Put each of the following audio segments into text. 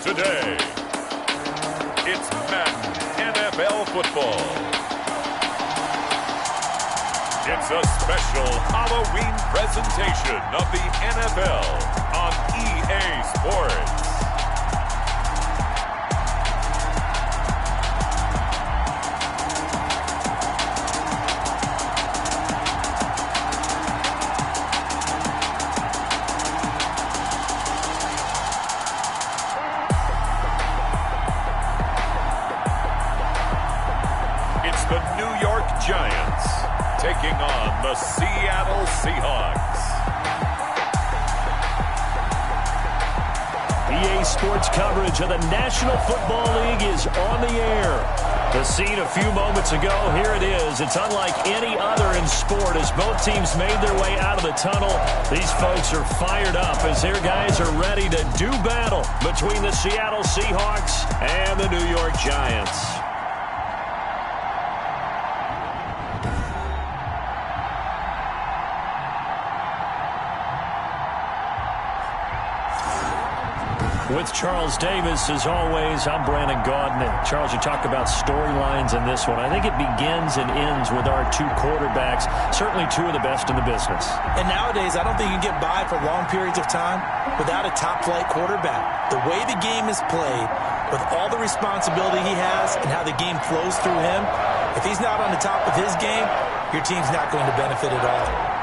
Today, it's Madden NFL football. It's a special Halloween presentation of the NFL on EA Sports. Giants taking on the Seattle Seahawks. EA Sports coverage of the National Football League is on the air. The scene a few moments ago, here it is. It's unlike any other in sport as both teams made their way out of the tunnel. These folks are fired up as their guys are ready to do battle between the Seattle Seahawks and the New York Giants. With Charles Davis, as always, I'm Brandon Gaudin. Charles, you talk about storylines in this one. I think it begins and ends with our two quarterbacks, certainly two of the best in the business. And nowadays, I don't think you get by for long periods of time without a top-flight quarterback. The way the game is played, with all the responsibility he has and how the game flows through him, if he's not on the top of his game, your team's not going to benefit at all.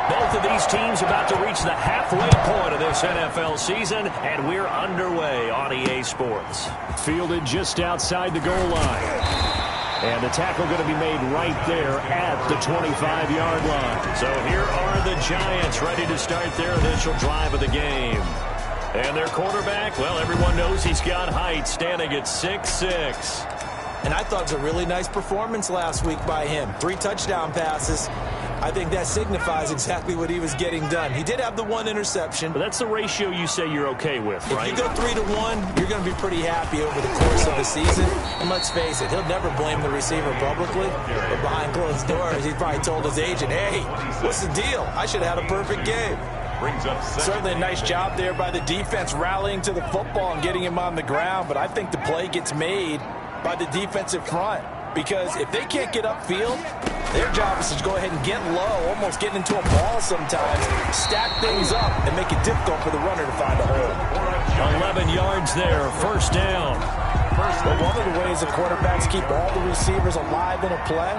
Both of these teams about to reach the halfway point of this NFL season, and we're underway on EA Sports. Fielded just outside the goal line. And the tackle going to be made right there at the 25-yard line. So here are the Giants ready to start their initial drive of the game. And their quarterback, well, everyone knows he's got height, standing at 6'6". And I thought it was a really nice performance last week by him. 3 touchdown passes. I think that signifies exactly what he was getting done. He did have the 1 interception. But that's the ratio you say you're okay with, right? If you go 3-to-1, you're going to be pretty happy over the course of the season. And let's face it, he'll never blame the receiver publicly. But behind closed doors, he probably told his agent, hey, what's the deal? I should have had a perfect game. Certainly a nice job there by the defense rallying to the football and getting him on the ground. But I think the play gets made by the defensive front. Because if they can't get upfield, their job is to go ahead and get low, almost getting into a ball sometimes, stack things up, and make it difficult for the runner to find a hole. 11 yards there, first down. But one of the ways the quarterbacks keep all the receivers alive in a play,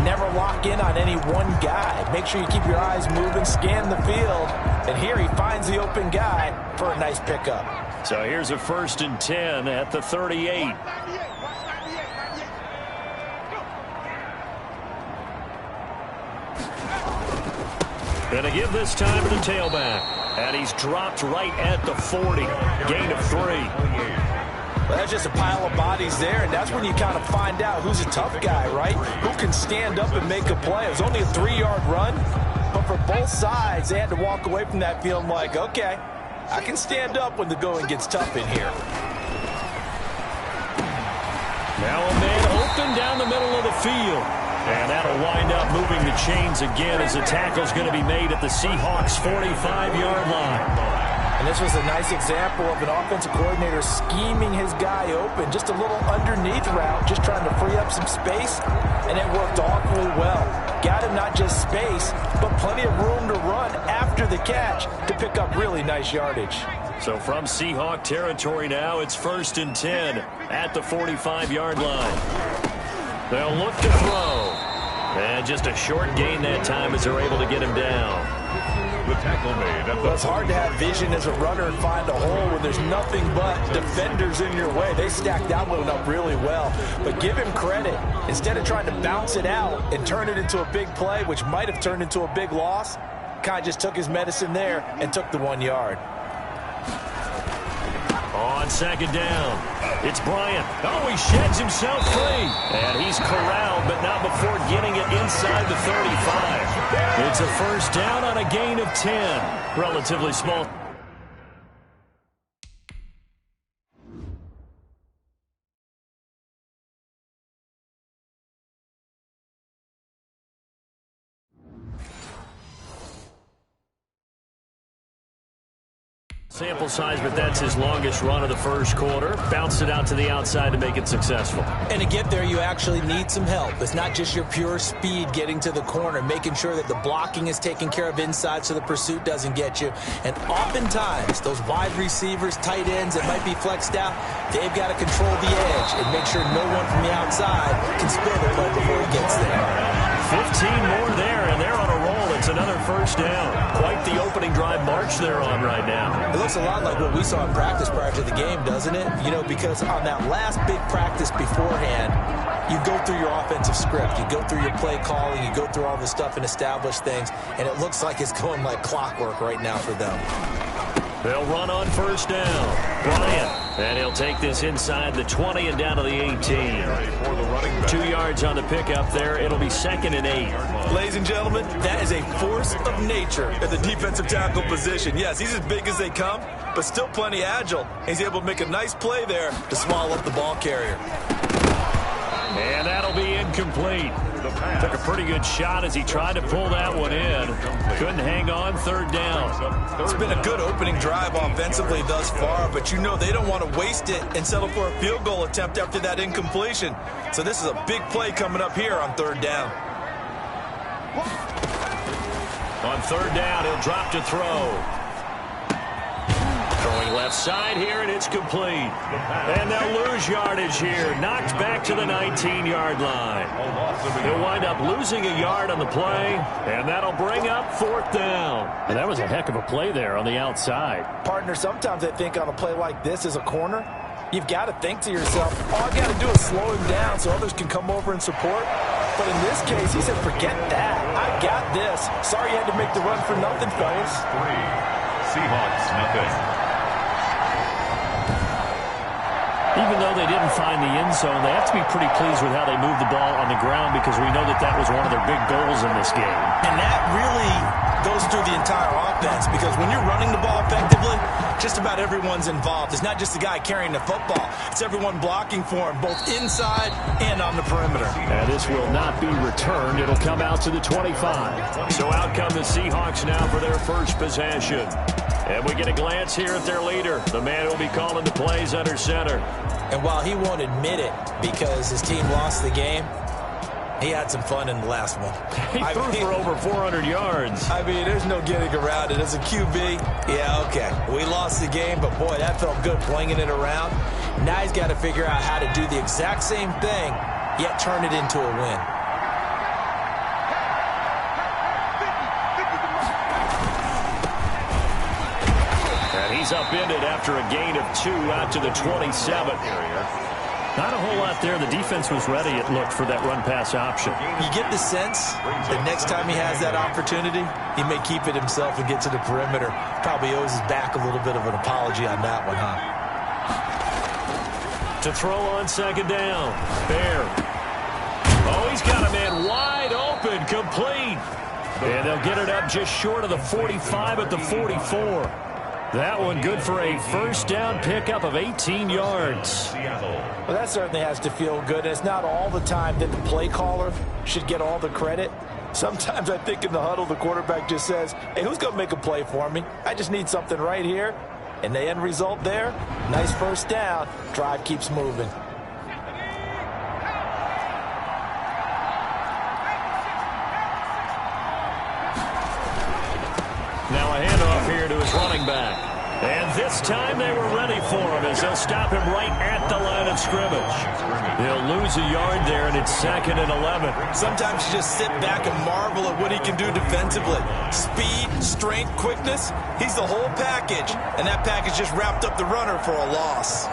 never lock in on any one guy. Make sure you keep your eyes moving, scan the field, and here he finds the open guy for a nice pickup. So here's a 1st and 10 at the 38. Going to give this time to the tailback. And he's dropped right at the 40. Gain of 3. Well, that's just a pile of bodies there, and that's when you kind of find out who's a tough guy, right? Who can stand up and make a play. It was only a 3-yard run, but for both sides, they had to walk away from that feeling like, okay, I can stand up when the going gets tough in here. Now a man open down the middle of the field. And that'll wind up moving the chains again as the tackle's going to be made at the Seahawks' 45-yard line. And this was a nice example of an offensive coordinator scheming his guy open. Just a little underneath route, just trying to free up some space, and it worked awfully well. Got him not just space, but plenty of room to run after the catch to pick up really nice yardage. So from Seahawk territory now, it's 1st and 10 at the 45-yard line. They'll look to throw. And just a short gain that time as they're able to get him down. The tackle made. Well, it's hard to have vision as a runner and find a hole when there's nothing but defenders in your way. They stacked that one up really well. But give him credit. Instead of trying to bounce it out and turn it into a big play, which might have turned into a big loss, kind of just took his medicine there and took the 1 yard. On 2nd down, it's Bryant. Oh, he sheds himself free. And he's corralled, but not before getting it inside the 35. It's a 1st down on a gain of 10. Relatively small. Sample size, but that's his longest run of the first quarter. Bounced it out to the outside to make it successful. And to get there, you actually need some help. It's not just your pure speed getting to the corner, making sure that the blocking is taken care of inside so the pursuit doesn't get you. And oftentimes, those wide receivers, tight ends that might be flexed out, they've got to control the edge and make sure no one from the outside can spill the play before he gets there. 15 more there, and they're on a roll. It's another first down. Quite the opening drive march they're on right now. It looks a lot like what we saw in practice prior to the game, doesn't it? You know, because on that last big practice beforehand, you go through your offensive script. You go through your play calling. You go through all the stuff and establish things, and it looks like it's going like clockwork right now for them. They'll run on first down. Bryant, and he'll take this inside the 20 and down to the 18. 2 yards on the pickup there. It'll be 2nd and 8. Ladies and gentlemen, that is a force of nature at the defensive tackle position. Yes, he's as big as they come, but still plenty agile. He's able to make a nice play there to swallow up the ball carrier. And that'll be incomplete. Took a pretty good shot as he tried to pull that one in. Couldn't hang on. 3rd down. It's been a good opening drive offensively thus far, but you know they don't want to waste it and settle for a field goal attempt after that incompletion. So this is a big play coming up here on 3rd down. On 3rd down, he'll drop to throw. Throwing left side here, and it's complete. And they'll lose yardage here. Knocked back to the 19-yard line. He'll wind up losing a yard on the play, and that'll bring up 4th down. And that was a heck of a play there on the outside. Partner, sometimes I think on a play like this as a corner, you've got to think to yourself, all I got to do is slow him down so others can come over and support. But in this case, he said, forget that. I got this. Sorry you had to make the run for nothing, fellas. 3, Seahawks, nothing. Even though they didn't find the end zone, they have to be pretty pleased with how they moved the ball on the ground because we know that that was one of their big goals in this game. And that really goes through the entire offense because when you're running the ball effectively, just about everyone's involved. It's not just the guy carrying the football. It's everyone blocking for him, both inside and on the perimeter. And this will not be returned. It'll come out to the 25. So out come the Seahawks now for their first possession. And we get a glance here at their leader, the man who will be calling the plays under center. And while he won't admit it because his team lost the game, he had some fun in the last one. He threw for over 400 yards. I mean, there's no getting around it. As a QB, yeah, okay. We lost the game, but boy, that felt good flinging it around. Now he's got to figure out how to do the exact same thing, yet turn it into a win. He's upended after a gain of 2 out to the 27. Not a whole lot there. The defense was ready, it looked, for that run-pass option. You get the sense that next time he has that opportunity, he may keep it himself and get to the perimeter. Probably owes his back a little bit of an apology on that one, huh? To throw on 2nd down. Bear. Oh, he's got a man wide open, complete. And they'll get it up just short of the 45 at the 44. That one good for a first down pickup of 18 yards. Well, that certainly has to feel good. It's not all the time that the play caller should get all the credit. Sometimes I think in the huddle, the quarterback just says, hey, who's going to make a play for me? I just need something right here. And the end result there, nice first down. Drive keeps moving. Now a handoff here to his running back. And this time they were ready for him as they'll stop him right at the line of scrimmage. They'll lose a yard there, and it's 2nd and 11. Sometimes you just sit back and marvel at what he can do defensively. Speed, strength, quickness, he's the whole package. And that package just wrapped up the runner for a loss.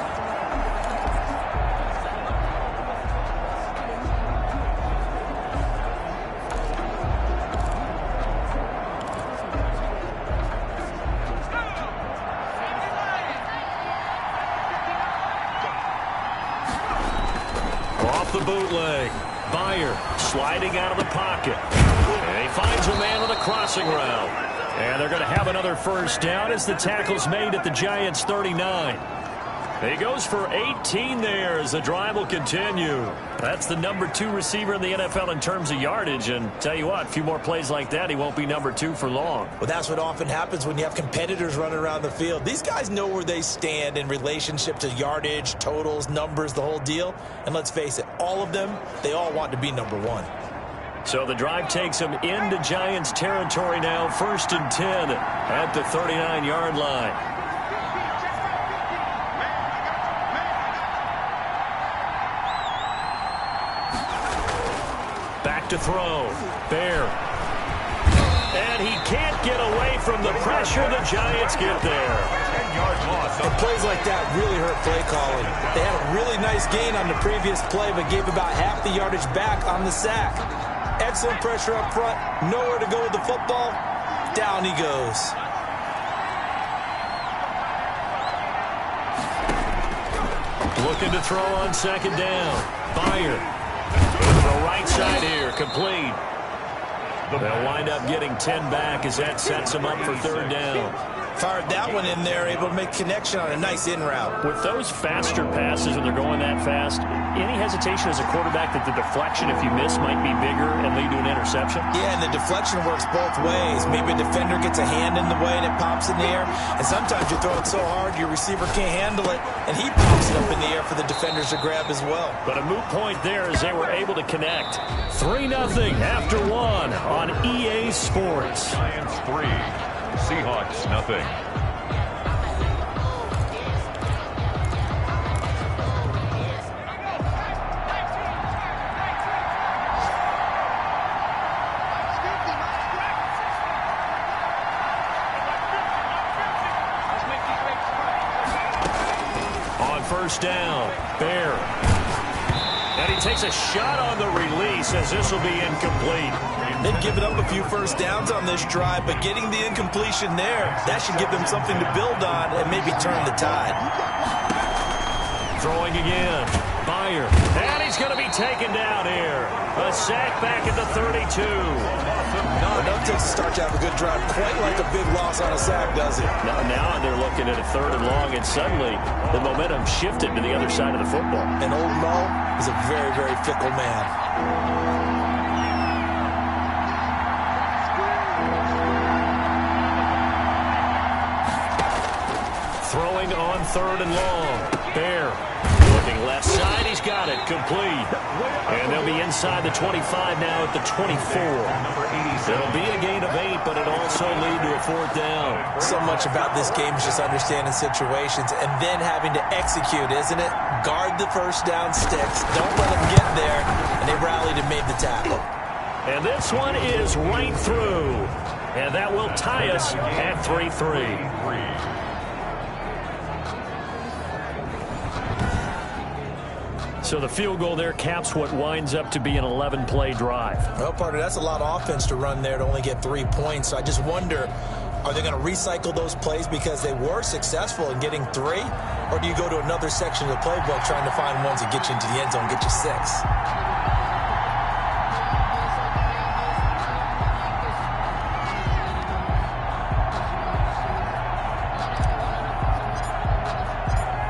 The bootleg. Byer sliding out of the pocket. And he finds a man on the crossing route. And they're going to have another first down as the tackle's made at the Giants' 39. He goes for 18 there as the drive will continue. That's the number 2 receiver in the NFL in terms of yardage. And tell you what, a few more plays like that, he won't be number 2 for long. Well, that's what often happens when you have competitors running around the field. These guys know where they stand in relationship to yardage, totals, numbers, the whole deal. And let's face it, all of them, they all want to be number 1. So the drive takes him into Giants territory now, 1st and 10 at the 39-yard line. Back to throw. Bear. And he can't get away from the pressure. The Giants get there. 10-yard loss. And plays like that really hurt play calling. They had a really nice gain on the previous play, but gave about half the yardage back on the sack. Excellent pressure up front. Nowhere to go with the football. Down he goes. Looking to throw on 2nd down. Fire. The right side here, complete. They'll wind up getting 10 back as that sets them up for 3rd down. Fired that one in there, able to make connection on a nice in route. With those faster passes when they're going that fast, any hesitation as a quarterback that the deflection, if you miss, might be bigger and lead to an interception? Yeah, and the deflection works both ways. Maybe a defender gets a hand in the way and it pops in the air. And sometimes you throw it so hard your receiver can't handle it, and he pops it up in the air for the defenders to grab as well. But a moot point there as they were able to connect. 3-0 after 1 on EA Sports. Giants 3, Seahawks nothing. On 1st down, Bear. And he takes a shot on the release as this will be incomplete. They've given up a few 1st downs on this drive, but getting the incompletion there, that should give them something to build on and maybe turn the tide. Throwing again. Beyer. And he's going to be taken down here. A sack back at the 32. Enough to start to have a good drive. Quite like a big loss on a sack, does it? Now they're looking at a 3rd and long, and suddenly the momentum shifted to the other side of the football. And old Mo is a very, very fickle man. Throwing on 3rd and long. Bear. Looking left side. He's got it. Complete. And they'll be inside the 25 now at the 24. It'll be a gain of 8, but it also lead to a 4th down. So much about this game is just understanding situations and then having to execute, isn't it? Guard the 1st down sticks. Don't let them get there. And they rallied and made the tackle. And this one is right through. And that will tie us at 3-3. So the field goal there caps what winds up to be an 11-play drive. Well, partner, that's a lot of offense to run there to only get 3 points. So I just wonder, are they going to recycle those plays because they were successful in getting 3? Or do you go to another section of the playbook trying to find ones that get you into the end zone, get you 6?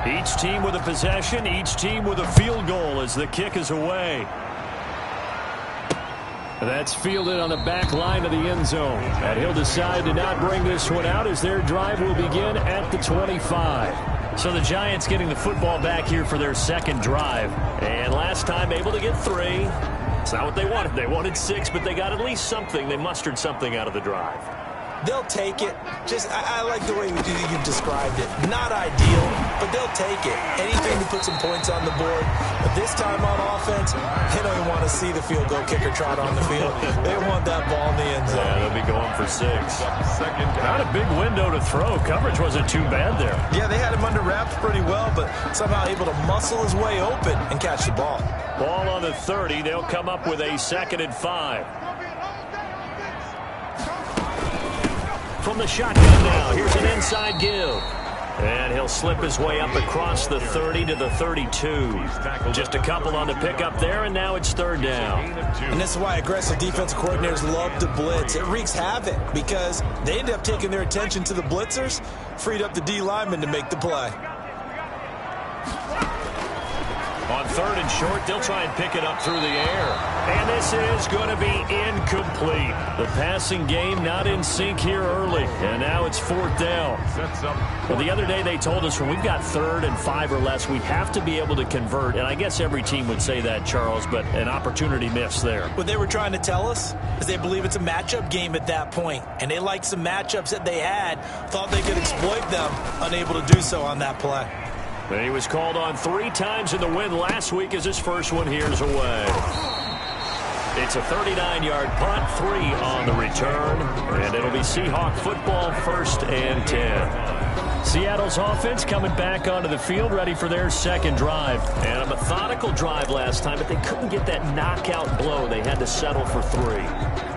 Each team with a possession, each team with a field goal as the kick is away. That's fielded on the back line of the end zone. And he'll decide to not bring this one out as their drive will begin at the 25. So the Giants getting the football back here for their 2nd drive. And last time able to get 3. It's not what they wanted. They wanted 6, but they got at least something. They mustered something out of the drive. They'll take it. I like the way you've described it. Not ideal, but they'll take it. Anything to put some points on the board. But this time on offense, they don't even want to see the field goal kicker trot on the field. They want that ball in the end zone. Yeah, they'll be going for 6. Not a big window to throw. Coverage wasn't too bad there. Yeah, they had him under wraps pretty well, but somehow able to muscle his way open and catch the ball. Ball on the 30. They'll come up with a 2nd and 5. From the shotgun now, here's an inside give. And he'll slip his way up across the 30 to the 32. Just a couple on the pickup there, and now it's 3rd down. And this is why aggressive defensive coordinators love to blitz. It wreaks havoc because they end up taking their attention to the blitzers, freed up the D lineman to make the play. On third and short, they'll try and pick it up through the air. And this is going to be incomplete. The passing game not in sync here early. And now it's fourth down. Well, the other day they told us when we've got 3rd and 5 or less, we have to be able to convert. And I guess every team would say that, Charles, but an opportunity miss there. What they were trying to tell us is they believe it's a matchup game at that point. And they liked some matchups that they had, thought they could exploit them, unable to do so on that play. And he was called on 3 times in the win last week as his first one here's away. It's a 39-yard punt, 3 on the return, and it'll be Seahawk football, 1st and 10. Seattle's offense coming back onto the field, ready for their second drive. And a methodical drive last time, but they couldn't get that knockout blow. They had to settle for 3.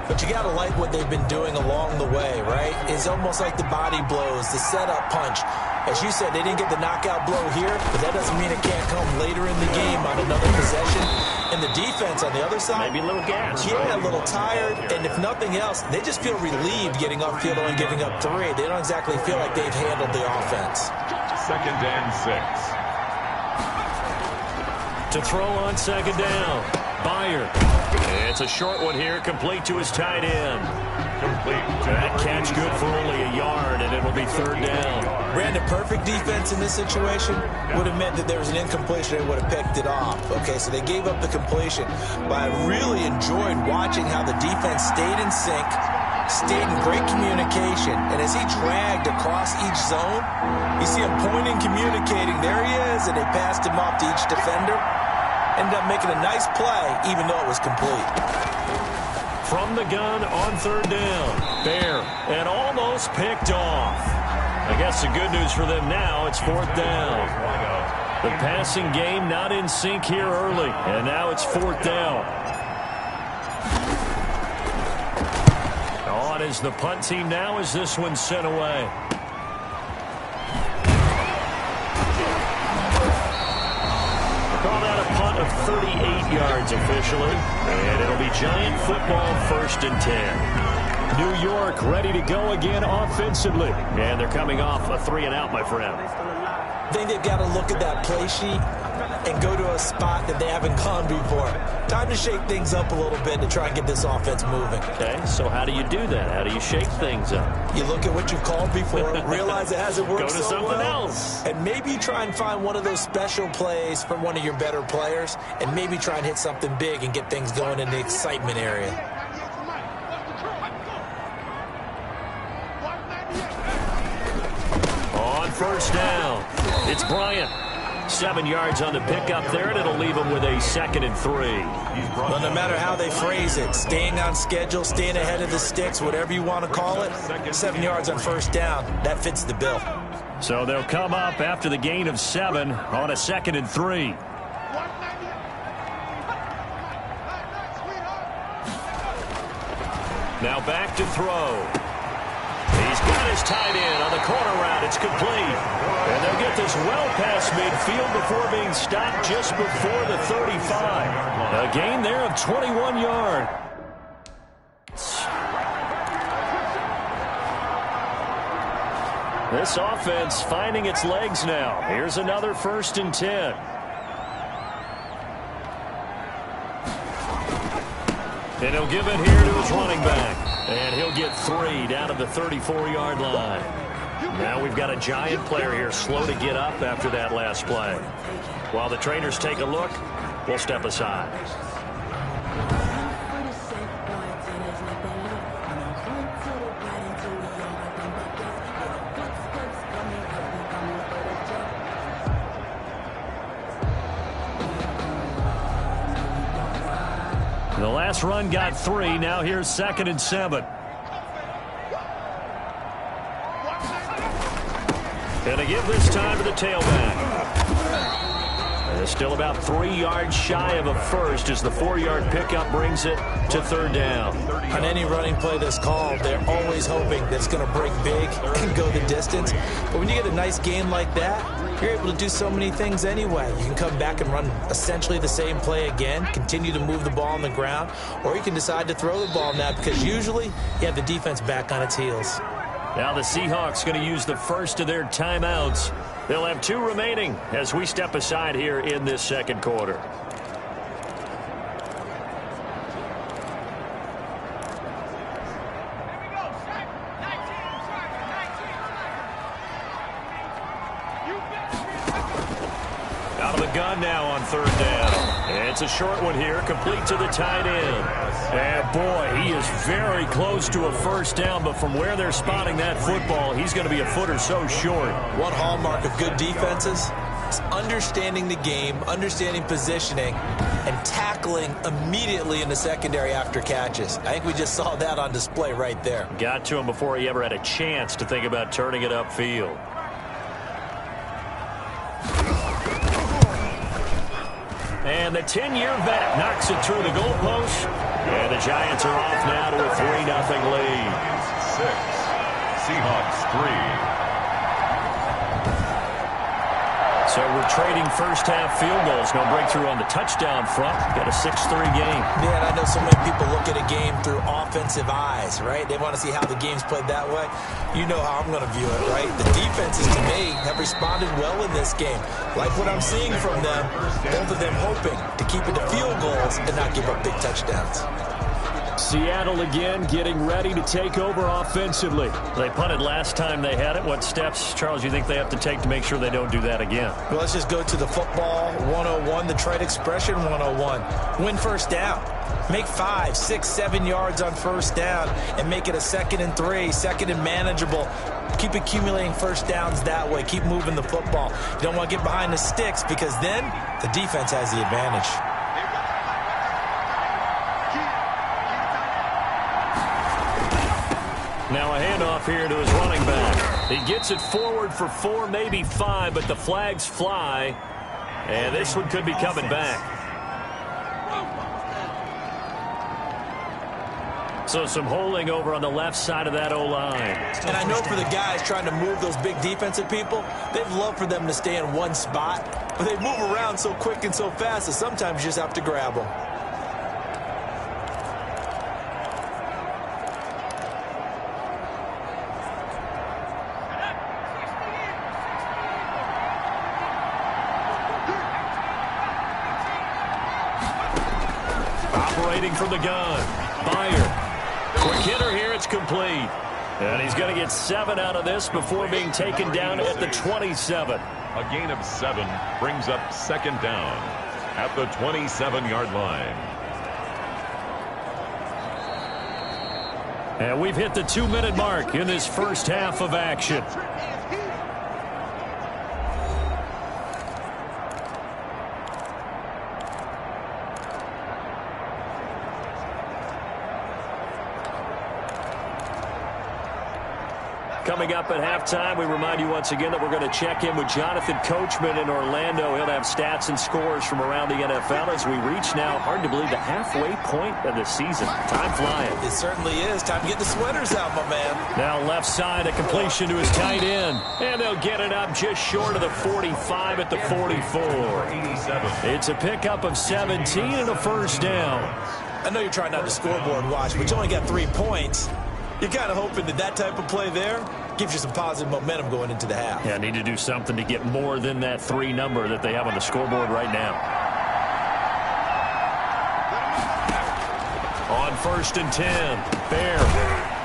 But you got to like what they've been doing along the way, right? It's almost like the body blows, the setup punch. As you said, they didn't get the knockout blow here, but that doesn't mean it can't come later in the game on another possession. And the defense on the other side, maybe a little gas. Yeah, a little tired. And if nothing else, they just feel relieved getting upfield and giving up 3. They don't exactly feel like they've handled the offense. 2nd and 6. To throw on 2nd down, Byer. It's a short one here, complete to his tight end. That catch good for only a yard, and it'll be 3rd down. Brandon, perfect defense in this situation would have meant that there was an incompletion. They would have picked it off. Okay, so they gave up the completion. But I really enjoyed watching how the defense stayed in sync, stayed in great communication. And as he dragged across each zone, you see him pointing, communicating. There he is, and they passed him off to each defender. Ended up making a nice play, even though it was complete. From the gun on 3rd down. Bear, and almost picked off. I guess the good news for them now, it's 4th down. The passing game not in sync here early, and now it's 4th down. On is the punt team now as this one's sent away. Call that a punt of 38 yards officially, and it'll be Giant football, 1st and 10. New York ready to go again offensively, and they're coming off a 3-and-out, my friend. I think they've got to look at that play sheet and go to a spot that they haven't gone before. Time to shake things up a little bit to try and get this offense moving. Okay, so how do you do that? How do you shake things up? You look at what you've called before, realize it hasn't worked go to so something well, else. and maybe try and find one of those special plays from one of your better players, and maybe try and hit something big and get things going in the excitement area. On 1st down, it's Bryant. 7 yards on the pickup there, and it'll leave him with a 2nd and 3. Well, no matter how they phrase it, staying on schedule, staying ahead of the sticks, whatever you want to call it, 7 yards on 1st down, that fits the bill. So they'll come up after the gain of 7 on a 2nd and 3. Now back to throw. He's got his tight end on the corner route. It's complete. And they'll get this well past midfield before being stopped just before the 35. A gain there of 21 yards. This offense finding its legs now. Here's another 1st and 10. And he'll give it here to his running back. And he'll get 3 down to the 34-yard line. Now we've got a Giant player here slow to get up after that last play. While the trainers take a look, we'll step aside. The last run got 3. Now here's 2nd and 7. And to give this time to the tailback. And it's still about 3 yards shy of a first as the 4-yard pickup brings it to 3rd down. On any running play that's called, they're always hoping that it's going to break big and go the distance. But when you get a nice gain like that, you're able to do so many things anyway. You can come back and run essentially the same play again, continue to move the ball on the ground, or you can decide to throw the ball now because usually you have the defense back on its heels. Now the Seahawks going to use the first of their timeouts. They'll have 2 remaining as we step aside here in this second quarter. Out of the gun now on 3rd down. It's a short one here, complete to the tight end. And boy, he is very close to a first down, but from where they're spotting that football, he's going to be a foot or so short. One hallmark of good defenses is understanding the game, understanding positioning, and tackling immediately in the secondary after catches. I think we just saw that on display right there. Got to him before he ever had a chance to think about turning it upfield. And the 10-year vet knocks it through the goalpost. And the Giants are off now to a 3-0 lead. 6, Seahawks 3. So we're trading first-half field goals. No breakthrough on the touchdown front. Got a 6-3 game. Man, I know so many people look at a game through offensive eyes, right? They want to see how the game's played that way. You know how I'm going to view it, right? The defenses, to me, have responded well in this game. Like what I'm seeing from them, both of them hoping to keep it to field goals and not give up big touchdowns. Seattle again getting ready to take over offensively. They punted last time they had it. What steps, Charles, you think they have to take to make sure they don't do that again? Well, let's just go to the football 101, the trade expression 101. Win first down. Make 5, 6, 7 yards on first down and make it a 2nd and 3, 2nd and manageable. Keep accumulating first downs that way. Keep moving the football. You don't want to get behind the sticks because then the defense has the advantage. Now a handoff here to his running back. He gets it forward for 4, maybe 5, but the flags fly. And this one could be coming back. So some holding over on the left side of that O-line. And I know for the guys trying to move those big defensive people, they'd love for them to stay in one spot. But they move around so quick and so fast that sometimes you just have to grab them. Operating from the gun. Byer. Quick hitter here. It's complete. And he's going to get 7 out of this before being taken down at the 27. A gain of 7 brings up 2nd down at the 27-yard line. And we've hit the 2-minute mark in this first half of action. Coming up at halftime, we remind you once again that we're going to check in with Jonathan Coachman in Orlando. He'll have stats and scores from around the NFL as we reach now, hard to believe, the halfway point of the season. Time flying. It certainly is. Time to get the sweaters out, my man. Now left side, a completion to his tight end. And they'll get it up just short of the 45 at the 44. It's a pickup of 17 and a first down. I know you're trying not to scoreboard watch, but you only got 3 points. You're kind of hoping that that type of play there gives you some positive momentum going into the half. Yeah, need to do something to get more than that 3 number that they have on the scoreboard right now. On 1st and 10, Bear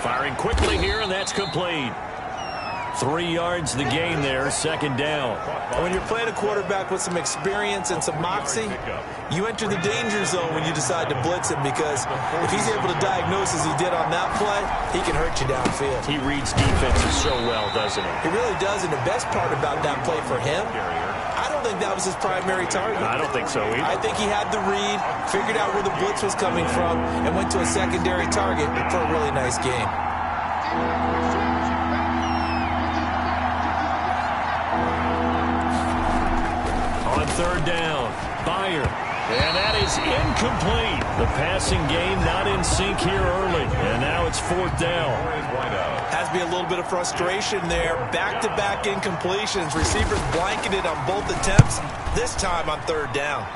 firing quickly here, and that's complete. 3 yards the gain there, 2nd down. When you're playing a quarterback with some experience and some moxie, you enter the danger zone when you decide to blitz him, because if he's able to diagnose as he did on that play, he can hurt you downfield. He reads defenses so well, doesn't he? He really does, and the best part about that play for him, I don't think that was his primary target. I don't think so either. I think he had the read, figured out where the blitz was coming from, and went to a secondary target for a really nice game. On 3rd down, Byer. And that is incomplete. The passing game not in sync here early. And now it's 4th down. Has to be a little bit of frustration there. Back-to-back incompletions. Receivers blanketed on both attempts, this time on 3rd down.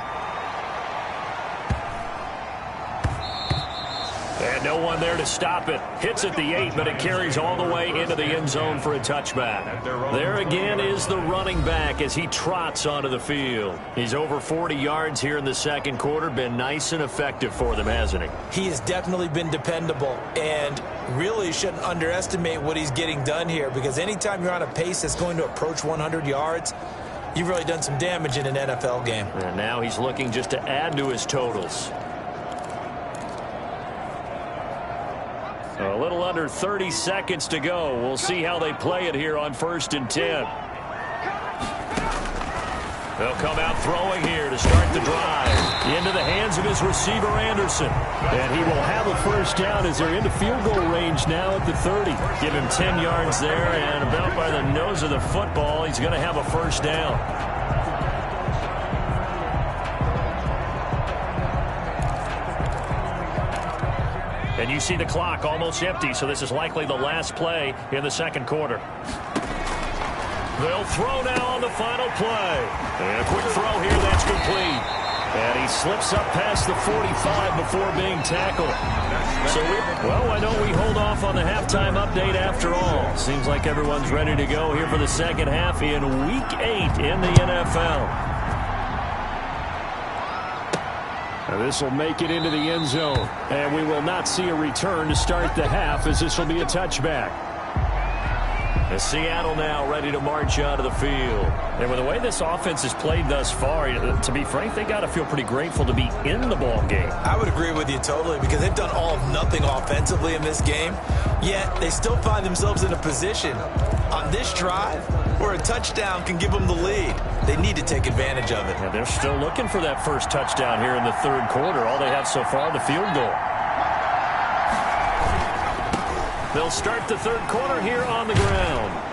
And And no one there to stop it. Hits at the 8, but it carries all the way into the end zone for a touchback. There again is the running back as he trots onto the field. He's over 40 yards here in the second quarter. Been nice and effective for them, hasn't he? He has definitely been dependable, and really shouldn't underestimate what he's getting done here, because anytime you're on a pace that's going to approach 100 yards, you've really done some damage in an NFL game. And now he's looking just to add to his totals. A little under 30 seconds to go. We'll see how they play it here on 1st and 10. They'll come out throwing here to start the drive. Into the hands of his receiver, Anderson. And he will have a first down as they're into field goal range now at the 30. Give him 10 yards there, and about by the nose of the football, he's going to have a first down. And you see the clock almost empty, so this is likely the last play in the second quarter. They'll throw now on the final play. And a quick throw here, that's complete. And he slips up past the 45 before being tackled. So, I know we hold off on the halftime update after all. Seems like everyone's ready to go here for the second half in Week 8 in the NFL. This will make it into the end zone. And we will not see a return to start the half, as this will be a touchback. As Seattle now ready to march out of the field. And with the way this offense has played thus far, to be frank, they got to feel pretty grateful to be in the ball game. I would agree with you totally, because they've done all of nothing offensively in this game, yet they still find themselves in a position on this drive where a touchdown can give them the lead. They need to take advantage of it. And they're still looking for that first touchdown here in the third quarter. All they have so far, the field goal. They'll start the third quarter here on the ground.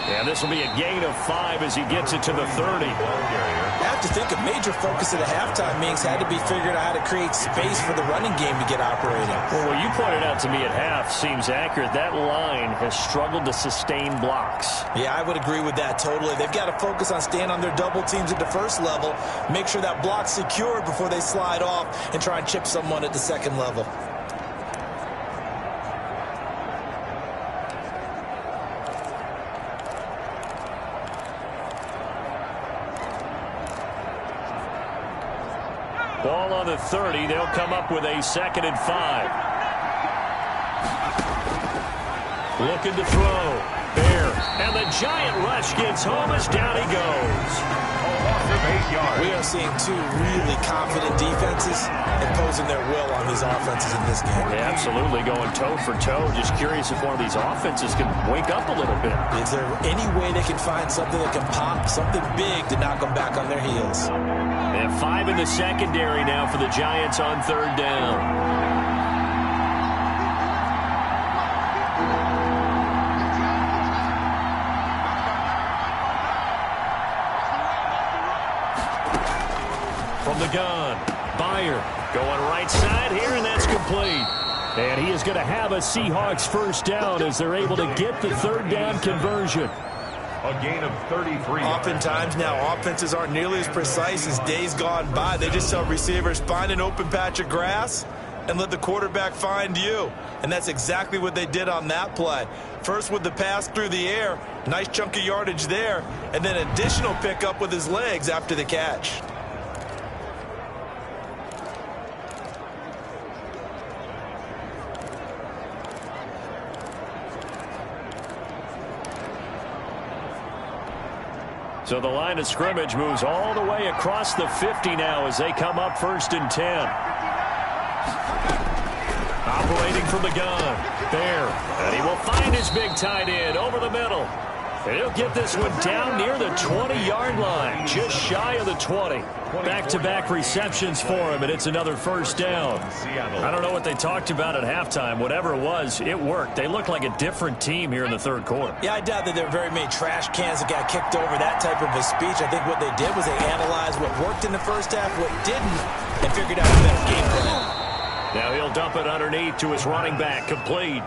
And this will be a gain of 5 as he gets it to the 30. I have to think a major focus at the halftime meetings had to be figuring out how to create space for the running game to get operating. Well, what you pointed out to me at half seems accurate. That line has struggled to sustain blocks. Yeah, I would agree with that totally. They've got to focus on staying on their double teams at the first level, make sure that block's secured before they slide off and try and chip someone at the second level. Ball on the 30. They'll come up with a 2nd and 5. Looking to throw. There. And the giant rush gets home as down he goes. We are seeing two really confident defenses imposing their will on these offenses in this game. Yeah, absolutely, going toe for toe. Just curious if one of these offenses can wake up a little bit. Is there any way they can find something that can pop, something big to knock them back on their heels? They have 5 in the secondary now for the Giants on 3rd down. From the gun, Byer going right side here, and that's complete. And he is going to have a Seahawks first down as they're able to get the 3rd down conversion. A gain of 33. Oftentimes now offenses aren't nearly as precise as days gone by. They just tell receivers, find an open patch of grass and let the quarterback find you. And that's exactly what they did on that play. First with the pass through the air, nice chunk of yardage there, and then additional pickup with his legs after the catch. So the line of scrimmage moves all the way across the 50 now as they come up 1st and 10. Operating from the gun. There. And he will find his big tight end over the middle. And he'll get this one down near the 20-yard line. Just shy of the 20. Back-to-back receptions for him, and it's another first down. I don't know what they talked about at halftime. Whatever it was, it worked. They look like a different team here in the third quarter. Yeah, I doubt that there are very many trash cans that got kicked over, that type of a speech. I think what they did was they analyzed what worked in the first half, what didn't, and figured out a better game plan. Now he'll dump it underneath to his running back. Complete.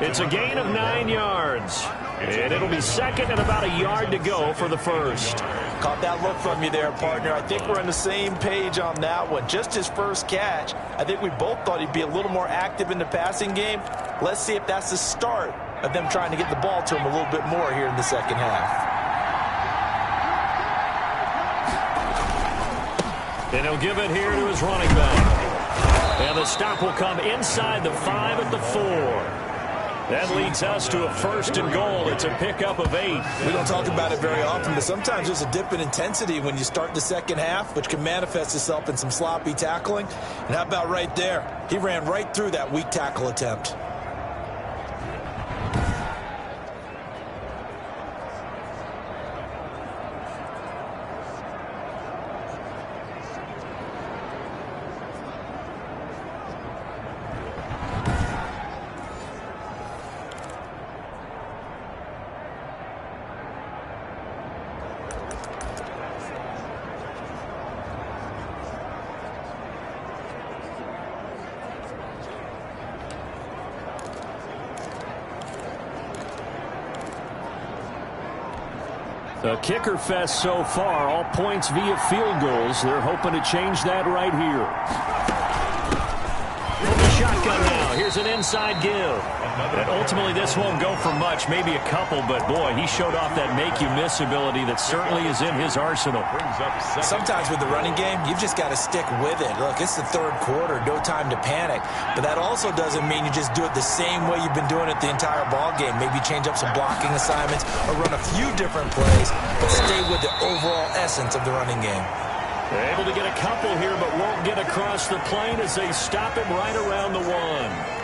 It's a gain of 9 yards. And it'll be second and about a yard to go for the first. Caught that look from you there, partner. I think we're on the same page on that one. Just his first catch, I think we both thought he'd be a little more active in the passing game. Let's see if that's the start of them trying to get the ball to him a little bit more here in the second half. And he'll give it here to his running back. And the stop will come inside the 5 at the 4. That leads us to a 1st and goal. It's a pickup of 8. We don't talk about it very often, but sometimes there's a dip in intensity when you start the second half, which can manifest itself in some sloppy tackling. And how about right there? He ran right through that weak tackle attempt. The kicker fest so far, all points via field goals. They're hoping to change that right here. Shotgun now. Here's an inside give. And ultimately, this won't go for much, maybe a couple, but boy, he showed off that make-you-miss ability that certainly is in his arsenal. Sometimes with the running game, you've just got to stick with it. Look, it's the third quarter, no time to panic. But that also doesn't mean you just do it the same way you've been doing it the entire ball game. Maybe change up some blocking assignments or run a few different plays, but stay with the overall essence of the running game. They're able to get a couple here, but won't get across the plane as they stop him right around the 1.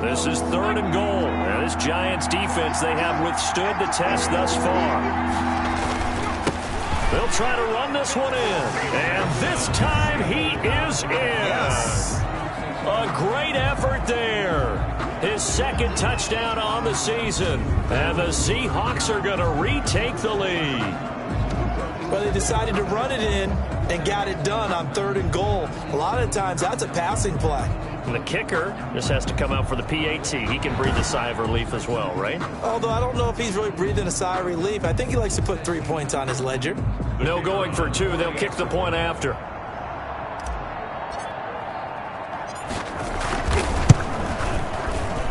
This is 3rd and goal. And this Giants defense, they have withstood the test thus far. They'll try to run this one in. And this time he is in. Yes. A great effort there. His 2nd touchdown on the season. And the Seahawks are going to retake the lead. Well, they decided to run it in and got it done on 3rd and goal. A lot of times that's a passing play. The kicker just has to come out for the PAT. He can breathe a sigh of relief as well, right? Although I don't know if he's really breathing a sigh of relief. I think he likes to put 3 points on his ledger. No going for 2. They'll kick the point after.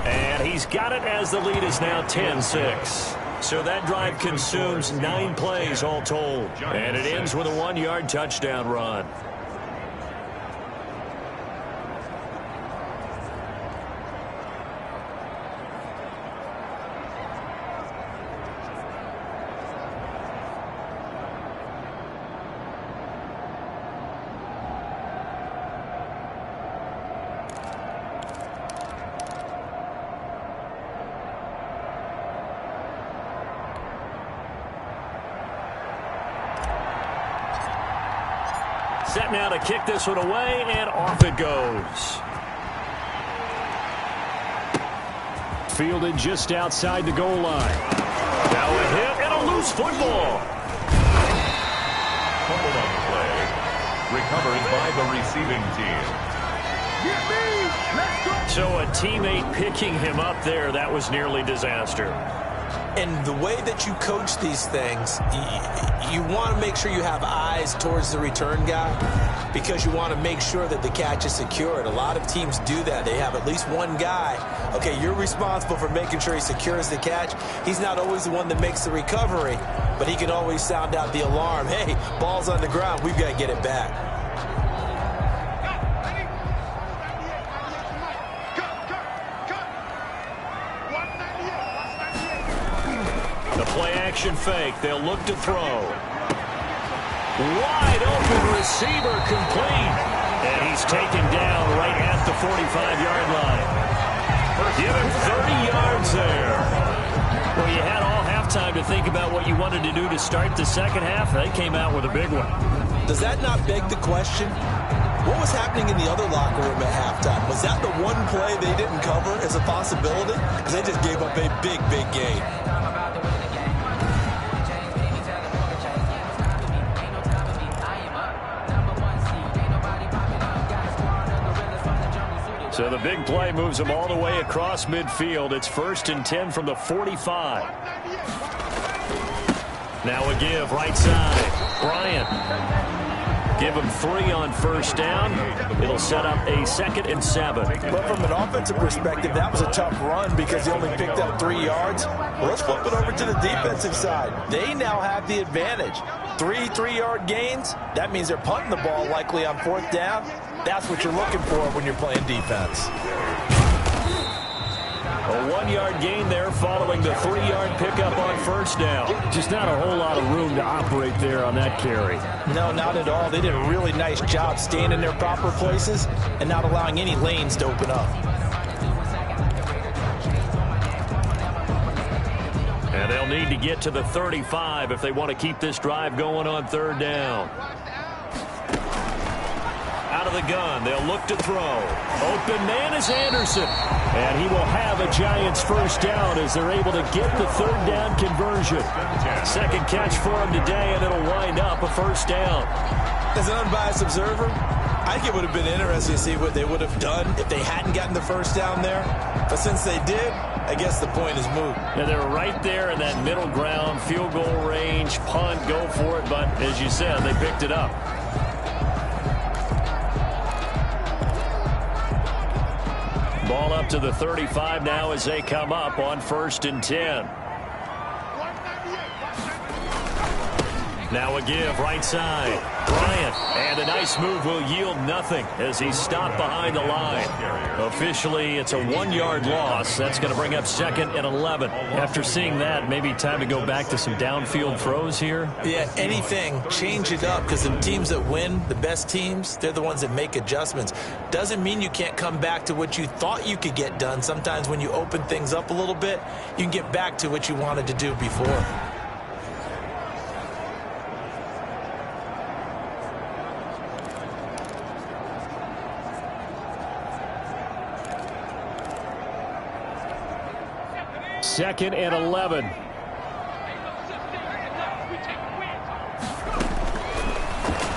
And he's got it as the lead is now 10-6. So that drive consumes 9 plays all told. And it ends with a 1-yard touchdown run. Set now to kick this one away, and off it goes. Fielded just outside the goal line. Now a hit and a loose football. Fumbled on the play. Recovered by the receiving team. So a teammate picking him up there, that was nearly disaster. And the way that you coach these things, you want to make sure you have eyes towards the return guy because you want to make sure that the catch is secured. A lot of teams do that. They have at least one guy. Okay, you're responsible for making sure he secures the catch. He's not always the one that makes the recovery, but he can always sound out the alarm. Hey, ball's on the ground. We've got to get it back. Play-action fake. They'll look to throw. Wide open receiver complete. And he's taken down right at the 45-yard line. Give him 30 yards there. Well, you had all halftime to think about what you wanted to do to start the second half. They came out with a big one. Does that not beg the question? What was happening in the other locker room at halftime? Was that the one play they didn't cover as a possibility? Because they just gave up a big, big gain. So the big play moves them all the way across midfield. It's 1st and 10 from the 45. Now a give right side. Bryant. Give him 3 on 1st down. It'll set up a 2nd and 7. But from an offensive perspective, that was a tough run because he only picked up 3 yards. Well, let's flip it over to the defensive side. They now have the advantage. 3 3-yard gains. That means they're punting the ball likely on 4th down. That's what you're looking for when you're playing defense. A 1-yard gain there following the 3-yard pickup on 1st down. Just not a whole lot of room to operate there on that carry. No, not at all. They did a really nice job staying in their proper places and not allowing any lanes to open up. And they'll need to get to the 35 if they want to keep this drive going on 3rd down. Out of the gun, they'll look to throw. Open man is Anderson. And he will have a Giants 1st down as they're able to get the 3rd down conversion. 2nd catch for him today, and it'll wind up a 1st down. As an unbiased observer, I think it would have been interesting to see what they would have done if they hadn't gotten the 1st down there. But since they did, I guess the point is moot. And they're right there in that middle ground, field goal range, punt, go for it. But as you said, they picked it up. Ball up to the 35 now as they come up on 1st and 10. Now a give right side. Bryant, and a nice move will yield nothing as he's stopped behind the line. Officially, it's a 1-yard loss. That's going to bring up 2nd and 11. After seeing that, maybe time to go back to some downfield throws here. Yeah, anything. Change it up because the teams that win, the best teams, they're the ones that make adjustments. Doesn't mean you can't come back to what you thought you could get done. Sometimes when you open things up a little bit, you can get back to what you wanted to do before. Second and 11.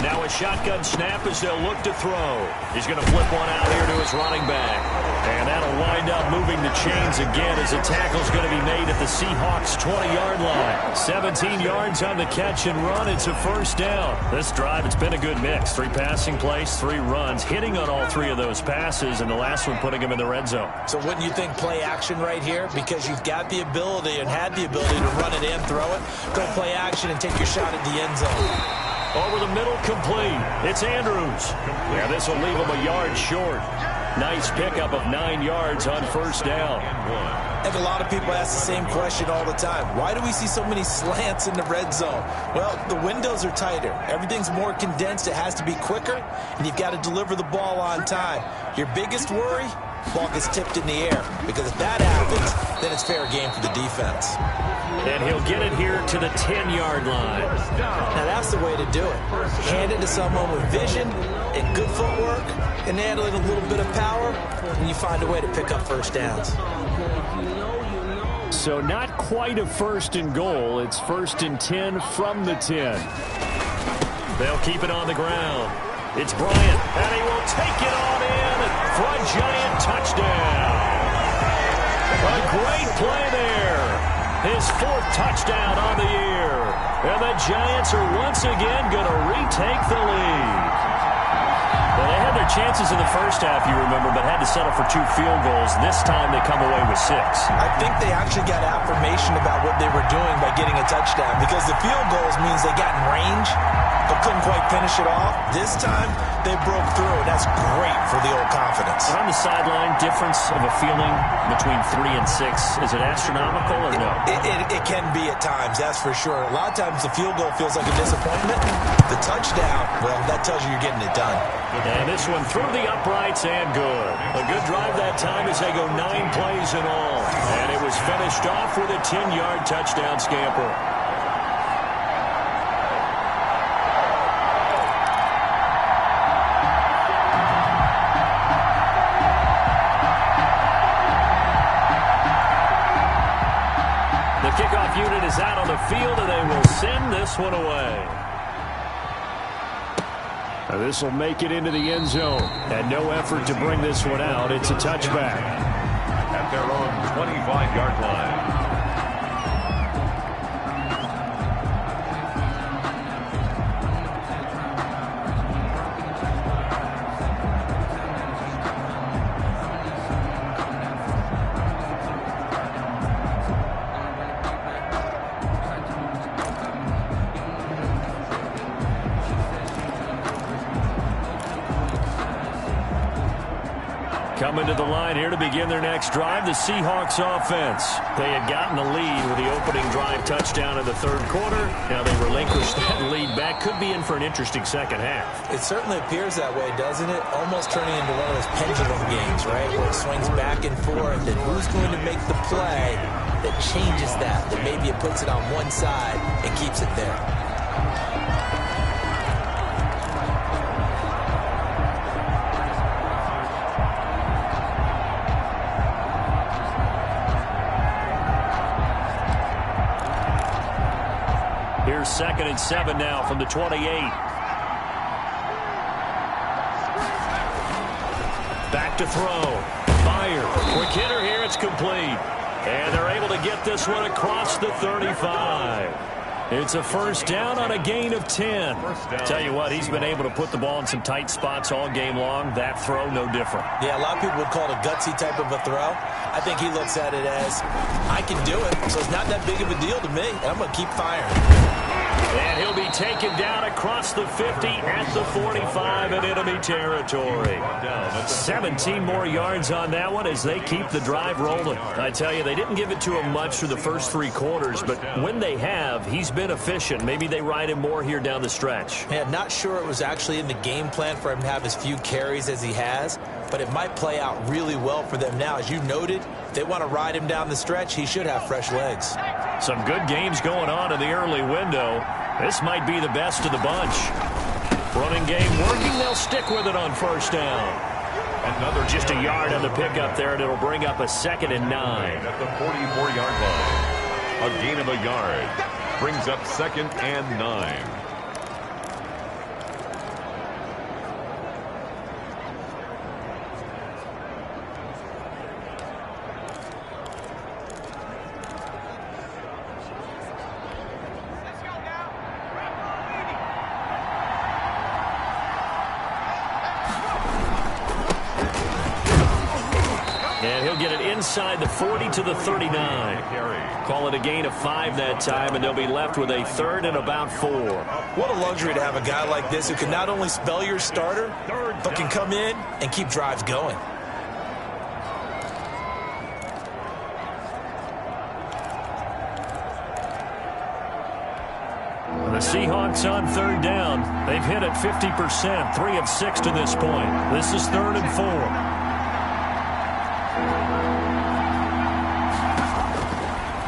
Now a shotgun snap as they'll look to throw. He's going to flip one out here to his running back. And that'll wind up moving the chains again as the tackle's going to be made at the Seahawks' 20-yard line. 17 yards on the catch and run. It's a 1st down. This drive, it's been a good mix. 3 passing plays, 3 runs, hitting on all 3 of those passes, and the last one putting him in the red zone. So wouldn't you think play action right here? Because you've got the ability and had the ability to run it and throw it. Go play action and take your shot at the end zone. Over the middle, complete. It's Andrews. Yeah, this will leave him a yard short. Nice pickup of 9 yards on 1st down. And a lot of people ask the same question all the time. Why do we see so many slants in the red zone? Well, the windows are tighter. Everything's more condensed. It has to be quicker, and you've got to deliver the ball on time. Your biggest worry? Ball gets tipped in the air. Because if that happens, then it's fair game for the defense. And he'll get it here to the 10-yard line. Now that's the way to do it. Hand it to someone with vision and good footwork and handle it a little bit of power, and you find a way to pick up 1st downs. So not quite a 1st and goal. It's 1st and 10 from the 10. They'll keep it on the ground. It's Bryant, and he will take it on in for a Giant touchdown. A great play there. His 4th touchdown on the year. And the Giants are once again going to retake the lead. Well, they had their chances in the first half, you remember, but had to settle for 2 field goals. This time they come away with 6. I think they actually got affirmation about what they were doing by getting a touchdown, because the field goals means they got in range but couldn't quite finish it off. This time they broke through, and that's great for the old confidence. And on the sideline, difference of a feeling between 3 and 6, is it astronomical or no? It can be at times, that's for sure. A lot of times the field goal feels like a disappointment. The touchdown, well, that tells you you're getting it done. And this one through the uprights and good. A good drive that time as they go 9 plays in all. And it was finished off with a 10-yard touchdown scamper. The kickoff unit is out on the field, and they will send this one away. This will make it into the end zone. And no effort to bring this one out. It's a touchback. At their own 25-yard line. Coming to the line here to begin their next drive, the Seahawks offense. They had gotten the lead with the opening drive touchdown in the 3rd quarter. Now they relinquished that lead back. Could be in for an interesting second half. It certainly appears that way, doesn't it? Almost turning into one of those pendulum games, right? Where it swings back and forth, and who's going to make the play that changes that maybe it puts it on one side and keeps it there. Here's 2nd and 7 now from the 28. Back to throw. Fire. Quick hitter here. It's complete. And they're able to get this one across the 35. It's a first down on a gain of 10. Tell you what, he's been able to put the ball in some tight spots all game long. That throw, no different. Yeah, a lot of people would call it a gutsy type of a throw. I think he looks at it as, I can do it, so it's not that big of a deal to me. I'm going to keep firing. And he'll be taken down across the 50 at the 45 in enemy territory. 17 more yards on that one as they keep the drive rolling. I tell you, they didn't give it to him much through the first 3 quarters, but when they have, he's been efficient. Maybe they ride him more here down the stretch. Yeah, I'm not sure it was actually in the game plan for him to have as few carries as he has, but it might play out really well for them now. As you noted, if they want to ride him down the stretch, he should have fresh legs. Some good games going on in the early window. This might be the best of the bunch. Running game working. They'll stick with it on first down. Another just a yard on the pickup there, and it'll bring up a 2nd and 9. At the 44-yard line. A gain of a yard. Brings up 2nd and 9. And he'll get it inside the 40 to the 39. Call it a gain of 5 that time, and they'll be left with a 3rd and about 4. What a luxury to have a guy like this who can not only spell your starter, but can come in and keep drives going. The Seahawks on 3rd down. They've hit it 50%, 3 of 6 to this point. This is 3rd and 4.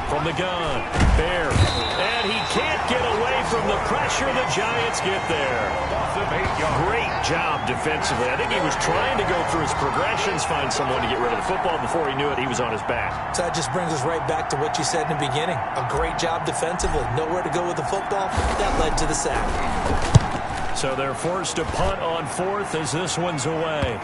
From the gun, Bear, and he can't get away from the pressure. The Giants get there. Great job defensively. I think he was trying to go through his progressions, find someone to get rid of the football. Before he knew it, he was on his back. So that just brings us right back to what you said in the beginning. A great job defensively. Nowhere to go with the football. That led to the sack. So they're forced to punt on 4th as this one's away.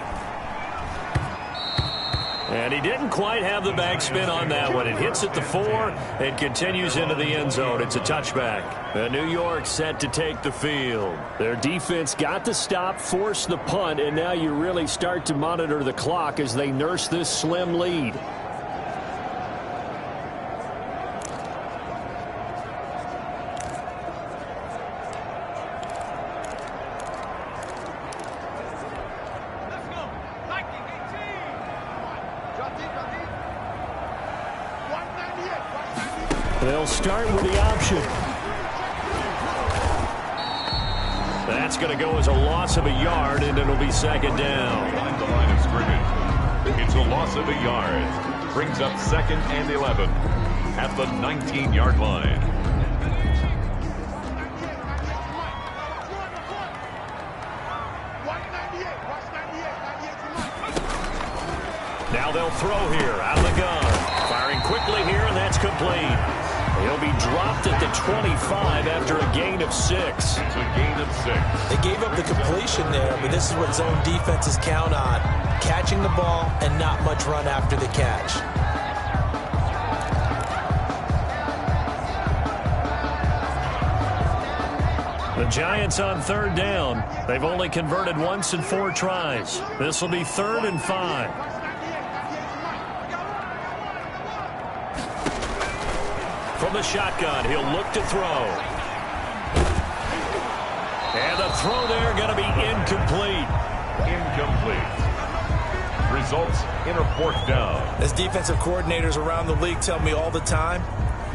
And he didn't quite have the backspin on that one. It hits at the 4 and continues into the end zone. It's a touchback. And New York set to take the field. Their defense got the stop, forced the punt, and now you really start to monitor the clock as they nurse this slim lead. They'll start with the option. That's going to go as a loss of a yard, and it'll be 2nd down. Behind the line of scrimmage. It's a loss of a yard. Brings up 2nd and 11 at the 19-yard line. Now they'll throw here out of the gun. Firing quickly here, and that's complete. He'll be dropped at the 25 after a gain of 6. It's a gain of 6. They gave up the completion there, but this is what zone defenses count on. Catching the ball and not much run after the catch. The Giants on 3rd down. They've only converted once in 4 tries. This will be 3rd and 5. From the shotgun, he'll look to throw. And the throw there going to be incomplete. Incomplete. Results in a 4th down. As defensive coordinators around the league tell me all the time,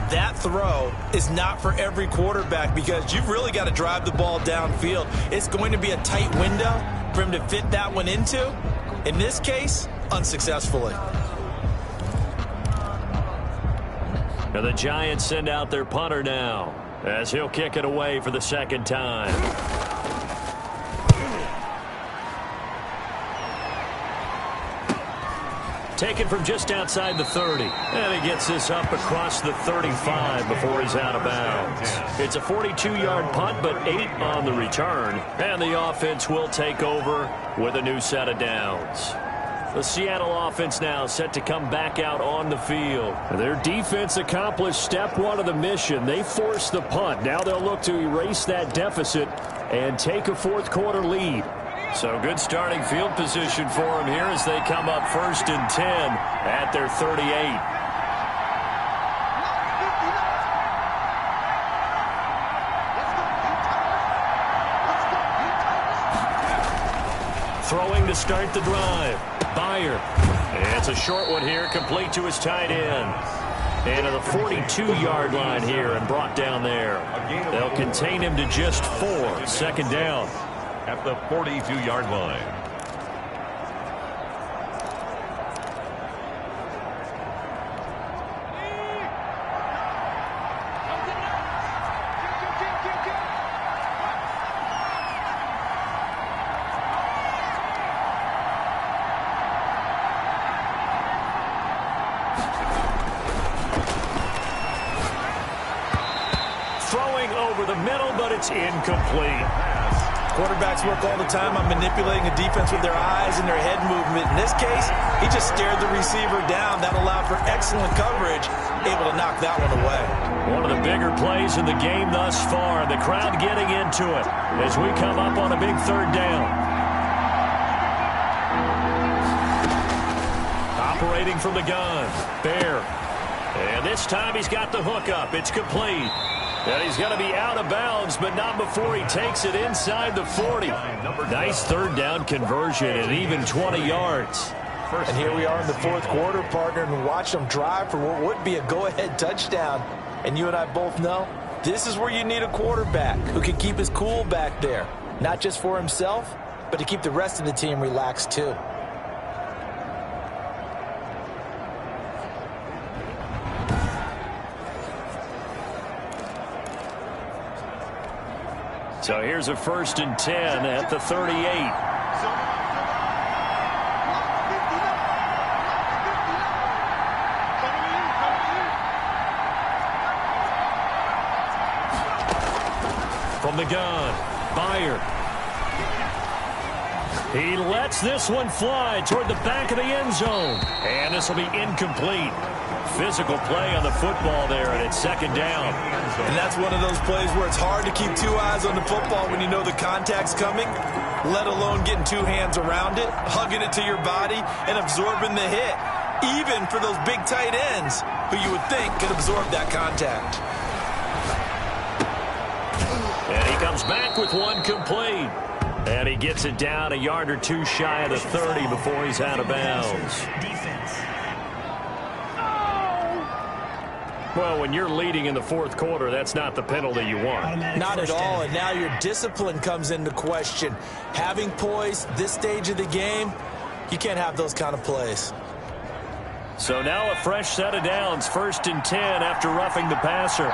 that throw is not for every quarterback because you've really got to drive the ball downfield. It's going to be a tight window for him to fit that one into. In this case, unsuccessfully. And the Giants send out their punter now as he'll kick it away for the 2nd time. Taken from just outside the 30. And he gets this up across the 35 before he's out of bounds. It's a 42-yard punt, but 8 on the return. And the offense will take over with a new set of downs. The Seattle offense now set to come back out on the field. Their defense accomplished step 1 of the mission. They forced the punt. Now they'll look to erase that deficit and take a 4th quarter lead. So good starting field position for them here as they come up 1st and 10 at their 38. Throwing to start the drive. Byer. And it's a short one here, complete to his tight end. And to the 42-yard line here and brought down there. They'll contain him to just 4. 2nd down. At the 42-yard line. Over the middle, but it's incomplete. Quarterbacks work all the time on manipulating a defense with their eyes and their head movement. In this case, he just stared the receiver down. That allowed for excellent coverage, able to knock that one away. One of the bigger plays in the game thus far. The crowd getting into it as we come up on a big 3rd down. Operating from the gun, Bear. And this time he's got the hook up. It's complete. And he's going to be out of bounds, but not before he takes it inside the 40. Nice 3rd down conversion and even 20 yards. And here we are in the 4th quarter, partner, and watch them drive for what would be a go-ahead touchdown. And you and I both know this is where you need a quarterback who can keep his cool back there, not just for himself, but to keep the rest of the team relaxed too. So here's a 1st and 10 at the 38. From the gun, Byer. He lets this one fly toward the back of the end zone. And this will be incomplete. Physical play on the football there, and it's second down. And that's one of those plays where it's hard to keep two eyes on the football when you know the contact's coming, let alone getting two hands around it, hugging it to your body, and absorbing the hit, even for those big tight ends who you would think could absorb that contact. And he comes back with one complete. And he gets it down a yard or two shy of the 30 before he's out of bounds. Well, when you're leading in the fourth quarter, that's not the penalty you want. Not at all, and now your discipline comes into question. Having poise this stage of the game, you can't have those kind of plays. So now a fresh set of downs, 1st and 10 after roughing the passer.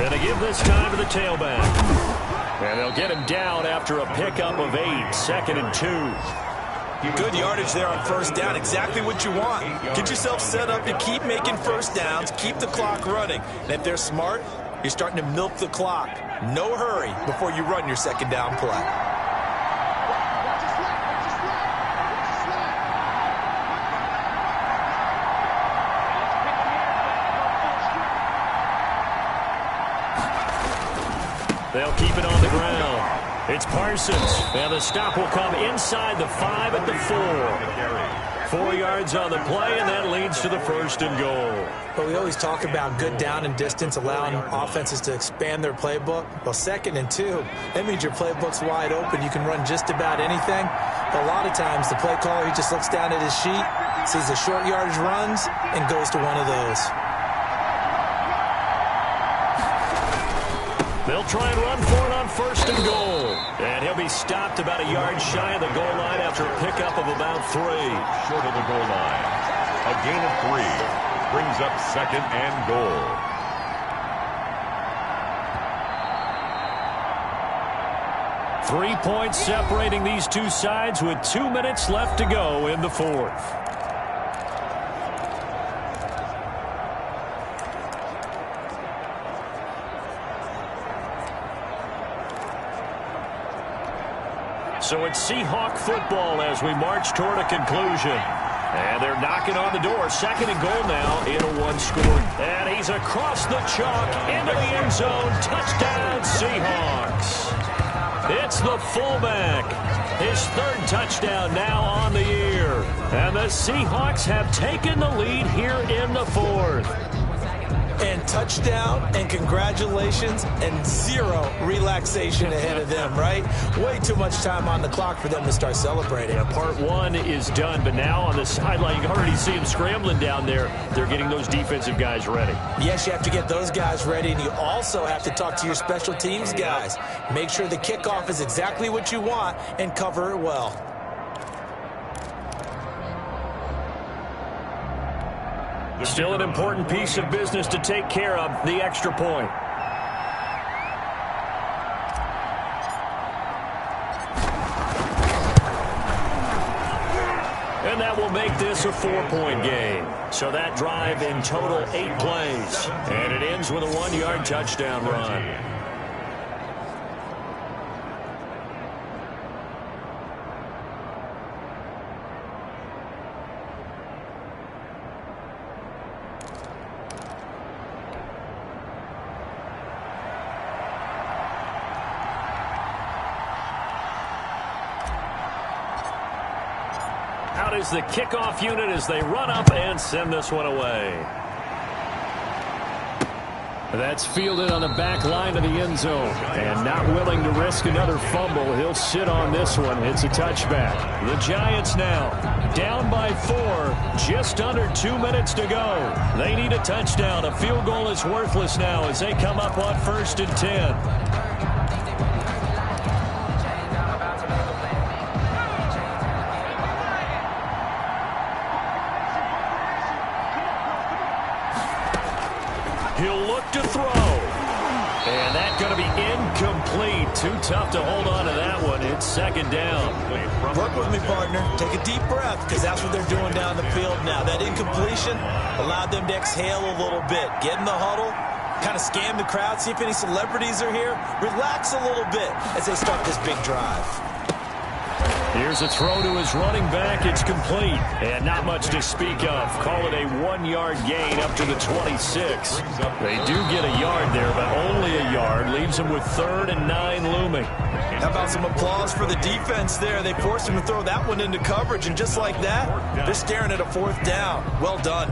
And they give this time to the tailback. And they'll get him down after a pickup of 8, 2nd and 2. Good yardage there on first down. Exactly what you want. Get yourself set up to keep making first downs, keep the clock running. And if they're smart, you're starting to milk the clock. No hurry before you run your second down play. They'll keep it on the ground. It's Parsons, and the stop will come inside the 5 at the 4. 4 yards on the play, and that leads to the 1st and goal. But we always talk about good down and distance, allowing offenses to expand their playbook. Well, 2nd and 2, that means your playbook's wide open. You can run just about anything. But a lot of times, the play caller, he just looks down at his sheet, sees the short yardage runs, and goes to one of those. They'll try and run for it on 1st and goal. And he'll be stopped about a yard shy of the goal line after a pickup of about 3. Short of the goal line. A gain of 3 brings up 2nd and goal. Three points separating these two sides with 2 minutes left to go in the 4th. So it's Seahawk football as we march toward a conclusion. And they're knocking on the door. 2nd and goal now in a 1-score. And he's across the chalk into the end zone. Touchdown, Seahawks. It's the fullback. His 3rd touchdown now on the year. And the Seahawks have taken the lead here in the 4th. And touchdown, and congratulations, and 0 relaxation ahead of them, right? Way too much time on the clock for them to start celebrating. Yeah, part 1 is done, but now on the sideline, you can already see them scrambling down there. They're getting those defensive guys ready. Yes, you have to get those guys ready, and you also have to talk to your special teams guys. Make sure the kickoff is exactly what you want and cover it well. Still an important piece of business to take care of, the extra point. And that will make this a 4-point game. So that drive in total 8 plays. And it ends with a 1-yard touchdown run. Out is the kickoff unit as they run up and send this one away. That's fielded on the back line of the end zone. And not willing to risk another fumble, he'll sit on this one. It's a touchback. The Giants now down by 4, just under 2 minutes to go. They need a touchdown. A field goal is worthless now as they come up on 1st and 10. He'll look to throw. And that's going to be incomplete. Too tough to hold on to that one. It's 2nd down. Work with me, partner. Take a deep breath, because that's what they're doing down the field now. That incompletion allowed them to exhale a little bit. Get in the huddle, kind of scan the crowd, see if any celebrities are here. Relax a little bit as they start this big drive. Here's a throw to his running back. It's complete. And not much to speak of. Call it a 1-yard gain up to the 26. They do get a yard there, but only a yard. Leaves them with 3rd and 9 looming. How about some applause for the defense there? They forced him to throw that one into coverage, and just like that, they're staring at a 4th down. Well done.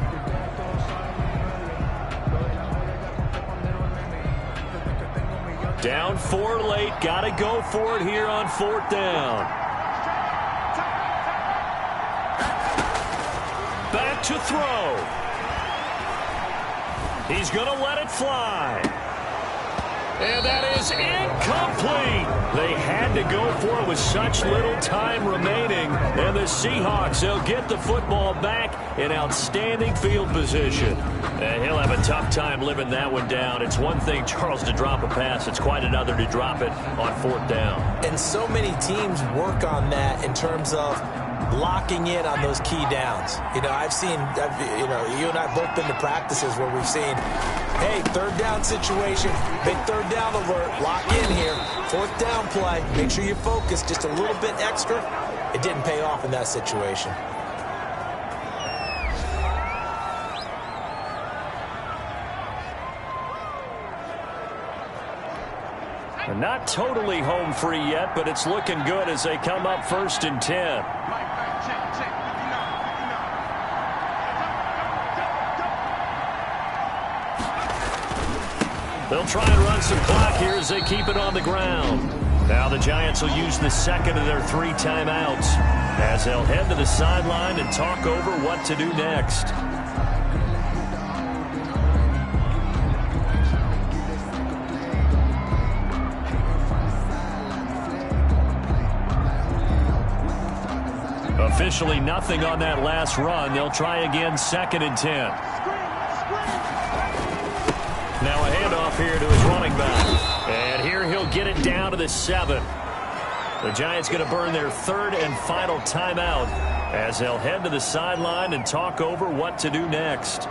Down 4 late. Got to go for it here on 4th down. Back to throw. He's going to let it fly. And that is incomplete. They had to go for it with such little time remaining. And the Seahawks, they'll get the football back in outstanding field position. And he'll have a tough time living that one down. It's one thing, Charles, to drop a pass. It's quite another to drop it on 4th down. And so many teams work on that in terms of locking in on those key downs. You know, you and I have both been to practices where we've seen, hey, 3rd down situation, big 3rd down alert, lock in here, 4th down play, make sure you focus just a little bit extra. It didn't pay off in that situation. They're not totally home free yet, but it's looking good as they come up 1st and 10. They'll try and run some clock here as they keep it on the ground. Now the Giants will use the 2nd of their 3 timeouts as they'll head to the sideline and talk over what to do next. Officially nothing on that last run. They'll try again 2nd and 10. Now a handoff here to his running back. And here he'll get it down to the 7. The Giants going to burn their 3rd and final timeout as they'll head to the sideline and talk over what to do next.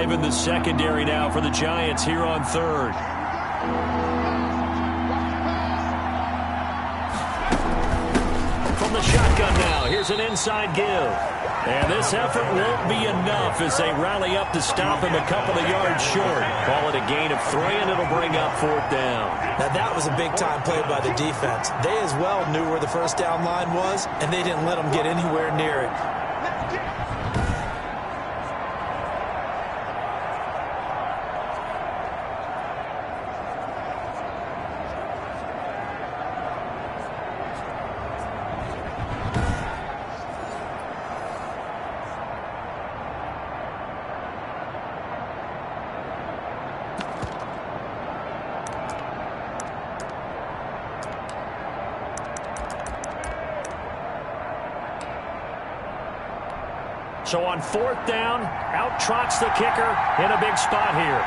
In the secondary now for the Giants here on 3rd. From the shotgun now, here's an inside give. And this effort won't be enough as they rally up to stop him a couple of yards short. Call it a gain of 3, and it'll bring up 4th down. Now that was a big-time play by the defense. They as well knew where the 1st down line was, and they didn't let them get anywhere near it. So on 4th down, out trots the kicker in a big spot here.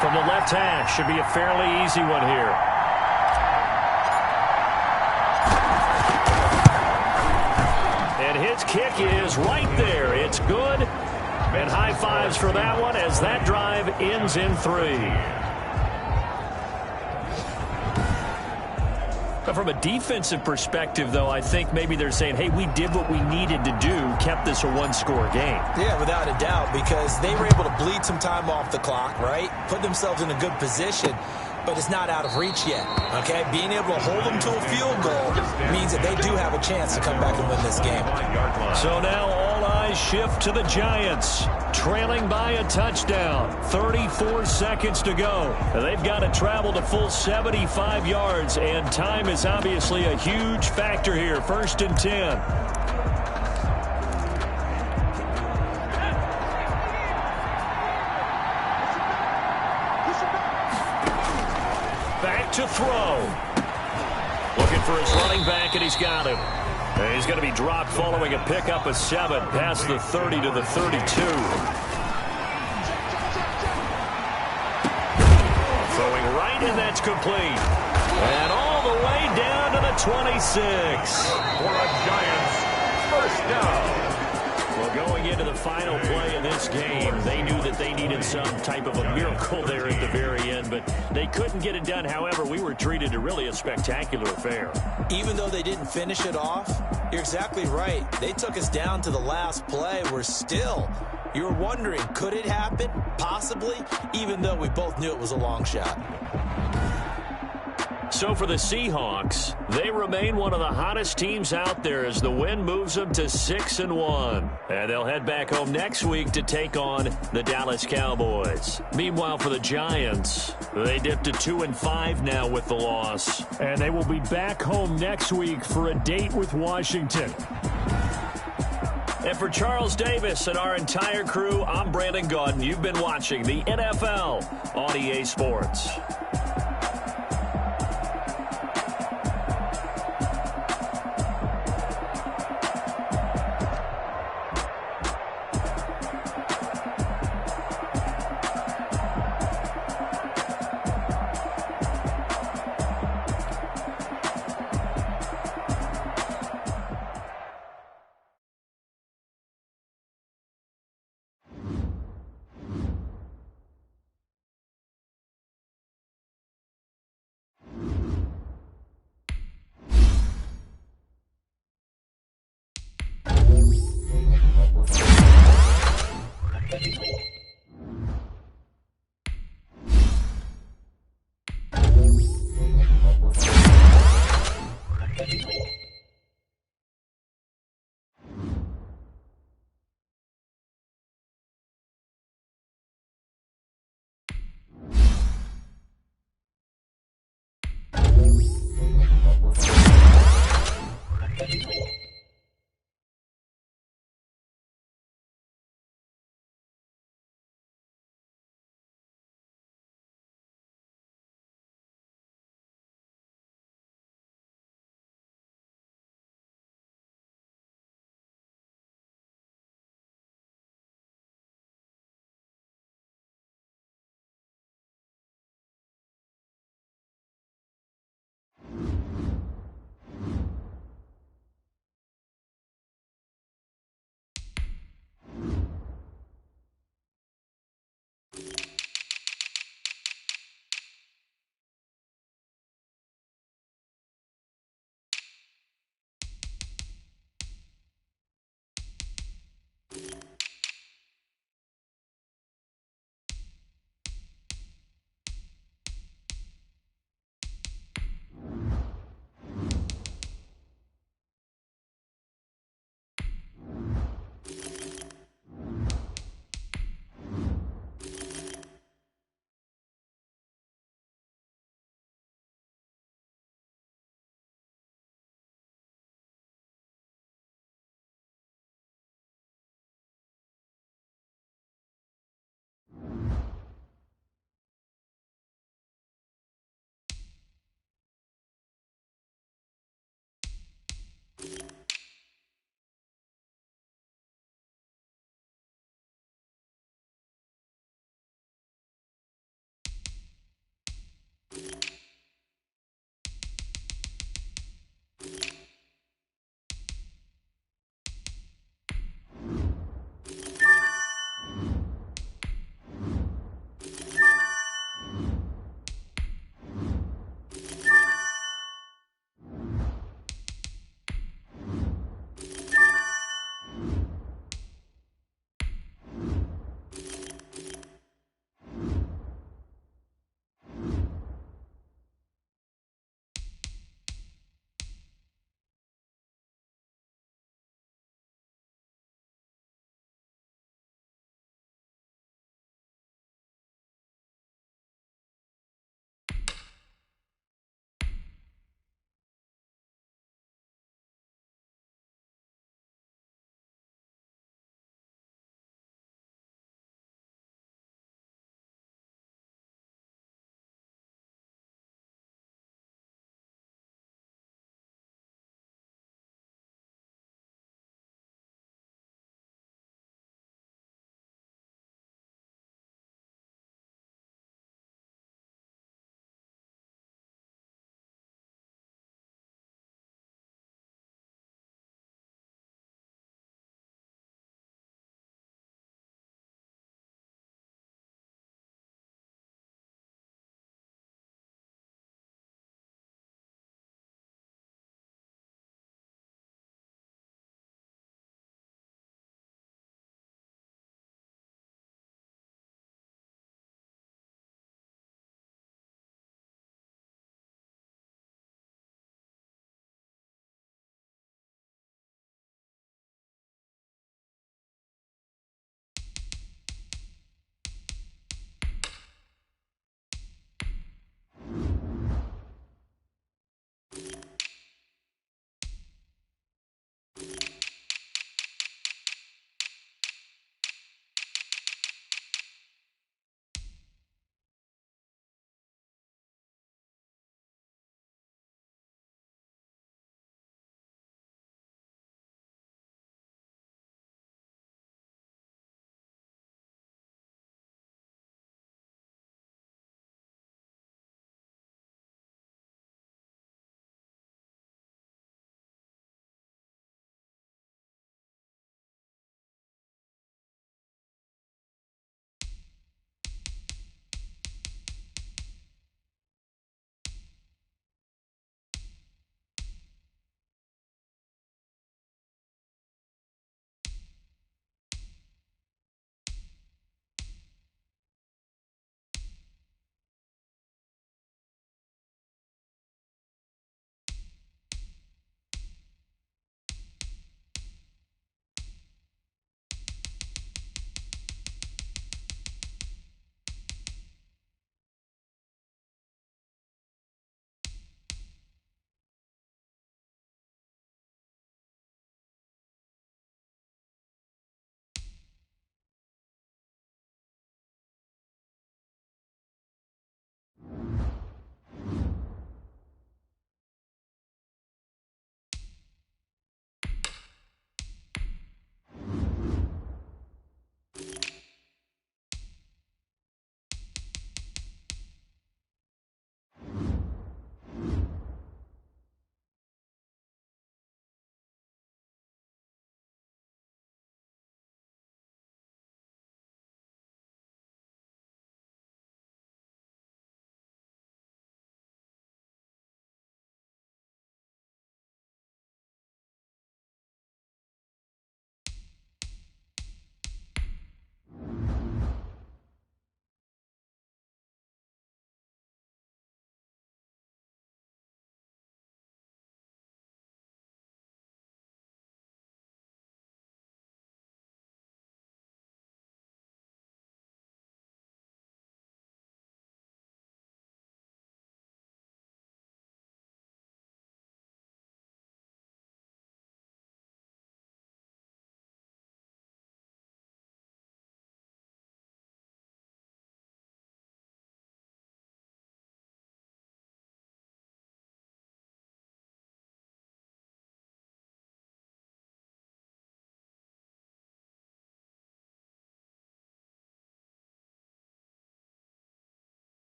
From the left hash, should be a fairly easy one here. And his kick is right there. It's good. And high fives for that one as that drive ends in 3. But from a defensive perspective, though, I think maybe they're saying, hey, we did what we needed to do, kept this a 1-score game. Yeah, without a doubt, because they were able to bleed some time off the clock, right? Put themselves in a good position, but it's not out of reach yet, okay? Being able to hold them to a field goal means that they do have a chance to come back and win this game. So now all eyes shift to the Giants, trailing by a touchdown. 34 seconds to go. They've got to travel to full 75 yards, and time is obviously a huge factor here. 1st and 10. Back to throw. Looking for his running back, and he's got him. And he's going to be dropped following a pickup of 7 past the 30 to the 32. Throwing right, and that's complete. And all the way down to the 26. For a Giants first down. Well, going into the final play of this game, they knew that they needed some type of a miracle there at the very end, but they couldn't get it done. However, we were treated to really a spectacular affair. Even though they didn't finish it off, you're exactly right. They took us down to the last play. We're still, you're wondering, could it happen? Possibly, even though we both knew it was a long shot. So for the Seahawks, they remain one of the hottest teams out there as the win moves them to 6-1. And they'll head back home next week to take on the Dallas Cowboys. Meanwhile, for the Giants, they dipped to 2-5 now with the loss. And they will be back home next week for a date with Washington. And for Charles Davis and our entire crew, I'm Brandon Gaudin. You've been watching the NFL on EA Sports.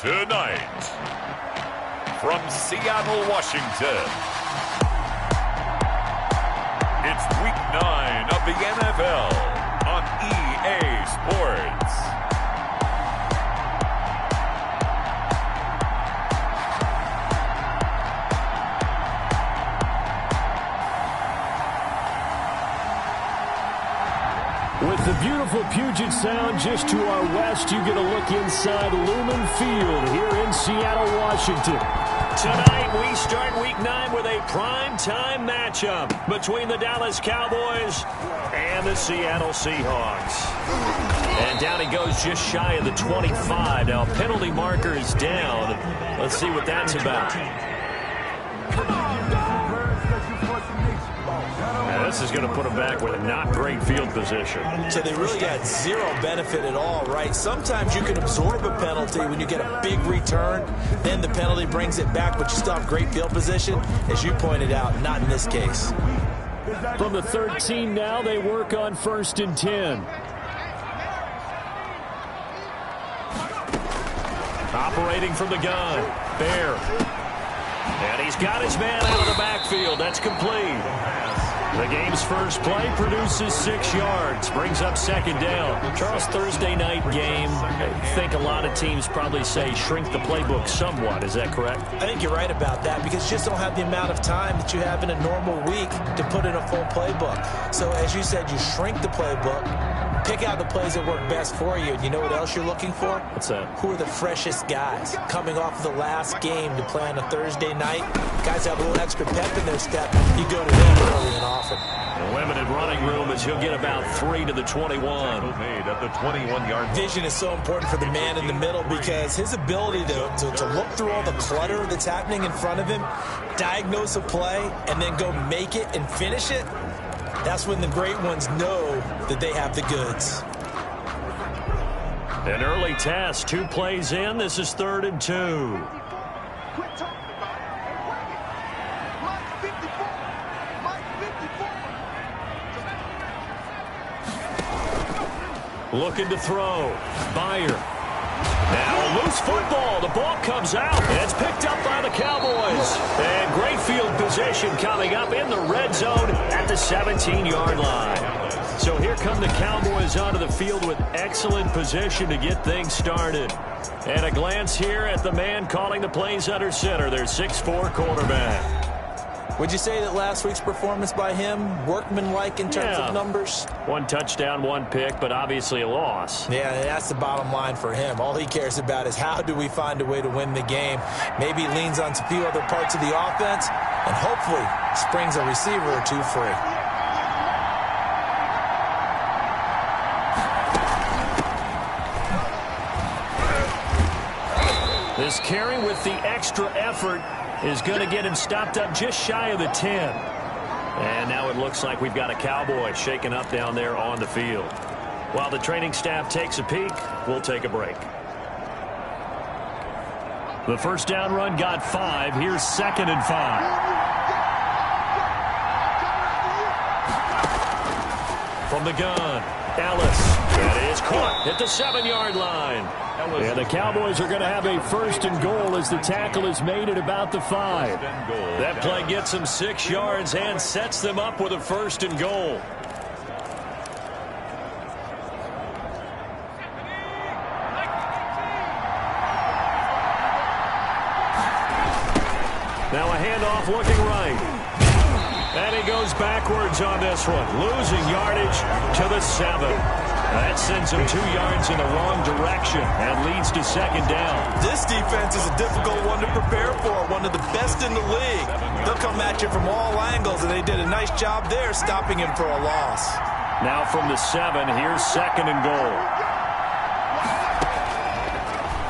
Tonight, from Seattle, Washington, it's Week 9 of the NFL on EA Sports. With the beautiful Puget Sound just to our west, you get a look inside Lumen Field here in Seattle, Washington. Tonight, we start Week 9 with a prime-time matchup between the Dallas Cowboys and the Seattle Seahawks. And down he goes just shy of the 25. Now, penalty marker is down. Let's see what that's about. Now, this is going to put him back with a not great field position. So they really got zero benefit at all, right? Sometimes you can absorb a penalty when you get a big return. Then the penalty brings it back, but you still have great field position. As you pointed out, not in this case. From the 13 now, they work on 1st and 10. Operating from the gun. Bear. And he's got his man out of the backfield. That's complete. The game's first play produces 6 yards, brings up 2nd down. Charles, Thursday night game, I think a lot of teams probably say shrink the playbook somewhat. Is that correct? I think you're right about that because you just don't have the amount of time that you have in a normal week to put in a full playbook. So as you said, you shrink the playbook, pick out the plays that work best for you. And you know what else you're looking for? What's that? Who are the freshest guys coming off of the last game to play on a Thursday night? Guys have a little extra pep in their step. You go to them early and often. A limited running room as he'll get about 3 to the 21. Made at the 21-yard. Vision is so important for the man in the middle because his ability to look through all the clutter that's happening in front of him, diagnose a play, and then go make it and finish it, that's when the great ones know that they have the goods. An early test, 2 plays in. This is 3rd and 2. Looking to throw. Bayer. Now a loose football. The ball comes out. And it's picked up by the Cowboys. And great field position coming up in the red zone at the 17-yard line. So here come the Cowboys onto the field with excellent position to get things started. And a glance here at the man calling the plays under center, their 6'4" quarterback. Would you say that last week's performance by him, workmanlike in terms of numbers? 1 touchdown, 1 pick, but obviously a loss. Yeah, that's the bottom line for him. All he cares about is how do we find a way to win the game. Maybe he leans on a few other parts of the offense and hopefully springs a receiver or 2 free. This carry with the extra effort is going to get him stopped up just shy of the 10. And now it looks like we've got a Cowboy shaken up down there on the field. While the training staff takes a peek, we'll take a break. The first down run got 5. Here's 2nd and 5. From the gun, Ellis. That is caught at the 7-yard line. And the Cowboys are going to have a 1st and goal as the tackle is made at about the 5. That play gets them 6 yards and sets them up with a 1st and goal. Now a handoff looking right. And he goes backwards on this one, losing yardage to the 7. That sends him 2 yards in the wrong direction and leads to 2nd down. This defense is a difficult one to prepare for, one of the best in the league. They'll come at you from all angles, and they did a nice job there stopping him for a loss. Now from the 7, here's 2nd and goal.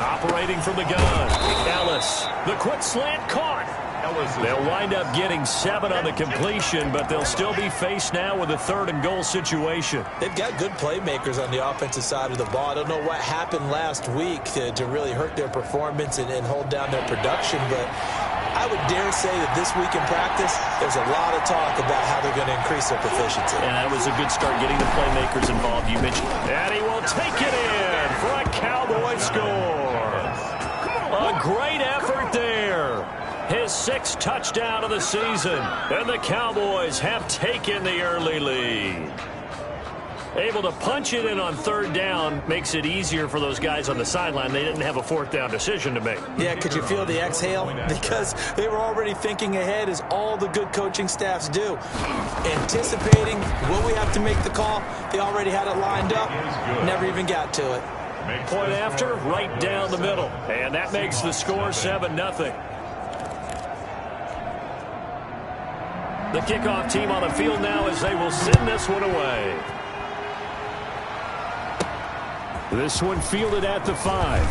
Operating from the gun, Ellis. The quick slant caught. They'll wind up getting 7 on the completion, but they'll still be faced now with a 3rd and goal situation. They've got good playmakers on the offensive side of the ball. I don't know what happened last week to really hurt their performance and hold down their production, but I would dare say that this week in practice, there's a lot of talk about how they're going to increase their proficiency. And that was a good start getting the playmakers involved. You mentioned. And he will take it in for a Cowboy score. A great effort there. His 6th touchdown of the season. And the Cowboys have taken the early lead. Able to punch it in on 3rd down makes it easier for those guys on the sideline. They didn't have a 4th down decision to make. Yeah, could you feel the exhale? Because they were already thinking ahead, as all the good coaching staffs do. Anticipating, will we have to make the call? They already had it lined up. Never even got to it. Point after, right down the middle. And that makes the score 7-0. The kickoff team on the field now as they will send this one away. This one fielded at the 5.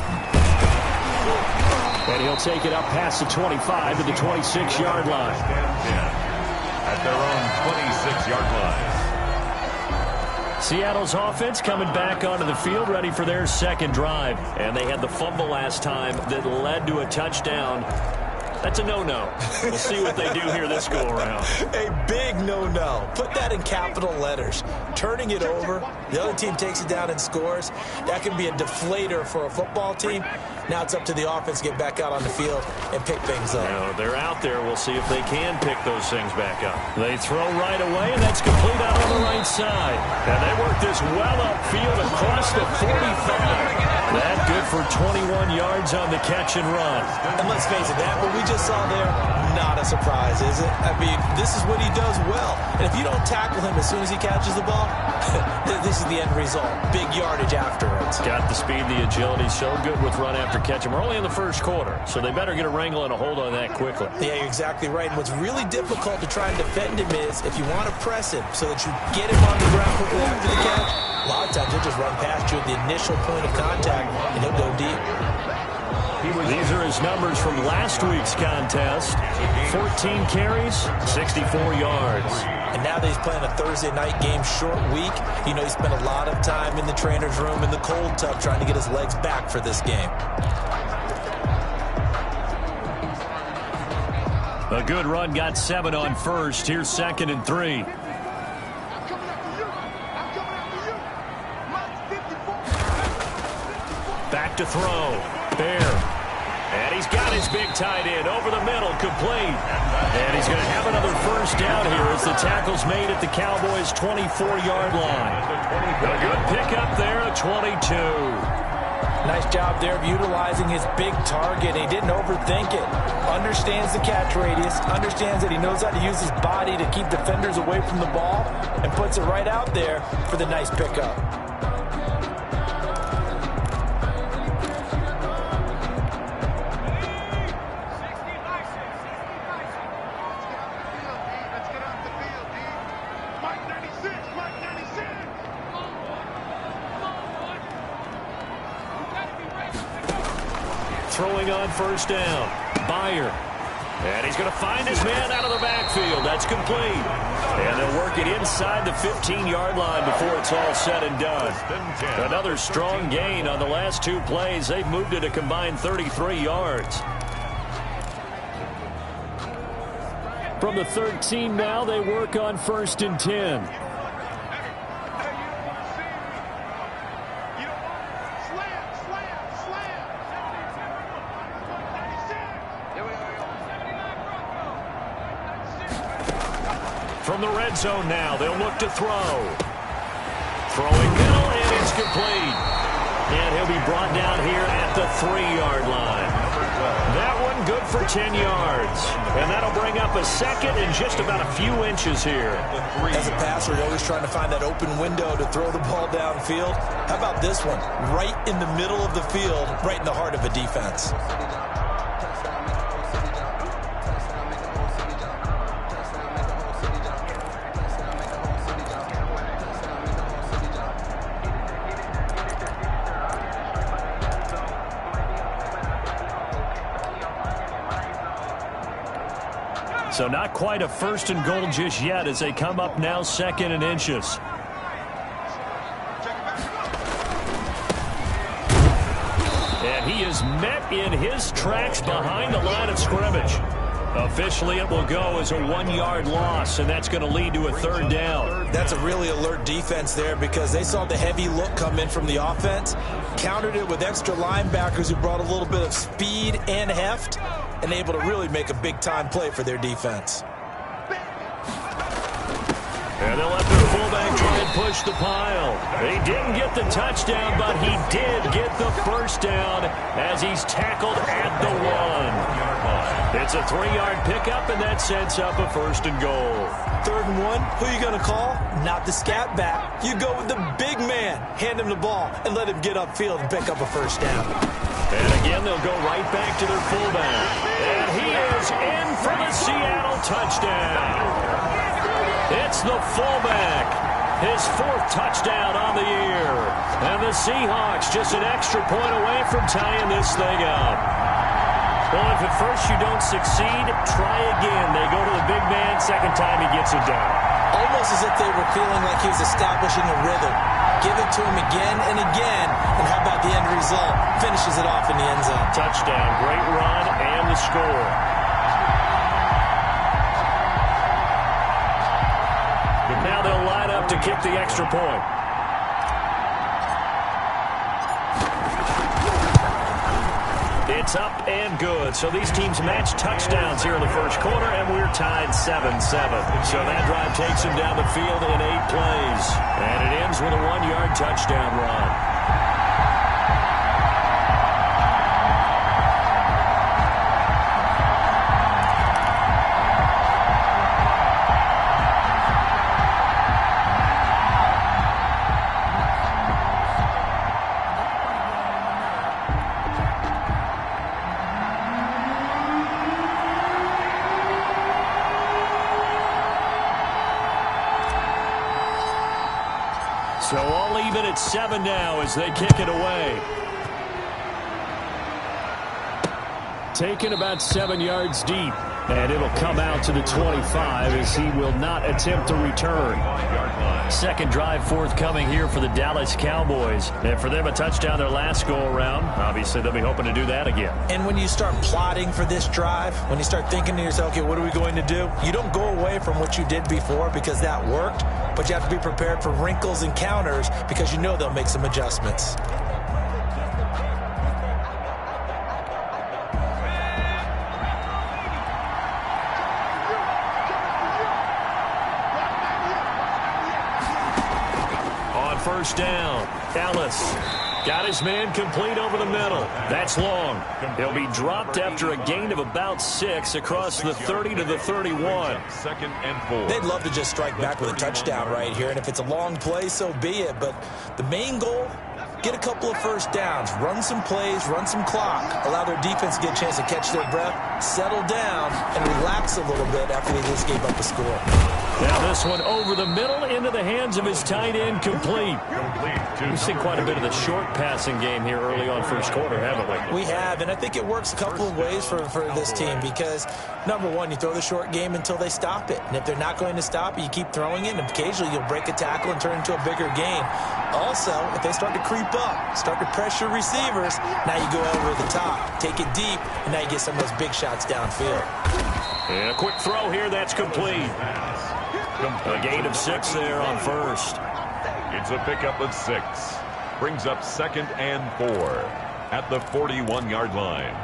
And he'll take it up past the 25 to the 26-yard line. At their own 26-yard line. Seattle's offense coming back onto the field, ready for their 2nd drive. And they had the fumble last time that led to a touchdown. That's a no-no. We'll see what they do here this go-around. A big no-no. Put that in capital letters. Turning it over, the other team takes it down and scores. That can be a deflator for a football team. Now it's up to the offense to get back out on the field and pick things up. Now, they're out there. We'll see if they can pick those things back up. They throw right away, and that's complete out on the right side. And they work this well upfield across the 45. That good for 21 yards on the catch and run. And let's face it, that what we just saw there, not a surprise, is it? I mean, this is what he does well. And if you don't tackle him as soon as he catches the ball, this is the end result. Big yardage afterwards. Got the speed, the agility, so good with run after catch. And we're only in the 1st quarter, so they better get a wrangle and a hold on that quickly. Yeah, you're exactly right. And what's really difficult to try and defend him is if you want to press him so that you get him on the ground quickly after the catch, a lot of times he'll just run past you at the initial point of contact, and he'll go deep. These are his numbers from last week's contest. 14 carries, 64 yards. And now that he's playing a Thursday night game, short week, you know he spent a lot of time in the trainer's room in the cold tub trying to get his legs back for this game. A good run, got 7 on 1st. Here's 2nd and 3. Back to throw. Bear. And he's got his big tight end over the middle, complete. And he's going to have another 1st down here as the tackle's made at the Cowboys' 24-yard line. A good pickup there, a 22. Nice job there of utilizing his big target. He didn't overthink it. Understands the catch radius. Understands that he knows how to use his body to keep defenders away from the ball. And puts it right out there for the nice pickup. Throwing on 1st down. Byer. And he's going to find his man out of the backfield. That's complete. And they'll work it inside the 15-yard line before it's all said and done. Another strong gain on the last 2 plays. They've moved it a combined 33 yards. From the 13 now, they work on 1st and 10. From the red zone now, they'll look to throw. Throwing middle, and it's complete. And he'll be brought down here at the 3-yard line. That one good for 10 yards. And that'll bring up a 2nd and just about a few inches here. As a passer, you're always trying to find that open window to throw the ball downfield. How about this one? Right in the middle of the field, right in the heart of a defense. So not quite a 1st and goal just yet as they come up now 2nd and inches. And he is met in his tracks behind the line of scrimmage. Officially, it will go as a 1-yard loss, and that's going to lead to a third down. That's a really alert defense there because they saw the heavy look come in from the offense, countered it with extra linebackers who brought a little bit of speed and heft, and able to really make a big-time play for their defense. And they'll let their fullback try and push the pile. He didn't get the touchdown, but he did get the first down as he's tackled at the 1. It's a 3-yard pickup, and that sets up a 1st and goal. 3rd and 1, who are you going to call? Not the scat back. You go with the big man. Hand him the ball and let him get upfield and pick up a 1st down. And again, they'll go right back to their fullback. And he is in for the Seattle touchdown. It's the fullback. His 4th touchdown on the year. And the Seahawks just an extra point away from tying this thing up. Well, if at first you don't succeed, try again. They go to the big man. 2nd time he gets it down. Almost as if they were feeling like he was establishing a rhythm. Give it to him again and again. And how about the end result? Finishes it off in the end zone. Touchdown. Great run and the score. But now they'll line up to kick the extra point. It's up and good. So these teams match touchdowns here in the first quarter, and we're tied 7-7. So that drive takes them down the field in 8 plays. And it ends with a 1-yard touchdown run. So all even at 7 now as they kick it away. Taken about 7 yards deep. And it'll come out to the 25 as he will not attempt to return. 2nd drive forthcoming here for the Dallas Cowboys. And for them, a touchdown their last go-around. Obviously, they'll be hoping to do that again. And when you start plotting for this drive, when you start thinking to yourself, okay, what are we going to do? You don't go away from what you did before because that worked. But you have to be prepared for wrinkles and counters because you know they'll make some adjustments. On 1st down, Ellis got his man complete over the middle. That's long. He'll be dropped after a gain of about 6 across the 30 to the 31. 2nd and 4. They'd love to just strike back with a touchdown right here, and if it's a long play, so be it. But the main goal, get a couple of 1st downs, run some plays, run some clock, allow their defense to get a chance to catch their breath, settle down, and relax a little bit after they just gave up a score. Now this one over the middle into the hands of his tight end, complete. We've seen quite a bit of the short passing game here early on first quarter, haven't we? We have, and I think it works a couple of ways for this team because, number one, you throw the short game until they stop it. And if they're not going to stop it, you keep throwing it, and occasionally you'll break a tackle and turn it into a bigger game. Also, if they start to creep up, start to pressure receivers, now you go over the top, take it deep, and now you get some of those big shots downfield. And a quick throw here, that's complete. A gain of 6 there on 1st. It's a pickup of 6. Brings up 2nd and 4 at the 41-yard line.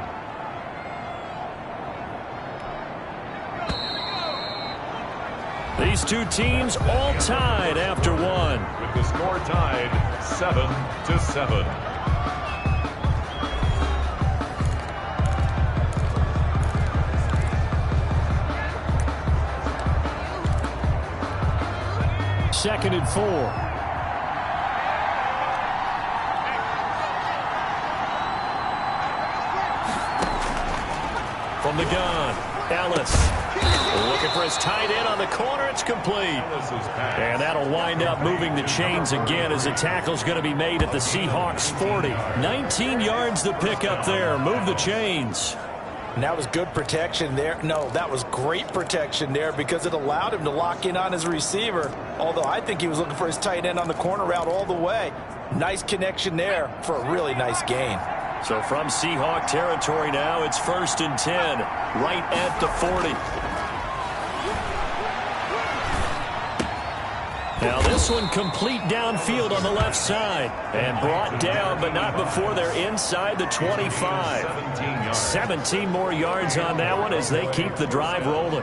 These two teams all tied after 1. With the score tied 7-7. Second and 4. From the gun, Ellis looking for his tight end on the corner. It's complete. And that'll wind up moving the chains again as the tackle's going to be made at the Seahawks 40. 19 yards to pick up there. Move the chains. And that was good protection there. No, that was great protection there because it allowed him to lock in on his receiver. Although I think he was looking for his tight end on the corner route all the way. Nice connection there for a really nice gain. So from Seahawk territory now, it's 1st and 10, right at the 40. Now this one complete downfield on the left side. And brought down, but not before they're inside the 25. 17 more yards on that one as they keep the drive rolling.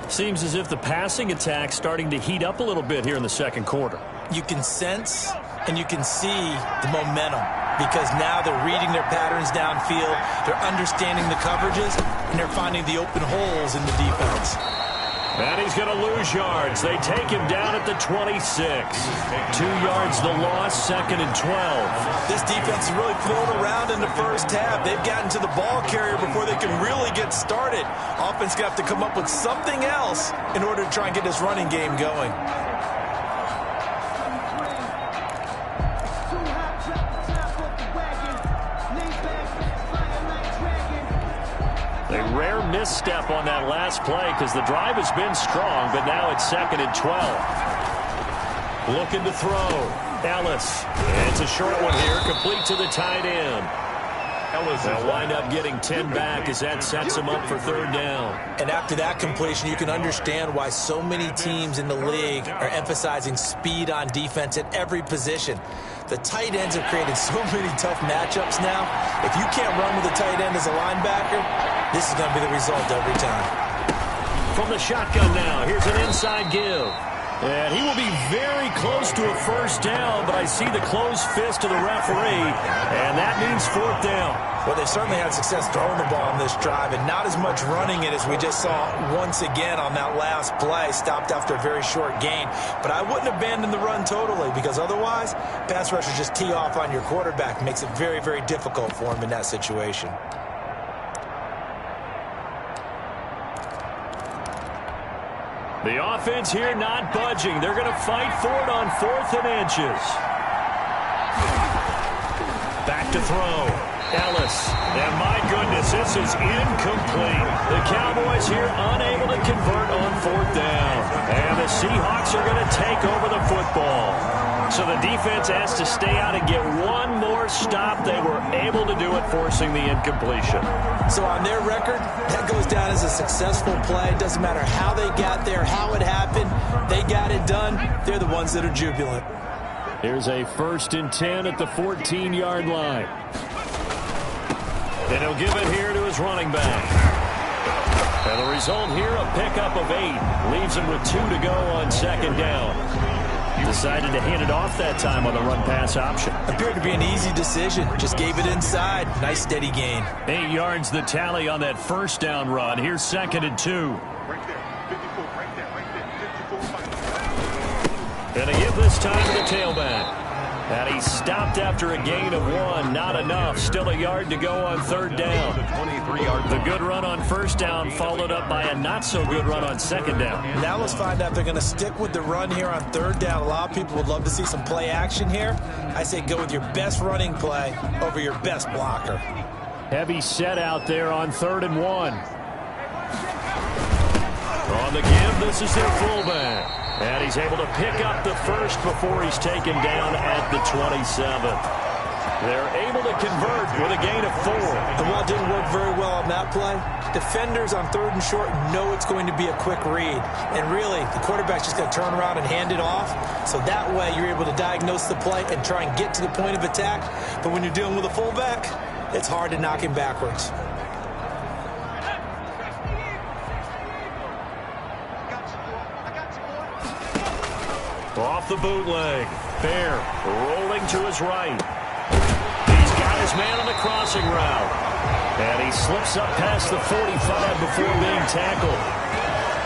Seems as if the passing attack's starting to heat up a little bit here in the second quarter. You can sense and you can see the momentum because now they're reading their patterns downfield, they're understanding the coverages, and they're finding the open holes in the defense. And he's going to lose yards. They take him down at the 26. 2 yards the loss, 2nd and 12. This defense is really thrown around in the first half. They've gotten to the ball carrier before they can really get started. Offense got to come up with something else in order to try and get this running game going. A rare misstep on that last play because the drive has been strong, but now it's 2nd and 12. Looking to throw. Ellis. And it's a short one here, complete to the tight end. They'll wind up getting 10 back as that sets them up for 3rd down. And after that completion, you can understand why so many teams in the league are emphasizing speed on defense at every position. The tight ends have created so many tough matchups now. If you can't run with a tight end as a linebacker, this is going to be the result every time. From the shotgun now, here's an inside give. And he will be very close to a 1st down, but I see the closed fist of the referee, and that means 4th down. Well, they certainly had success throwing the ball on this drive, and not as much running it as we just saw once again on that last play, stopped after a very short gain. But I wouldn't abandon the run totally, because otherwise, pass rushers just tee off on your quarterback. Makes it very, very difficult for him in that situation. The offense here not budging. They're going to fight for it on 4th and inches. Back to throw. Ellis. And my goodness, this is incomplete. The Cowboys here unable to convert on 4th down. And the Seahawks are going to take over the football. So the defense has to stay out and get one more stop. They were able to do it, forcing the incompletion. So on their record, that goes down as a successful play. Doesn't matter how they got there, how it happened. They got it done. They're the ones that are jubilant. Here's a 1st and 10 at the 14-yard line. And he'll give it here to his running back. And the result here, a pickup of 8. Leaves him with 2 to go on 2nd down. Decided to hand it off that time on the run-pass option. Appeared to be an easy decision. Just gave it inside. Nice steady gain. 8 yards the tally on that 1st down run. Here's 2nd and 2. And a give this time to the tailback. And he stopped after a gain of 1. Not enough. Still a yard to go on 3rd down. The good run on 1st down followed up by a not-so-good run on 2nd down. Now let's find out if they're going to stick with the run here on 3rd down. A lot of people would love to see some play action here. I say go with your best running play over your best blocker. Heavy set out there on 3rd and 1. On the give, this is their fullback. And he's able to pick up the 1st before he's taken down at the 27th. They're able to convert with a gain of 4. And while it didn't work very well on that play, defenders on 3rd and short know it's going to be a quick read. And really, the quarterback's just going to turn around and hand it off. So that way, you're able to diagnose the play and try and get to the point of attack. But when you're dealing with a fullback, it's hard to knock him backwards. Off the bootleg. Bear rolling to his right. He's got his man on the crossing route. And he slips up past the 45 before being tackled.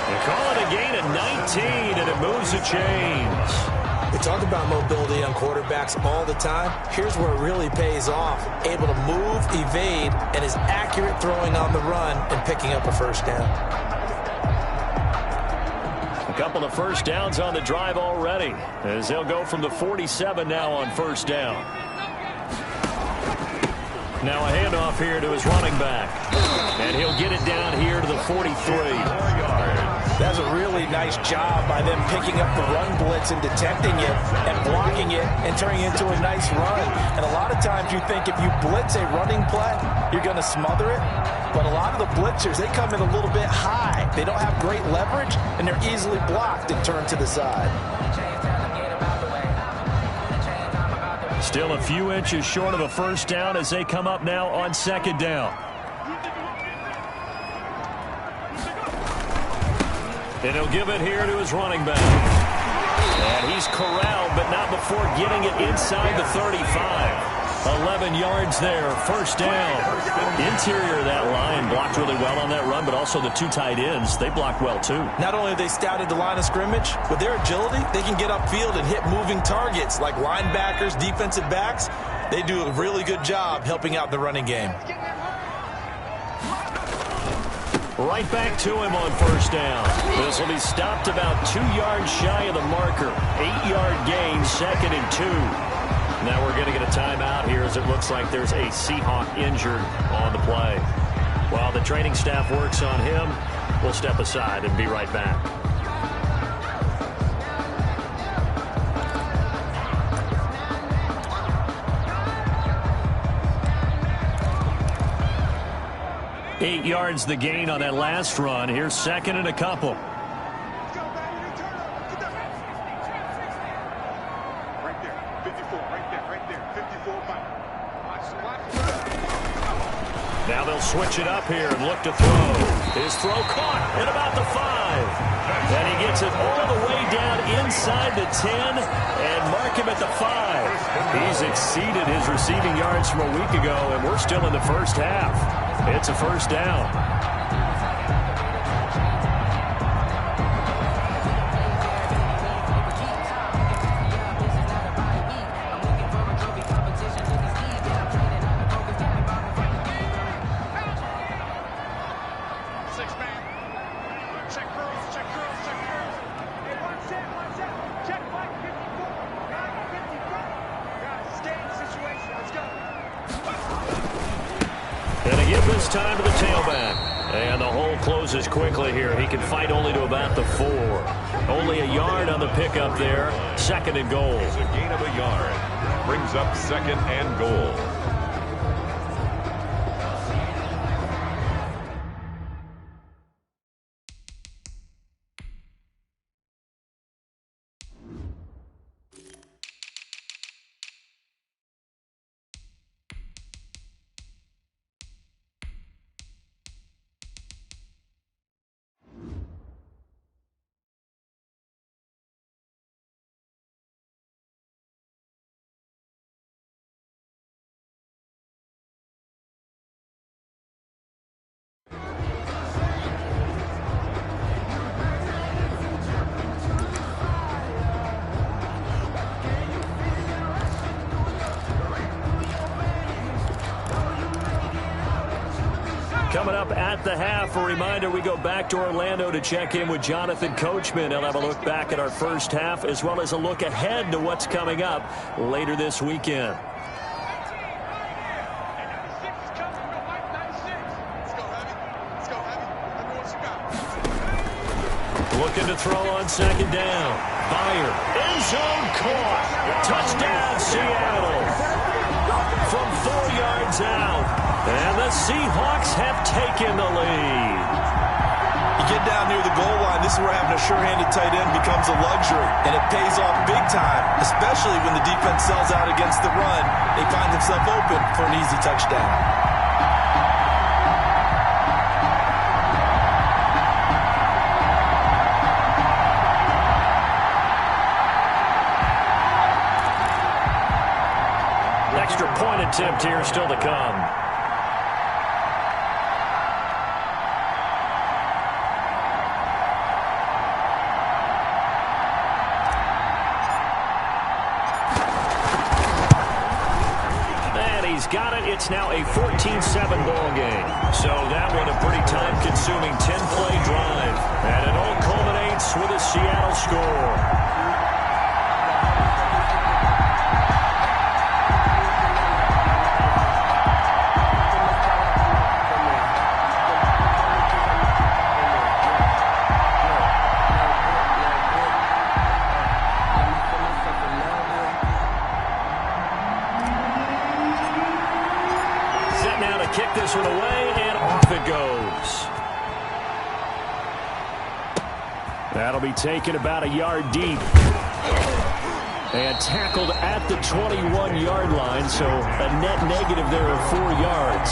They call it a gain of 19, and it moves the chains. We talk about mobility on quarterbacks all the time. Here's where it really pays off. Able to move, evade, and is accurate throwing on the run and picking up a 1st down. A couple of 1st downs on the drive already, as they'll go from the 47 now on 1st down. Now a handoff here to his running back. And he'll get it down here to the 43. 4 yards. That's a really nice job by them picking up the run blitz and detecting it and blocking it and turning it into a nice run. And a lot of times you think if you blitz a running play, you're going to smother it. But a lot of the blitzers, they come in a little bit high. They don't have great leverage, and they're easily blocked and turned to the side. Still a few inches short of a first down as they come up now on second down. And he'll give it here to his running back. And he's corralled, but not before getting it inside the 35. 11 yards there, first down. Interior of that line blocked really well on that run, but also the two tight ends, they blocked well too. Not only have they scouted the line of scrimmage, with their agility, they can get upfield and hit moving targets like linebackers, defensive backs. They do a really good job helping out the running game. Right back to him on first down. This will be stopped about 2 yards shy of the marker. 8-yard gain, 2nd and 2. Now we're going to get a timeout here as it looks like there's a Seahawk injured on the play. While the training staff works on him, we'll step aside and be right back. Eight yards the gain on that last run. Here's 2nd and a couple. Right there, 54, right there, 54. Now they'll switch it up here and look to throw. His throw caught at about the 5. And he gets it all the way down inside the 10 and mark him at the 5. He's exceeded his receiving yards from a week ago, and we're still in the first half. It's a first down. Time to the tailback. And the hole closes quickly here. He can fight only to about the 4. Only a yard on the pickup there. 2nd and goal. It's a gain of a yard. Brings up 2nd and goal. Coming up at the half, a reminder, we go back to Orlando to check in with Jonathan Coachman. He'll have a look back at our first half as well as a look ahead to what's coming up later this weekend. Looking to throw on 2nd down. Fire. End zone caught. Touchdown, Seattle. From 4 yards out. And the Seahawks have taken the lead. You get down near the goal line, this is where having a sure-handed tight end becomes a luxury. And it pays off big time, especially when the defense sells out against the run. They find themselves open for an easy touchdown. Extra point attempt here still to come. He's got it. It's now a 14-7 ball game. So that one a pretty time-consuming 10-play drive. And it all culminates with a Seattle score. That'll be taken about a yard deep. And tackled at the 21-yard line, so a net negative there of 4 yards.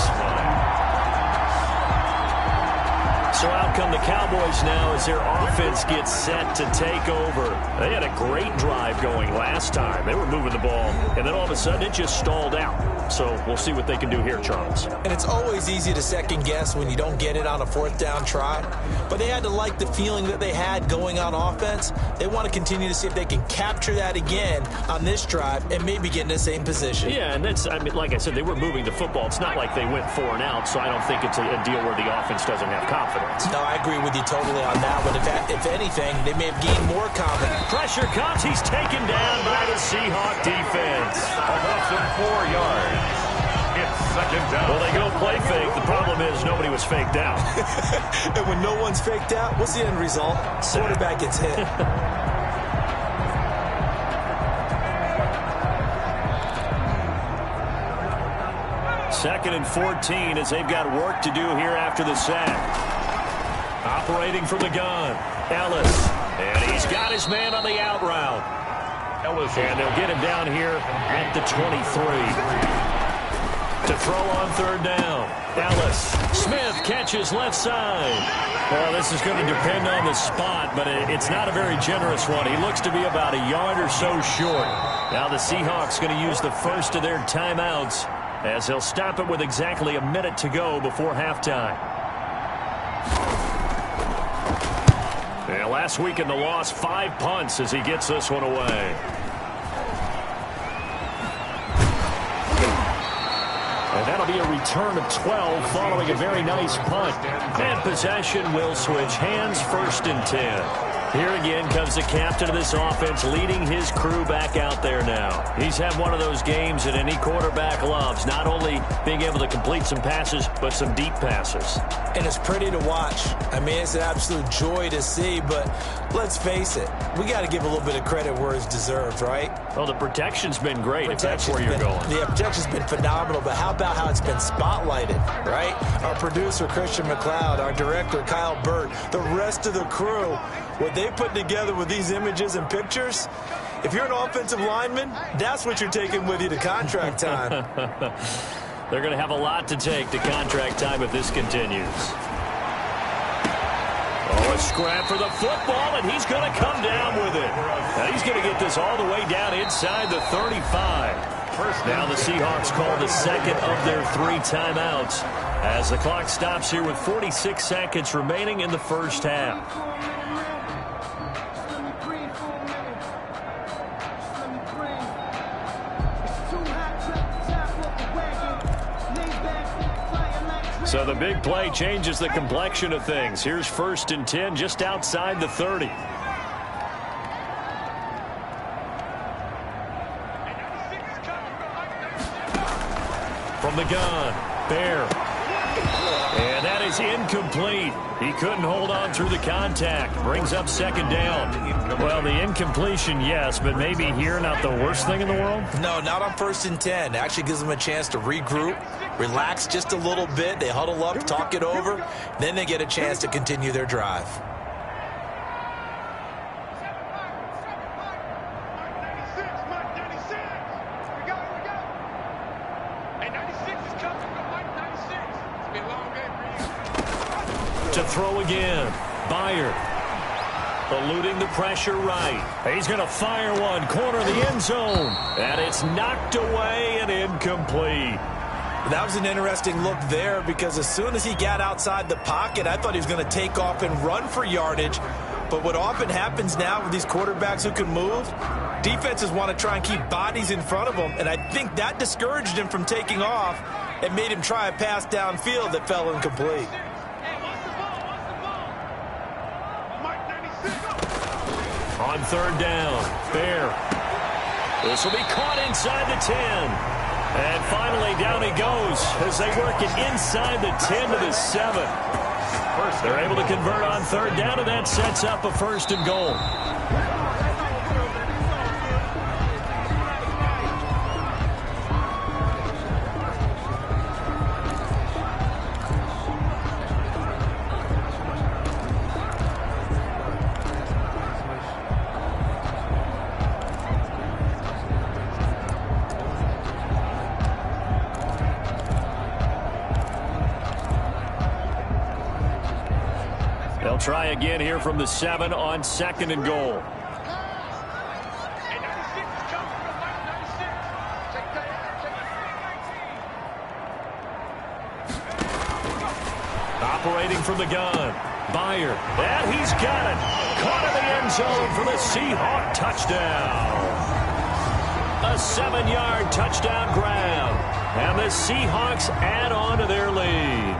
So out come the Cowboys now as their offense gets set to take over. They had a great drive going last time. They were moving the ball, and then all of a sudden it just stalled out. So we'll see what they can do here, Charles. And it's always easy to second guess when you don't get it on a 4th down try. But they had to like the feeling that they had going on offense. They want to continue to see if they can capture that again on this drive and maybe get in the same position. Yeah, and that's, I mean, like I said, they were moving the football. It's not like they went 4 and out, so I don't think it's a deal where the offense doesn't have confidence. No, I agree with you totally on that one. If anything, they may have gained more confidence. Pressure comes. He's taken down by the Seahawk defense. A loss of 4 yards. It's 2nd down. Well, they go play fake. The problem is nobody was faked out. And when no one's faked out, what's the end result? Quarterback gets hit. 2nd and 14 as they've got work to do here after the sack. Operating from the gun, Ellis. And he's got his man on the out route. Ellis. And they'll get him down here at the 23. To throw on 3rd down. Ellis. Smith catches left side. Well, this is going to depend on the spot, but it's not a very generous one. He looks to be about a yard or so short. Now the Seahawks going to use the first of their timeouts as they'll stop it with exactly a minute to go before halftime. And last week in the loss, 5 punts as he gets this one away. And that'll be a return of 12 following a very nice punt. And possession will switch hands, 1st and 10. Here again comes the captain of this offense leading his crew back out there now. He's had one of those games that any quarterback loves, not only being able to complete some passes, but some deep passes. And it's pretty to watch. I mean, it's an absolute joy to see, but let's face it, we got to give a little bit of credit where it's deserved, right? Well, the protection's been great if that's where you're going. The protection's been phenomenal, but how about how it's been spotlighted, right? Our producer, Christian McLeod, our director, Kyle Burt, the rest of the crew, what they put together with these images and pictures, if you're an offensive lineman, that's what you're taking with you to contract time. They're going to have a lot to take to contract time if this continues. Oh, a scrap for the football, and he's going to come down with it. Now he's going to get this all the way down inside the 35. Now the Seahawks call the 2nd of their 3 timeouts as the clock stops here with 46 seconds remaining in the 1st half. So the big play changes the complexion of things. Here's 1st and 10 just outside the 30. From the gun, Bear. And that is incomplete. He couldn't hold on through the contact. Brings up 2nd down. Well, the incompletion, yes, but maybe here not the worst thing in the world? No, not on 1st and 10. It actually gives them a chance to regroup, relax just a little bit. They huddle up, talk it over. Then they get a chance to continue their drive. To throw again. Byer. Eluding the pressure right. He's going to fire one. Corner of the end zone. And it's knocked away and incomplete. That was an interesting look there because as soon as he got outside the pocket, I thought he was going to take off and run for yardage. But what often happens now with these quarterbacks who can move, defenses want to try and keep bodies in front of them. And I think that discouraged him from taking off and made him try a pass downfield that fell incomplete. On 3rd down, Bear. This will be caught inside the 10. And finally, down he goes as they work it inside the 10 to the 7. They're able to convert on 3rd down, and that sets up a 1st and goal. They'll try again here from the 7 on 2nd and goal. Operating from the gun. Byer. And he's got it. Caught in the end zone for the Seahawk touchdown. A 7-yard touchdown grab. And the Seahawks add on to their lead.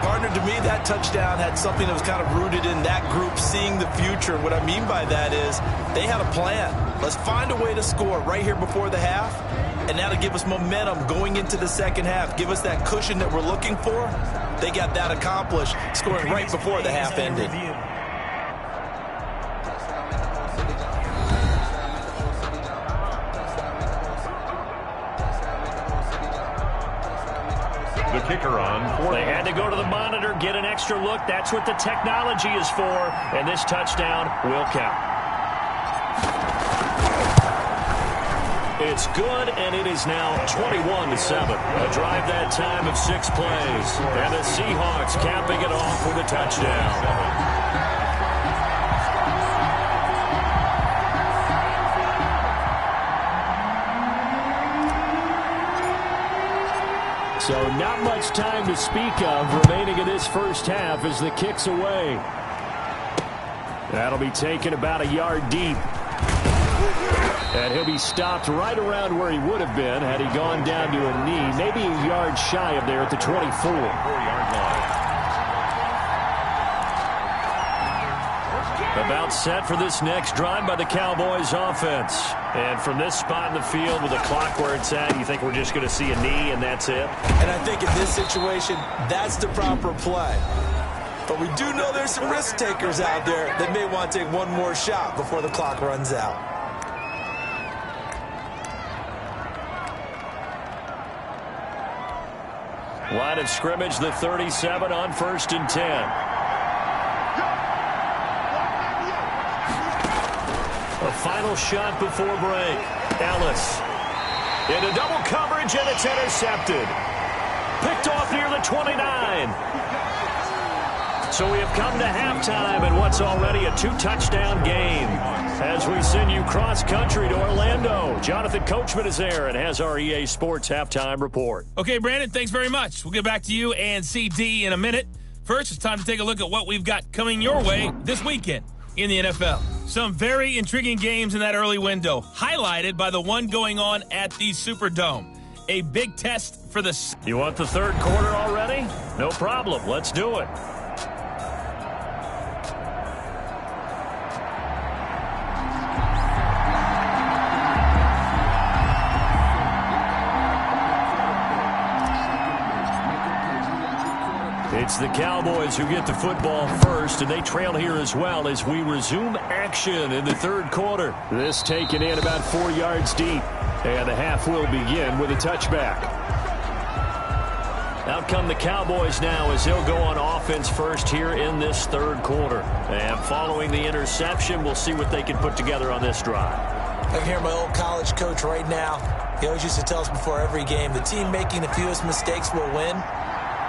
Partner, to me, that touchdown had something that was kind of rooted in that group seeing the future. What I mean by that is they had a plan. Let's find a way to score right here before the half, and that'll give us momentum going into the second half, give us that cushion that we're looking for. They got that accomplished, scoring right before the half ended. The kicker on. They had to go to the monitor, get an extra look. That's what the technology is for. And this touchdown will count. It's good, and it is now 21-7. A drive that time of 6 plays. And the Seahawks capping it off with a touchdown. So not much time to speak of remaining in this first half as the kick's away. That'll be taken about a yard deep. And he'll be stopped right around where he would have been had he gone down to a knee, maybe a yard shy of there at the 24. 4-yard line. About set for this next drive by the Cowboys offense. And from this spot in the field with the clock where it's at, you think we're just going to see a knee and that's it? And I think in this situation, that's the proper play. But we do know there's some risk takers out there that may want to take one more shot before the clock runs out. Line of scrimmage, the 37 on 1st and 10. A final shot before break. Ellis into double coverage, and it's intercepted. Picked off near the 29. So we have come to halftime in what's already a 2-touchdown game. As we send you cross-country to Orlando, Jonathan Coachman is there and has our EA Sports halftime report. Okay, Brandon, thanks very much. We'll get back to you and CD in a minute. First, it's time to take a look at what we've got coming your way this weekend in the NFL. Some very intriguing games in that early window, highlighted by the one going on at the Superdome. A big test for the... You want the third quarter already? No problem. Let's do it. It's the Cowboys who get the football first, and they trail here as well as we resume action in the third quarter. This taken in about 4 yards deep, and the half will begin with a touchback. Out come the Cowboys now as they'll go on offense first here in this third quarter. And following the interception, we'll see what they can put together on this drive. I can hear my old college coach right now. He always used to tell us before every game, the team making the fewest mistakes will win.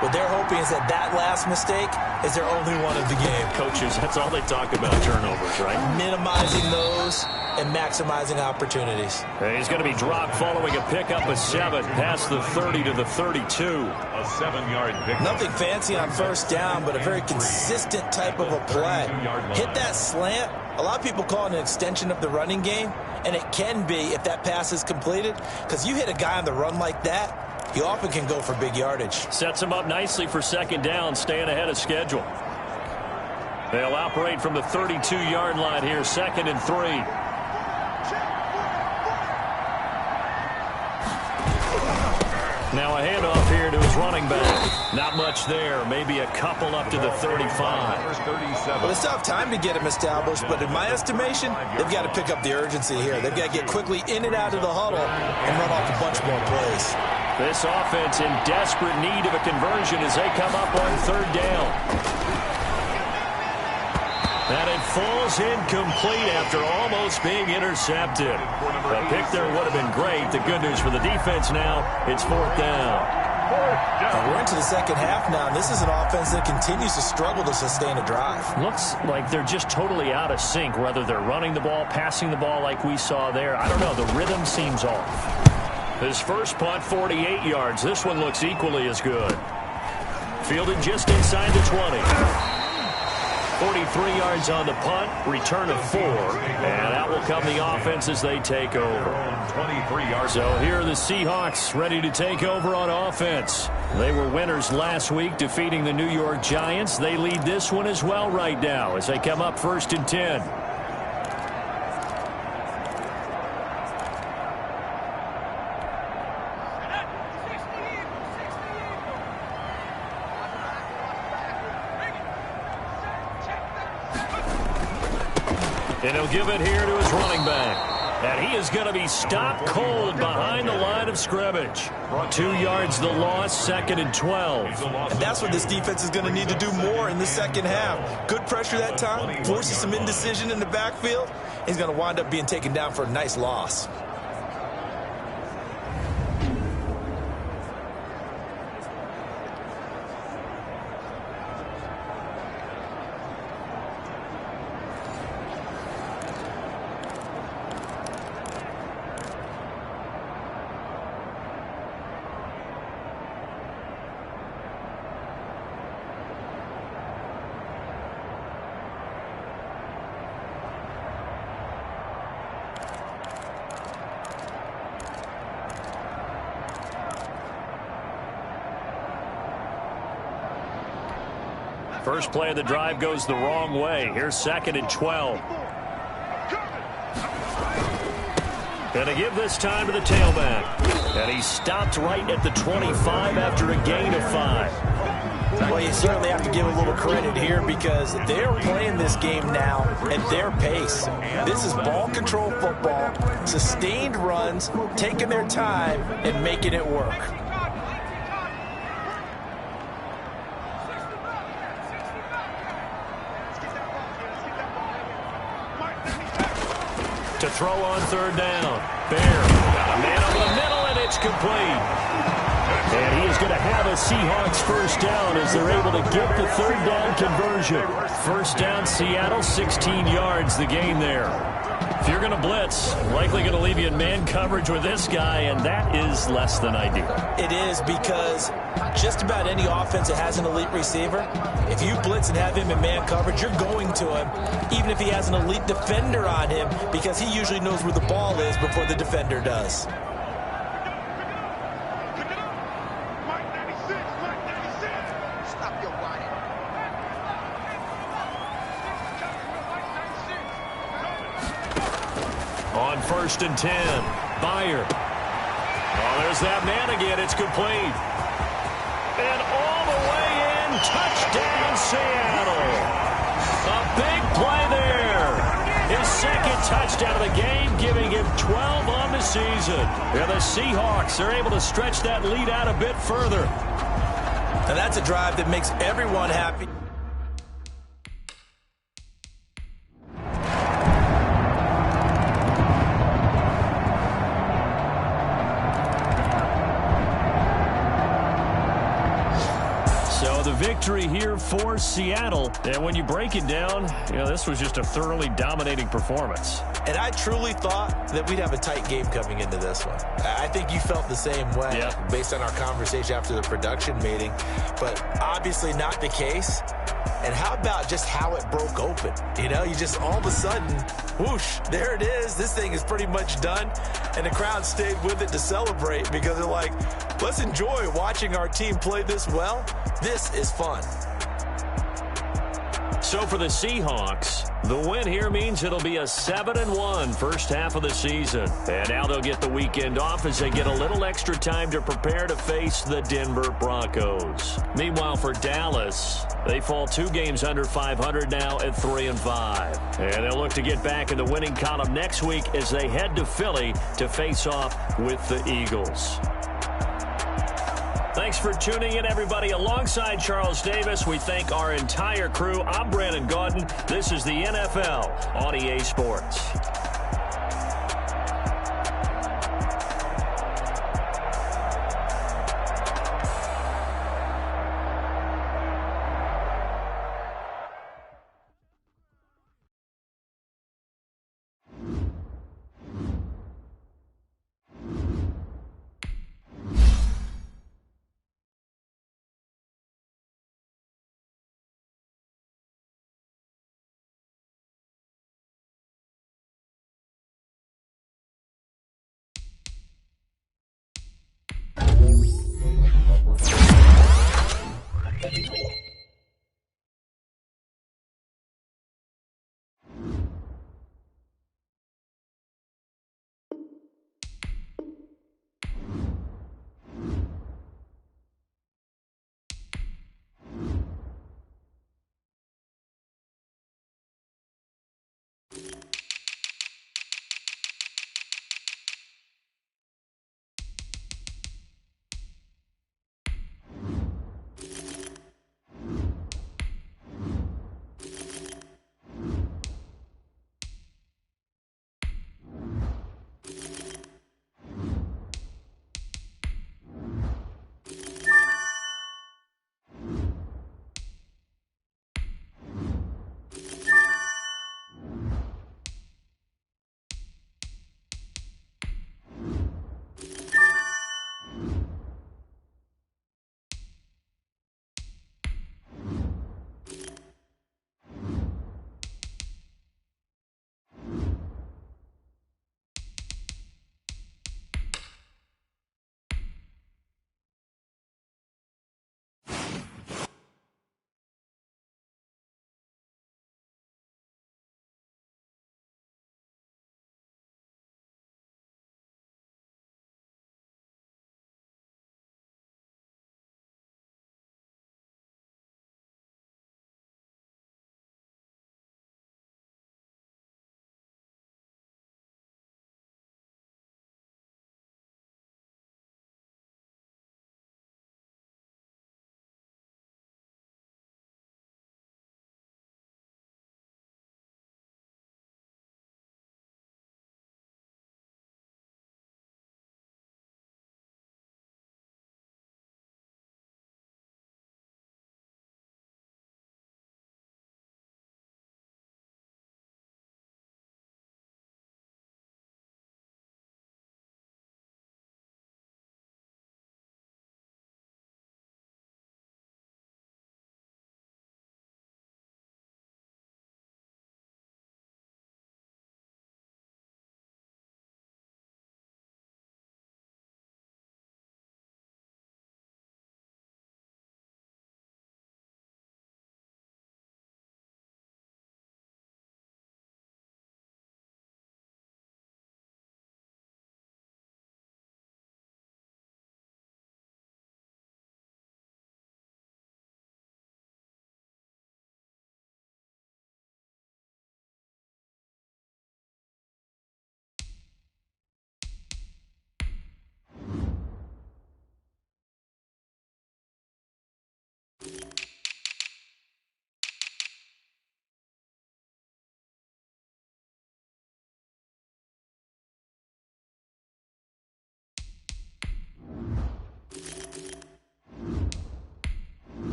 What they're hoping is that that last mistake is their only one of the game. Coaches, that's all they talk about, turnovers, right? Minimizing those and maximizing opportunities. He's going to be dropped following a pickup of 7 past the 30 to the 32. A 7-yard pickup. Nothing fancy on first down, but a very consistent type of a play. Hit that slant. A lot of people call it an extension of the running game, and it can be if that pass is completed, because you hit a guy on the run like that, you often can go for big yardage. Sets him up nicely for second down, staying ahead of schedule. They'll operate from the 32-yard line here, 2nd and 3. Now a handoff here to his running back. Not much there, maybe a couple up to the 35. Well, it's tough time to get him established, but in my estimation, they've got to pick up the urgency here. They've got to get quickly in and out of the huddle and run off a bunch more plays. This offense in desperate need of a conversion as they come up on 3rd down. And it falls incomplete after almost being intercepted. A pick there would have been great. The good news for the defense now, it's 4th down. And we're into the second half now, and this is an offense that continues to struggle to sustain a drive. Looks like they're just totally out of sync, whether they're running the ball, passing the ball like we saw there. I don't know. The rhythm seems off. His first punt, 48 yards. This one looks equally as good. Fielded just inside the 20. 43 yards on the punt, return of 4, and out will come the offense as they take over. 23 yards. So here are the Seahawks ready to take over on offense. They were winners last week, defeating the New York Giants. They lead this one as well right now as they come up 1st and 10. And he'll give it here to his running back. And he is going to be stopped cold behind the line of scrimmage. 2 yards the loss, 2nd and 12. And that's what this defense is going to need to do more in the second half. Good pressure that time, forces some indecision in the backfield. He's going to wind up being taken down for a nice loss. First play of the drive goes the wrong way. Here's 2nd and 12. And to give this time to the tailback. And he stopped right at the 25 after a gain of 5. Well, you certainly have to give a little credit here because they're playing this game now at their pace. This is ball control football, sustained runs, taking their time and making it work. To throw on 3rd down. Bear got a man over the middle, and it's complete. And he is going to have a Seahawks first down as they're able to get the 3rd down conversion. First down, Seattle, 16 yards the gain there. If you're going to blitz, likely going to leave you in man coverage with this guy, and that is less than ideal. It is because just about any offense that has an elite receiver, if you blitz and have him in man coverage, you're going to him, even if he has an elite defender on him, because he usually knows where the ball is before the defender does. On 1st and 10, Byer. Oh, there's that man again. It's complete. And all the way in, touchdown, Seattle. A big play there. His 2nd touchdown of the game, giving him 12 on the season. And the Seahawks are able to stretch that lead out a bit further. And that's a drive that makes everyone happy. Victory here for Seattle. And when you break it down, this was just a thoroughly dominating performance. And I truly thought that we'd have a tight game coming into this one. I think you felt the same way based on our conversation after the production meeting, but obviously not the case. And how about just how it broke open? You just all of a sudden, whoosh, there it is. This thing is pretty much done. And the crowd stayed with it to celebrate because they're like, let's enjoy watching our team play this well. This is fun. So for the Seahawks, the win here means it'll be a 7-1 first half of the season. And now they'll get the weekend off as they get a little extra time to prepare to face the Denver Broncos. Meanwhile, for Dallas, they fall 2 games under 500 now at 3-5. And they'll look to get back in the winning column next week as they head to Philly to face off with the Eagles. Thanks for tuning in, everybody. Alongside Charles Davis, we thank our entire crew. I'm Brandon Gaudin. This is the NFL on EA Sports.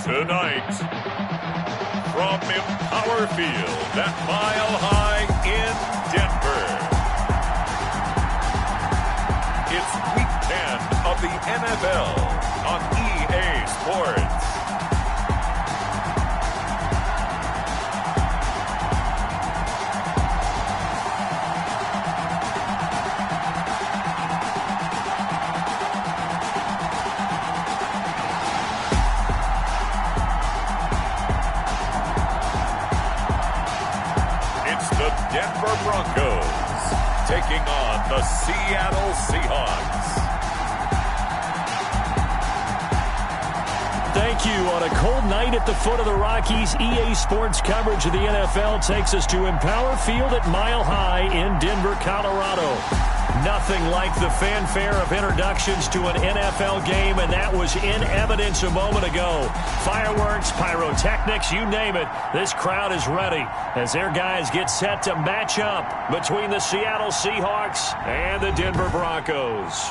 Tonight, from Empower Field at Mile High in Denver, it's Week 10 of the NFL on EA Sports. Denver Broncos taking on the Seattle Seahawks. Thank you. On a cold night at the foot of the Rockies, EA Sports coverage of the NFL takes us to Empower Field at Mile High in Denver, Colorado. Nothing like the fanfare of introductions to an NFL game, and that was in evidence a moment ago. Fireworks, pyrotechnics, you name it. This crowd is ready as their guys get set to match up between the Seattle Seahawks and the Denver Broncos.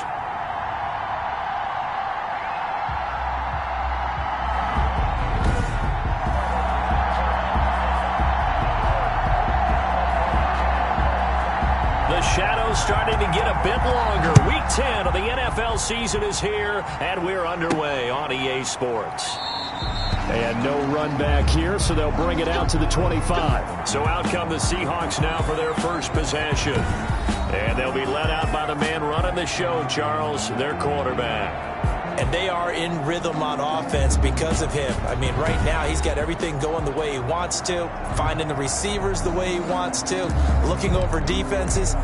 The shadow's starting to get a bit longer. Week 10 of the NFL season is here, and we're underway on EA Sports. And no run back here, so they'll bring it out to the 25. So out come the Seahawks now for their first possession. And they'll be led out by the man running the show, Charles, their quarterback. And they are in rhythm on offense because of him. I mean, right now he's got everything going the way he wants to, finding the receivers the way he wants to, looking over defenses.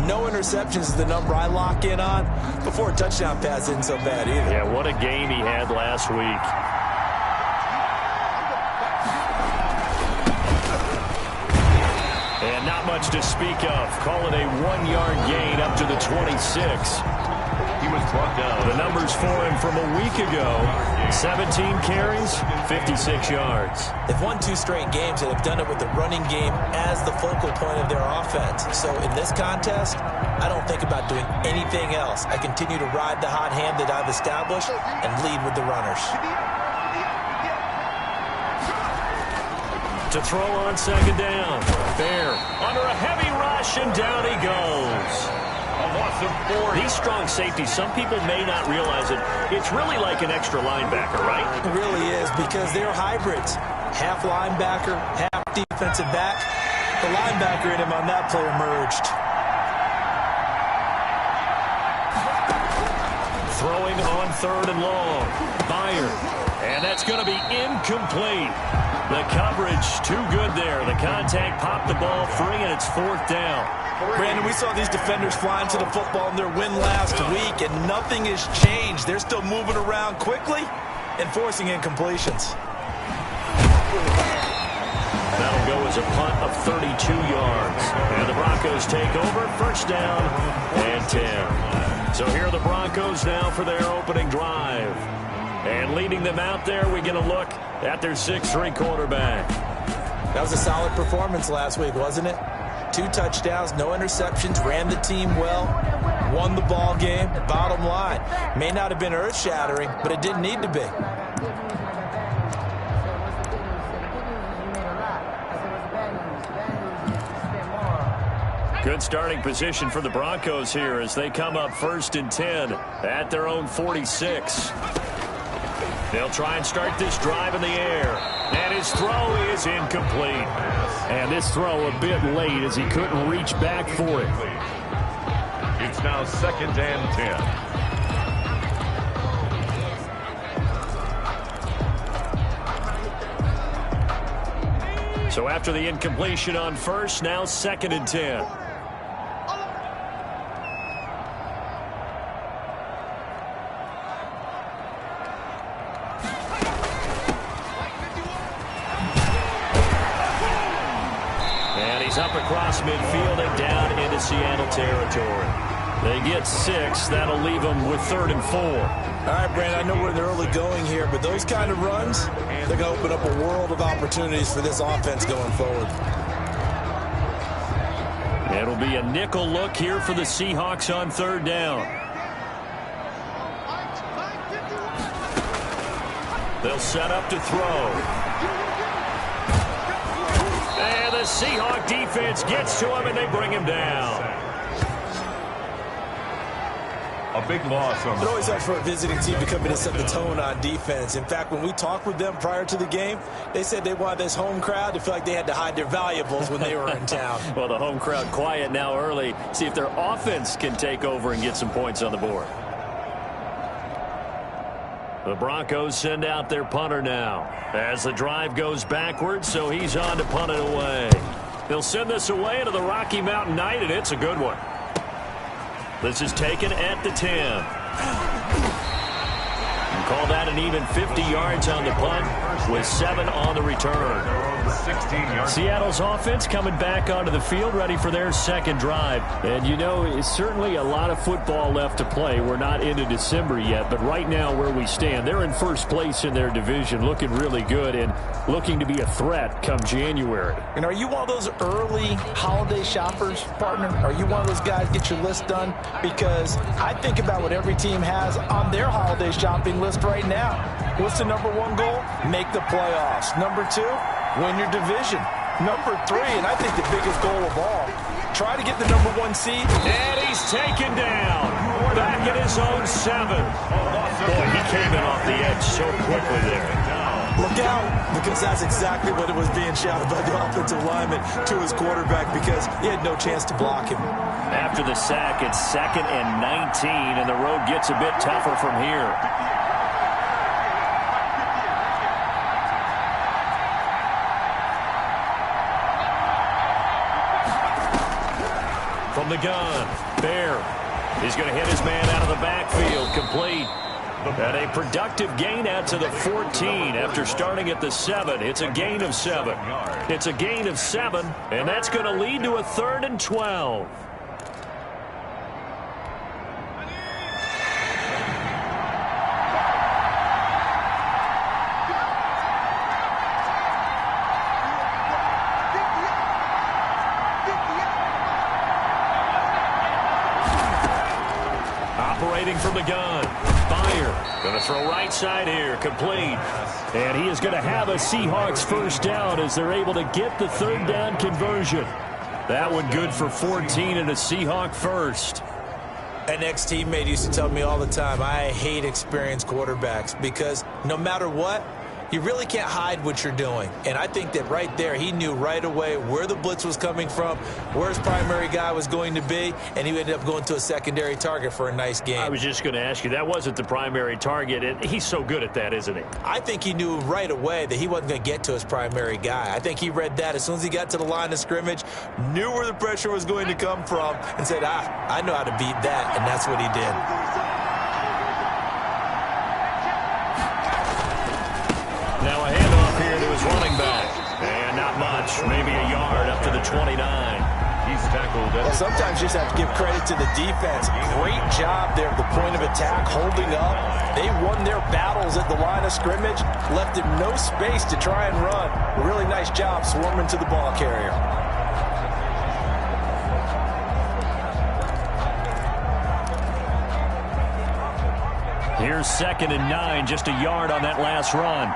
No interceptions is the number I lock in on. Before a touchdown pass isn't so bad either. Yeah, what a game he had last week. And not much to speak of. Call it a 1-yard gain up to the 26. He was brought down. The numbers for him from a week ago: 17 carries, 56 yards. They've won 2 straight games, and they've done it with the running game as the focal point of their offense. So in this contest, I don't think about doing anything else. I continue to ride the hot hand that I've established and lead with the runners. To throw on second down. Fair. Under a heavy rush, and down he goes. These strong safeties, some people may not realize it. It's really like an extra linebacker, right? It really is, because they're hybrids. Half linebacker, half defensive back. The linebacker in him on that play emerged. Throwing on third and long. Byard. And that's going to be incomplete. The coverage too good there. The contact popped the ball free, and it's 4th down. Brandon, we saw these defenders flying to the football in their win last week, and nothing has changed. They're still moving around quickly and forcing incompletions. That'll go as a punt of 32 yards. And the Broncos take over, first down and 10. So here are the Broncos now for their opening drive. And leading them out there, we're going to look at their 6'3" quarterback. That was a solid performance last week, wasn't it? 2 touchdowns, no interceptions, ran the team well, won the ball game. Bottom line, may not have been earth-shattering, but it didn't need to be. Good starting position for the Broncos here as they come up 1st and 10 at their own 46. They'll try and start this drive in the air. And his throw is incomplete. And this throw a bit late as he couldn't reach back for it. It's now 2nd and 10. So after the incompletion on first, now 2nd and 10. Up across midfield and down into Seattle territory. They get 6. That'll leave them with 3rd and 4. All right, Brandon, I know we're in the early going here, but those kind of runs, they're going to open up a world of opportunities for this offense going forward. It'll be a nickel look here for the Seahawks on 3rd down. They'll set up to throw. And the Seahawk defense gets to him, and they bring him down. A big loss on It always helps for a visiting team to come in and set the tone on defense. In fact, when we talked with them prior to the game, they said they wanted this home crowd to feel like they had to hide their valuables when they were in town. Well, the home crowd quiet now early. See if their offense can take over and get some points on the board. The Broncos send out their punter now as the drive goes backwards, so he's on to punt it away. They'll send this away into the Rocky Mountain night, and it's a good one. This is taken at the 10. And call that an even 50 yards on the punt with 7 on the return. 16 yards. Seattle's offense coming back onto the field ready for their second drive. And, you know, it's certainly a lot of football left to play. We're not into December yet, but right now where we stand, they're in first place in their division, looking really good and looking to be a threat come January. And are you one of those early holiday shoppers, partner? Are you one of those guys get your list done? Because I think about what every team has on their holiday shopping list right now. What's the number 1 goal? Make the playoffs. Number 2, win your division. Number 3, and I think the biggest goal of all, try to get the number 1 seed. And he's taken down. Back at his own 7. Boy, he came in off the edge so quickly there. Look out, because that's exactly what it was being shouted by the offensive lineman to his quarterback, because he had no chance to block him. After the sack, it's 2nd and 19, and the road gets a bit tougher from here. From the gun, Bear. He's going to hit his man out of the backfield, complete. And a productive gain out to the 14 after starting at the 7. It's a gain of 7. It's a gain of 7, and that's going to lead to a 3rd and 12. Operating from the gun. Going to throw right side here, complete. And he is going to have a Seahawks first down as they're able to get the 3rd down conversion. That one good for 14 and a Seahawk first. An ex-teammate used to tell me all the time, I hate experienced quarterbacks because no matter what, you really can't hide what you're doing. And I think that right there, he knew right away where the blitz was coming from, where his primary guy was going to be, and he ended up going to a secondary target for a nice game. I was just going to ask you, that wasn't the primary target, and he's so good at that, isn't he? I think he knew right away that he wasn't going to get to his primary guy. I think he read that as soon as he got to the line of scrimmage, knew where the pressure was going to come from, and said, I know how to beat that, and that's what he did. Now a handoff here to his running back. And not much, maybe a yard up to the 29. He's tackled. Well, sometimes you just have to give credit to the defense. Great job there at the point of attack, holding up. They won their battles at the line of scrimmage, left him no space to try and run. A really nice job swarming to the ball carrier. Here's 2nd and 9, just a yard on that last run.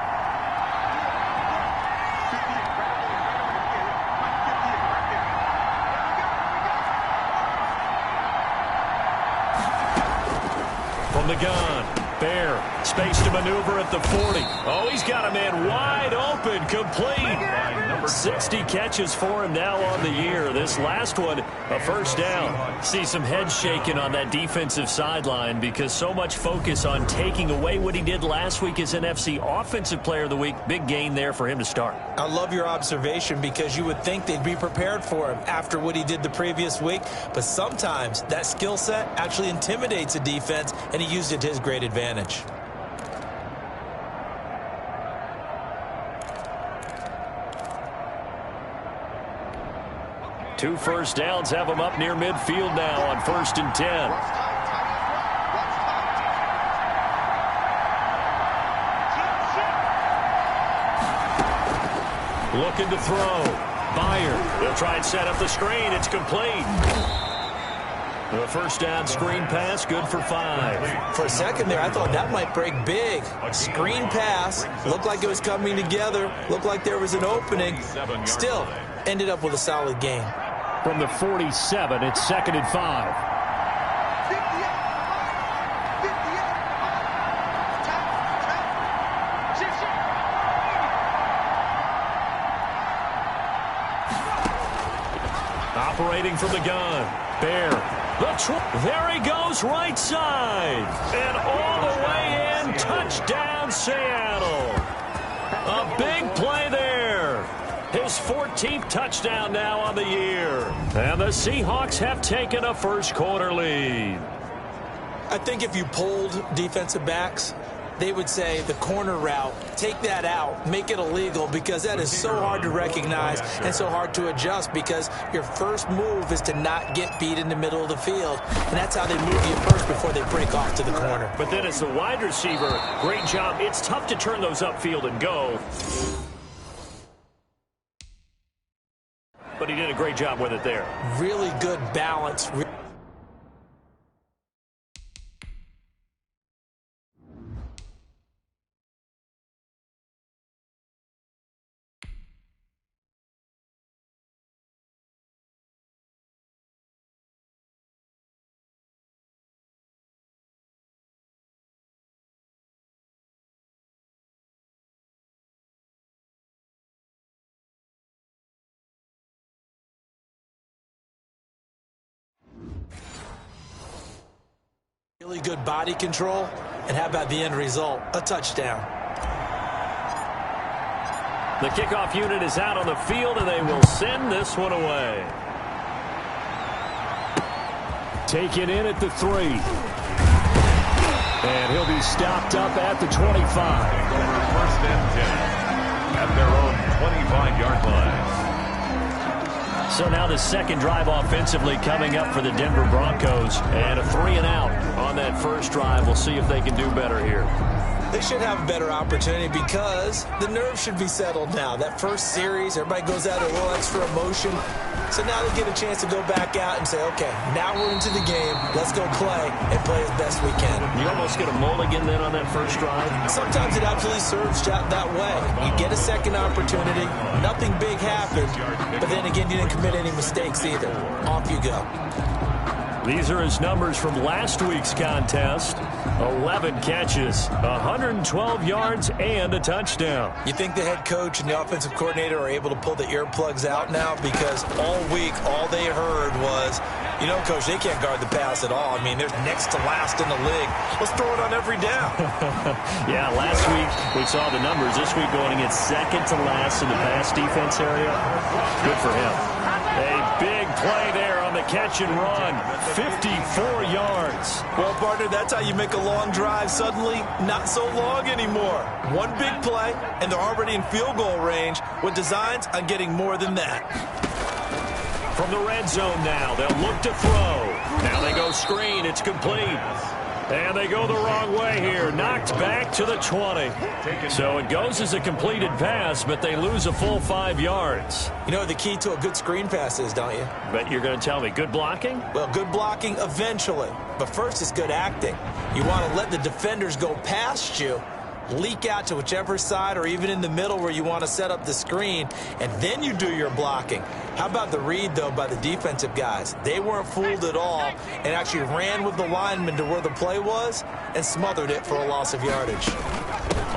From the gun, Bear, space to maneuver at the 40. Oh, he's got a man wide open, complete. 60 catches for him now on the year. This last one, a first down. See some heads shaking on that defensive sideline because so much focus on taking away what he did last week as NFC Offensive Player of the Week. Big gain there for him to start. I love your observation because you would think they'd be prepared for him after what he did the previous week. But sometimes that skill set actually intimidates a defense, and he used it to his great advantage. Two first downs have him up near midfield now on 1st and 10. Looking to throw. Byer. They'll try and set up the screen. It's complete. The first down screen pass, good for 5. For a second there, I thought that might break big. Screen pass, looked like it was coming together, looked like there was an opening. Still, ended up with a solid gain. From the 47, it's 2nd and 5. Operating from the gun. Bear. There he goes, right side. And all the way in. Touchdown, Seattle. A big play there. His 14th touchdown now on the year. And the Seahawks have taken a first-quarter lead. I think if you polled defensive backs, they would say the corner route, take that out, make it illegal, because that is so hard to recognize and so hard to adjust, because your first move is to not get beat in the middle of the field. And that's how they move you first before they break off to the corner. But then as the wide receiver, great job. It's tough to turn those upfield and go. But he did a great job with it there. Really good balance. Really good body control, and how about the end result? A touchdown. The kickoff unit is out on the field, and they will send this one away. Taken in at the 3. And he'll be stopped up at the 25. First and 10 at their own 25-yard line. So now the second drive offensively coming up for the Denver Broncos. And a 3-and-out on that first drive. We'll see if they can do better here. They should have a better opportunity because the nerves should be settled now. That first series, everybody goes out a little extra emotion. So now they get a chance to go back out and say, okay, now we're into the game. Let's go play and play as best we can. You almost get a mulligan then on that first drive. Sometimes it absolutely serves that way. You get a second opportunity. Nothing big happened. But then again, you didn't commit any mistakes either. Off you go. These are his numbers from last week's contest. 11 catches, 112 yards, and a touchdown. You think the head coach and the offensive coordinator are able to pull the earplugs out now? Because all week, all they heard was, you know, Coach, they can't guard the pass at all. I mean, they're next to last in the league. Let's throw it on every down. Yeah, last week we saw the numbers. This week going against second to last in the pass defense area. Good for him. A big play there on the catch and run. 54 yards. Well, partner, that's how you make a long drive suddenly not so long anymore. One big play, and they're already in field goal range with designs on getting more than that. From the red zone now, they'll look to throw. Now they go screen. It's complete. And they go the wrong way here. Knocked back to the 20. So it goes as a completed pass, but they lose a full 5 yards. You know what the key to a good screen pass is, don't you? Bet you're going to tell me. Good blocking? Well, good blocking eventually. But first it's good acting. You want to let the defenders go past you, leak out to whichever side or even in the middle where you want to set up the screen, and then you do your blocking. How about the read, though, by the defensive guys? They weren't fooled at all and actually ran with the lineman to where the play was and smothered it for a loss of yardage.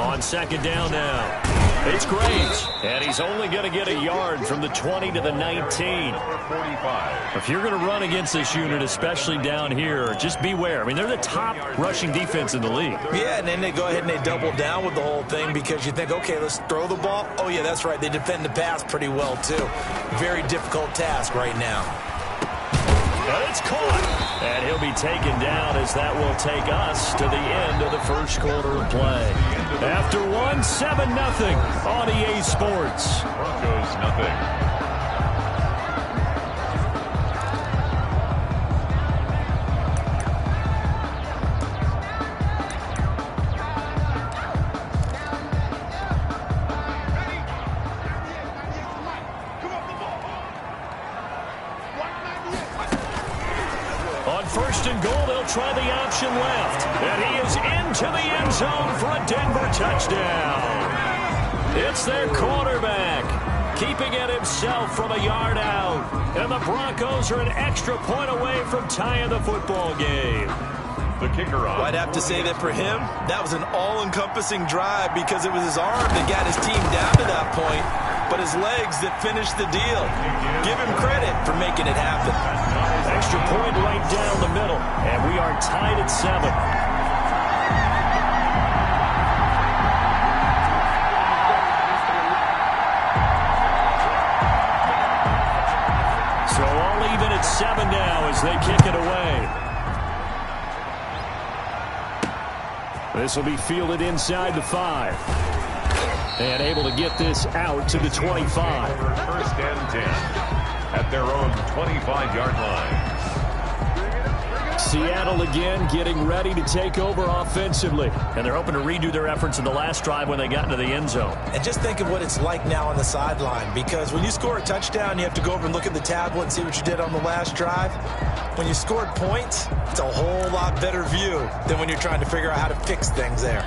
On second down now. It's great. And he's only going to get a yard from the 20 to the 19. If you're going to run against this unit, especially down here, just beware. I mean, they're the top rushing defense in the league. Yeah, and then they go ahead and they double down with the whole thing because you think, okay, let's throw the ball. Oh, yeah, that's right. They defend the pass pretty well, too. Very difficult task right now. And it's caught. And he'll be taken down as that will take us to the end of the first quarter of play. After one, 7-0 on EA Sports. Broncos nothing. first and goal. They'll try the option left. And he is into the end zone for a Denver touchdown. It's their quarterback, keeping it himself from a yard out. And the Broncos are an extra point away from tying the football game. The kicker on. I'd have to say that for him, that was an all-encompassing drive because it was his arm that got his team down to that point, but his legs that finished the deal. Give him credit for making it happen. Extra point right down the middle, and we are tied at 7. So all even at 7 now as they kick it away. This will be fielded inside the 5. And able to get this out to the 25. First and 10 at their own 25-yard line. Seattle again getting ready to take over offensively. And they're hoping to redo their efforts in the last drive when they got into the end zone. And just think of what it's like now on the sideline, because when you score a touchdown, you have to go over and look at the tablet and see what you did on the last drive. When you scored points, it's a whole lot better view than when you're trying to figure out how to fix things there.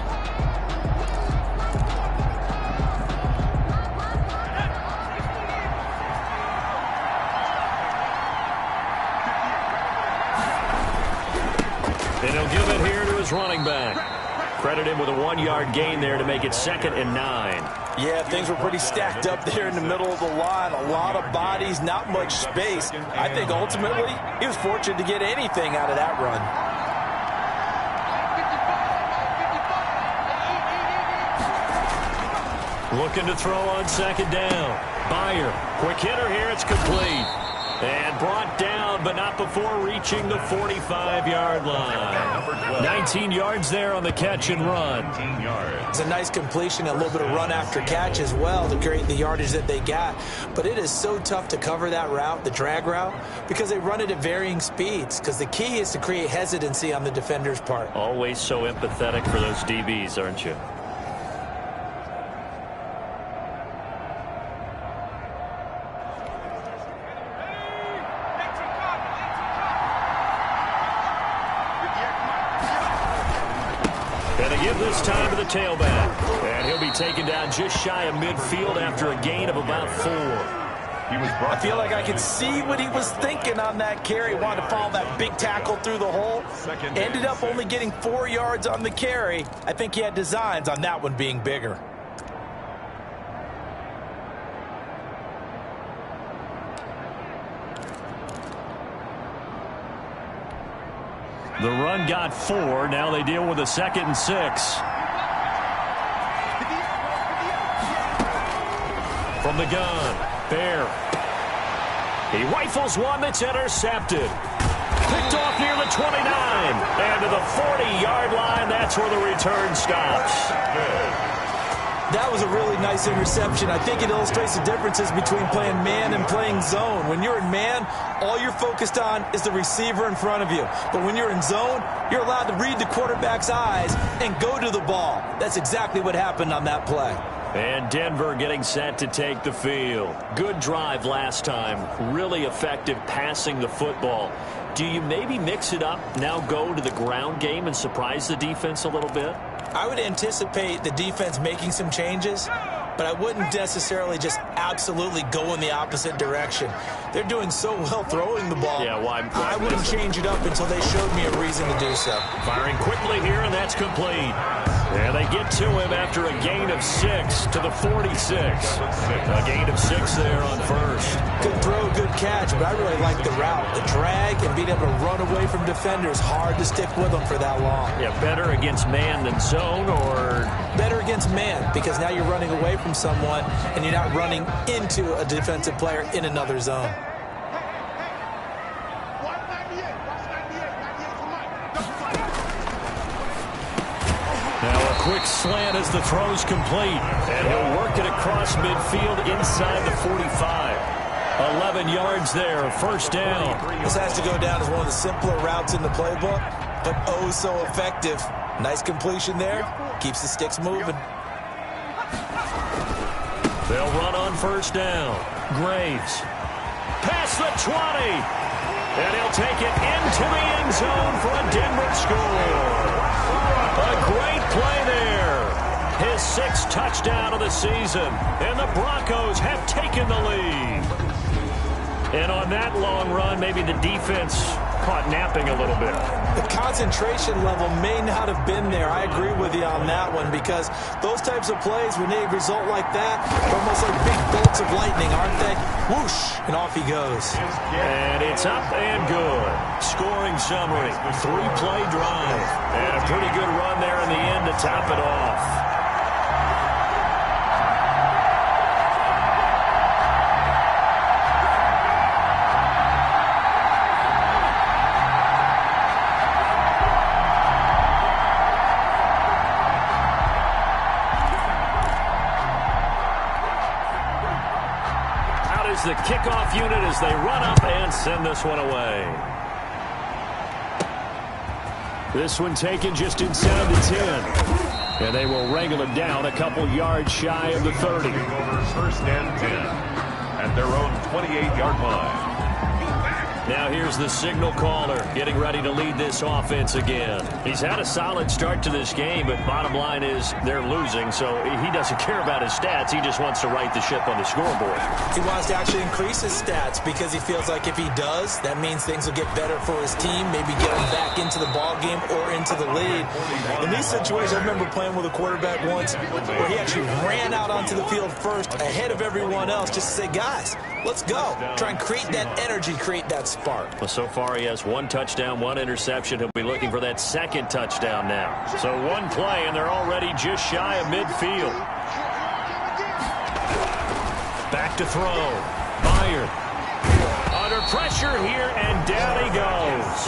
And he'll give it here to his running back. Credit him with a 1-yard gain there to make it 2nd and 9. Yeah, things were pretty stacked up there in the middle of the line. A lot of bodies, not much space. I think ultimately he was fortunate to get anything out of that run. Looking to throw on 2nd down. Byer, quick hitter here, it's complete. And brought down, but not before reaching the 45-yard line. 19 yards there on the catch and run. 19 yards. It's a nice completion, a little bit of run after catch as well to create the yardage that they got. But it is so tough to cover that route, the drag route, because they run it at varying speeds. Because the key is to create hesitancy on the defender's part. Always so empathetic for those DBs, aren't you? This time to the tailback. And he'll be taken down just shy of midfield after a gain of about 4. I feel like I could see what he was thinking on that carry. Wanted to follow that big tackle through the hole. Ended up only getting 4 yards on the carry. I think he had designs on that one being bigger. The run got 4. Now they deal with a 2nd and 6. From the gun, Bear. He rifles one that's intercepted. Picked off near the 29. And to the 40-yard line, that's where the return stops. That was a really nice interception. I think it illustrates the differences between playing man and playing zone. When you're in man, all you're focused on is the receiver in front of you. But when you're in zone, you're allowed to read the quarterback's eyes and go to the ball. That's exactly what happened on that play. And Denver getting set to take the field. Good drive last time. Really effective passing the football. Do you maybe mix it up, now go to the ground game and surprise the defense a little bit? I would anticipate the defense making some changes, but I wouldn't necessarily just absolutely go in the opposite direction. They're doing so well throwing the ball. Yeah, I wouldn't change it up until they showed me a reason to do so. Firing quickly here, and that's complete. And they get to him after a gain of 6 to the 46. A gain of 6 there on first. Good throw, good catch, but I really like the route. The drag and being able to run away from defenders. Hard to stick with them for that long. Yeah, better against man than zone, or? Better against man, because now you're running away from someone and you're not running into a defensive player in another zone. Now a quick slant as the throw's complete. And he'll work it across midfield inside the 45. 11 yards there, first down. This has to go down as one of the simpler routes in the playbook, but oh so effective. Nice completion there. Keeps the sticks moving. They'll run on first down. Graves. Past the 20. And he'll take it into the end zone for a Denver score. A great play there. His 6th touchdown of the season. And the Broncos have taken the lead. And on that long run, maybe the defense caught napping a little bit. The concentration level may not have been there. I agree with you on that one, because those types of plays, when they result like that, they're almost like big bolts of lightning, aren't they? Whoosh, and off he goes. And it's up and good. Scoring summary, 3-play drive. And a pretty good run there in the end to top it off. The kickoff unit as they run up and send this one away. This one taken just inside the 10. And they will wrangle it down a couple yards shy of the 30. Over 1st and 10 at their own 28-yard line. Now here's the signal caller getting ready to lead this offense again. He's had a solid start to this game, but bottom line is they're losing, so he doesn't care about his stats. He just wants to right the ship on the scoreboard. He wants to actually increase his stats because he feels like if he does, that means things will get better for his team, maybe get him back into the ball game or into the lead. In these situations, I remember playing with a quarterback once where he actually ran out onto the field first ahead of everyone else just to say, guys, let's go. Try and create that energy, create that spark. Well, so far he has 1 touchdown, 1 interception. He'll be looking for that 2nd touchdown now. So 1 play, and they're already just shy of midfield. Back to throw. Meyer. Under pressure here, and down he goes.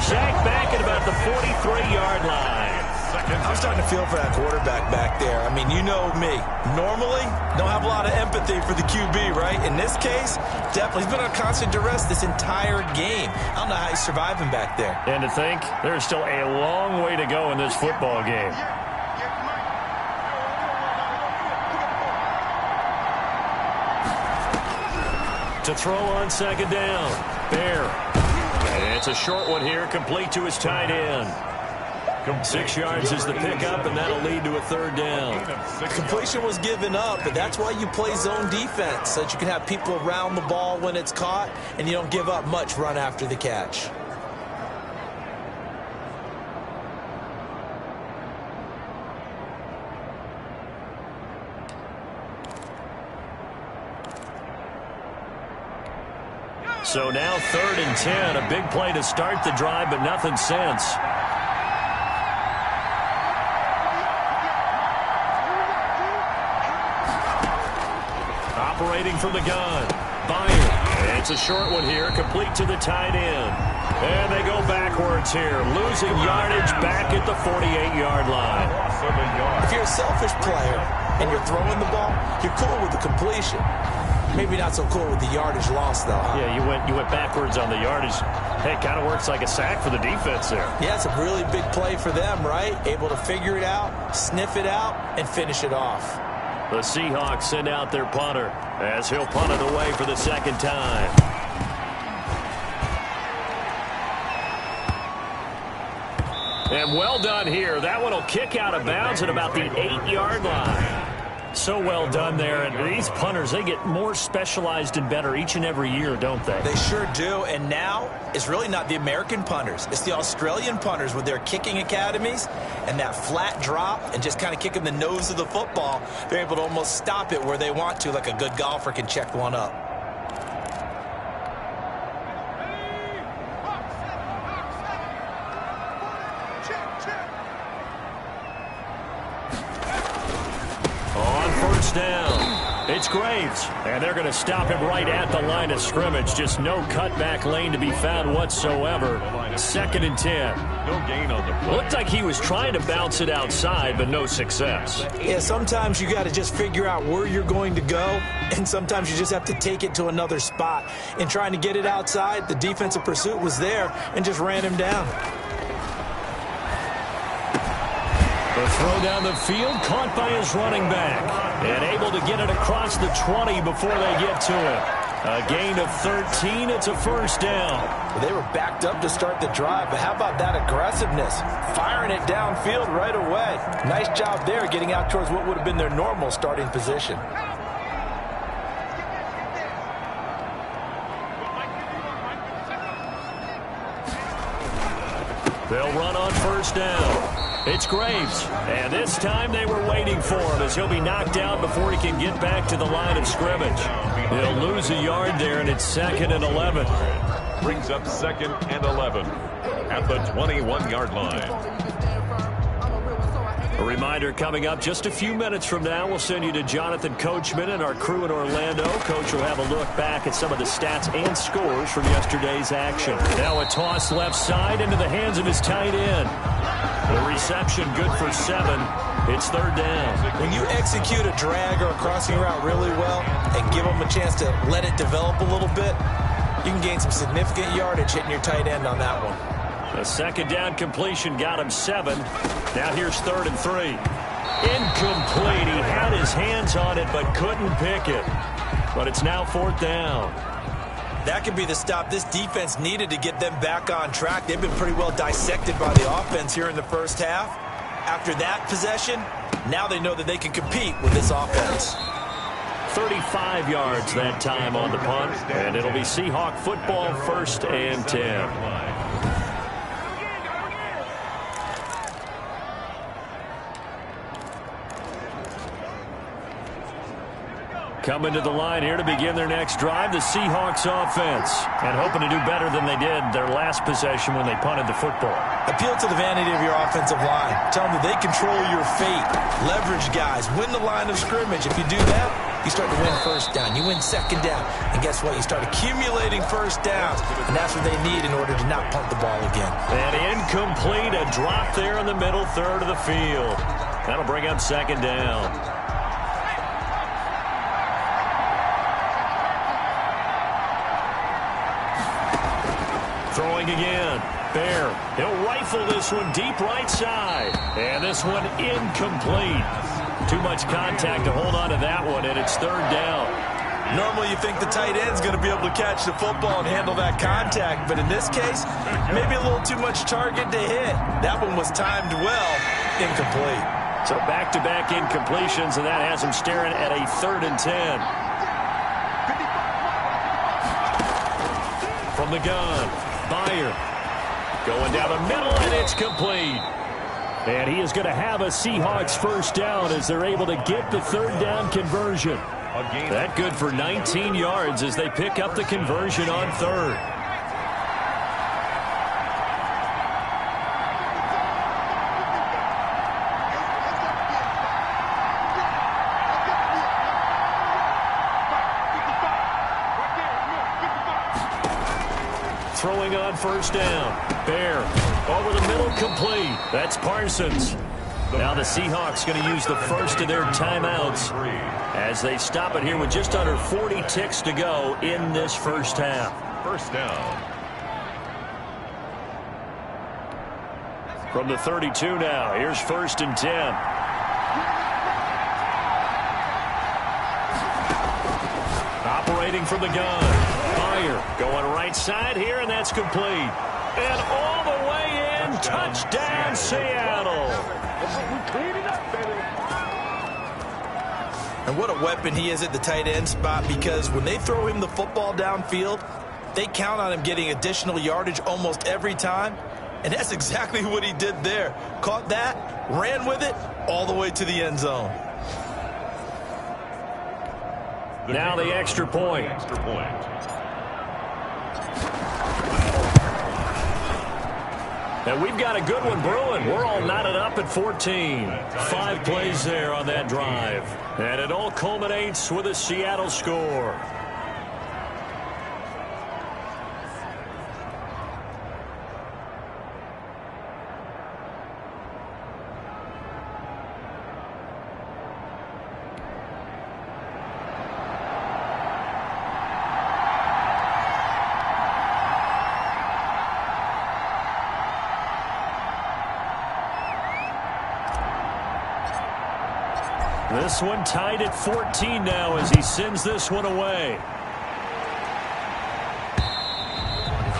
Sacked back at about the 43-yard line. I'm starting to feel for that quarterback back there. I mean, you know me. Normally, don't have a lot of empathy for the QB, right? In this case, definitely. He's been on constant duress this entire game. I don't know how he's surviving back there. And to think, there's still a long way to go in this football game. To throw on 2nd down. Bear. And it's a short one here, complete to his tight end. 6 yards is the pickup, and that'll lead to a 3rd down. Completion was given up, but that's why you play zone defense, so that you can have people around the ball when it's caught, and you don't give up much run after the catch. So now 3rd and 10, a big play to start the drive, but nothing since. Operating from the gun. Meyer. It's a short one here, complete to the tight end. And they go backwards here, losing yardage back at the 48-yard line. If you're a selfish player and you're throwing the ball, you're cool with the completion. Maybe not so cool with the yardage loss, though, huh? Yeah, you went backwards on the yardage. Hey, it kind of works like a sack for the defense there. Yeah, it's a really big play for them, right? Able to figure it out, sniff it out, and finish it off. The Seahawks send out their punter as he'll punt it away for the 2nd time. And well done here. That one will kick out of bounds at about the 8-yard line. So well done there. And these punters, they get more specialized and better each and every year, don't they? They sure do. And now it's really not the American punters. It's the Australian punters with their kicking academies and that flat drop and just kind of kicking the nose of the football. They're able to almost stop it where they want to, like a good golfer can check one up. Down. It's Graves, and they're going to stop him right at the line of scrimmage. Just no cutback lane to be found whatsoever. 2nd and 10. No gain on the play. Looked like he was trying to bounce it outside, but no success. Yeah, sometimes you got to just figure out where you're going to go, and sometimes you just have to take it to another spot. In trying to get it outside, the defensive pursuit was there and just ran him down. The throw down the field, caught by his running back. And able to get it across the 20 before they get to it. A gain of 13. It's a first down. Well, they were backed up to start the drive, but how about that aggressiveness? Firing it downfield right away. Nice job there getting out towards what would have been their normal starting position. They'll run on first down. It's Graves, and this time they were waiting for him as he'll be knocked out before he can get back to the line of scrimmage. He'll lose a yard there, and it's 2nd and 11. Brings up 2nd and 11 at the 21-yard line. A reminder coming up just a few minutes from now, we'll send you to Jonathan Coachman and our crew in Orlando. Coach will have a look back at some of the stats and scores from yesterday's action. Now a toss left side into the hands of his tight end. The reception good for 7. It's 3rd down. When you execute a drag or a crossing route really well and give them a chance to let it develop a little bit, you can gain some significant yardage hitting your tight end on that one. A 2nd down completion got him 7. Now here's 3rd and 3. Incomplete. He had his hands on it but couldn't pick it. But it's now 4th down. That could be the stop this defense needed to get them back on track. They've been pretty well dissected by the offense here in the first half. After that possession, now they know that they can compete with this offense. 35 yards that time on the punt, and it'll be Seahawk football, 1st and 10. Coming to the line here to begin their next drive, the Seahawks offense. And hoping to do better than they did their last possession when they punted the football. Appeal to the vanity of your offensive line. Tell them that they control your fate. Leverage guys. Win the line of scrimmage. If you do that, you start to win first down. You win 2nd down. And guess what? You start accumulating first downs. And that's what they need in order to not punt the ball again. And incomplete. A drop there in the middle third of the field. That'll bring up 2nd down. Throwing again. Bear. He'll rifle this one deep right side. And this one incomplete. Too much contact to hold on to that one, and it's 3rd down. Normally you think the tight end's going to be able to catch the football and handle that contact, but in this case, maybe a little too much target to hit. That one was timed well. Incomplete. So back-to-back incompletions, and that has him staring at a 3rd and 10. From the gun. Byer going down the middle, and it's complete. And he is going to have a Seahawks first down as they're able to get the 3rd down conversion. That good for 19 yards as they pick up the conversion on 3rd. Throwing on first down. Bear over the middle, complete. That's Parsons. Now the Seahawks going to use the first of their timeouts as they stop it here with just under 40 ticks to go in this first half. First down. From the 32 now, here's 1st and 10. Operating from the gun. Byer going right side here, and that's complete. And all the way in, touchdown Seattle. And what a weapon he is at the tight end spot, because when they throw him the football downfield, they count on him getting additional yardage almost every time. And that's exactly what he did there. Caught that, ran with it, all the way to the end zone. Now the extra point. And we've got a good one brewing. We're all knotted up at 14. 5 plays there on that drive. And it all culminates with a Seattle score. This one tied at 14 now as he sends this one away.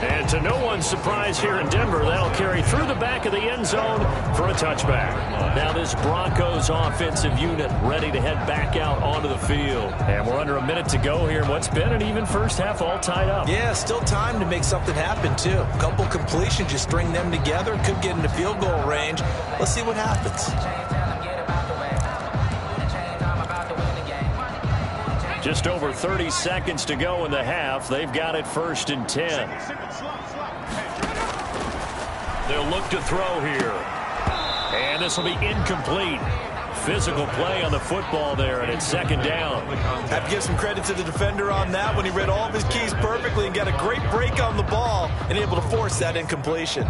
And to no one's surprise here in Denver, that'll carry through the back of the end zone for a touchback. Now this Broncos offensive unit ready to head back out onto the field. And we're under a minute to go here in what's been an even first half all tied up. Yeah, still time to make something happen, too. A couple completions, you string them together, could get into field goal range. Let's see what happens. Just over 30 seconds to go in the half. They've got it 1st and 10. They'll look to throw here. And this will be incomplete. Physical play on the football there, and it's 2nd down. Have to give some credit to the defender on that when he read all of his keys perfectly and got a great break on the ball and able to force that incompletion.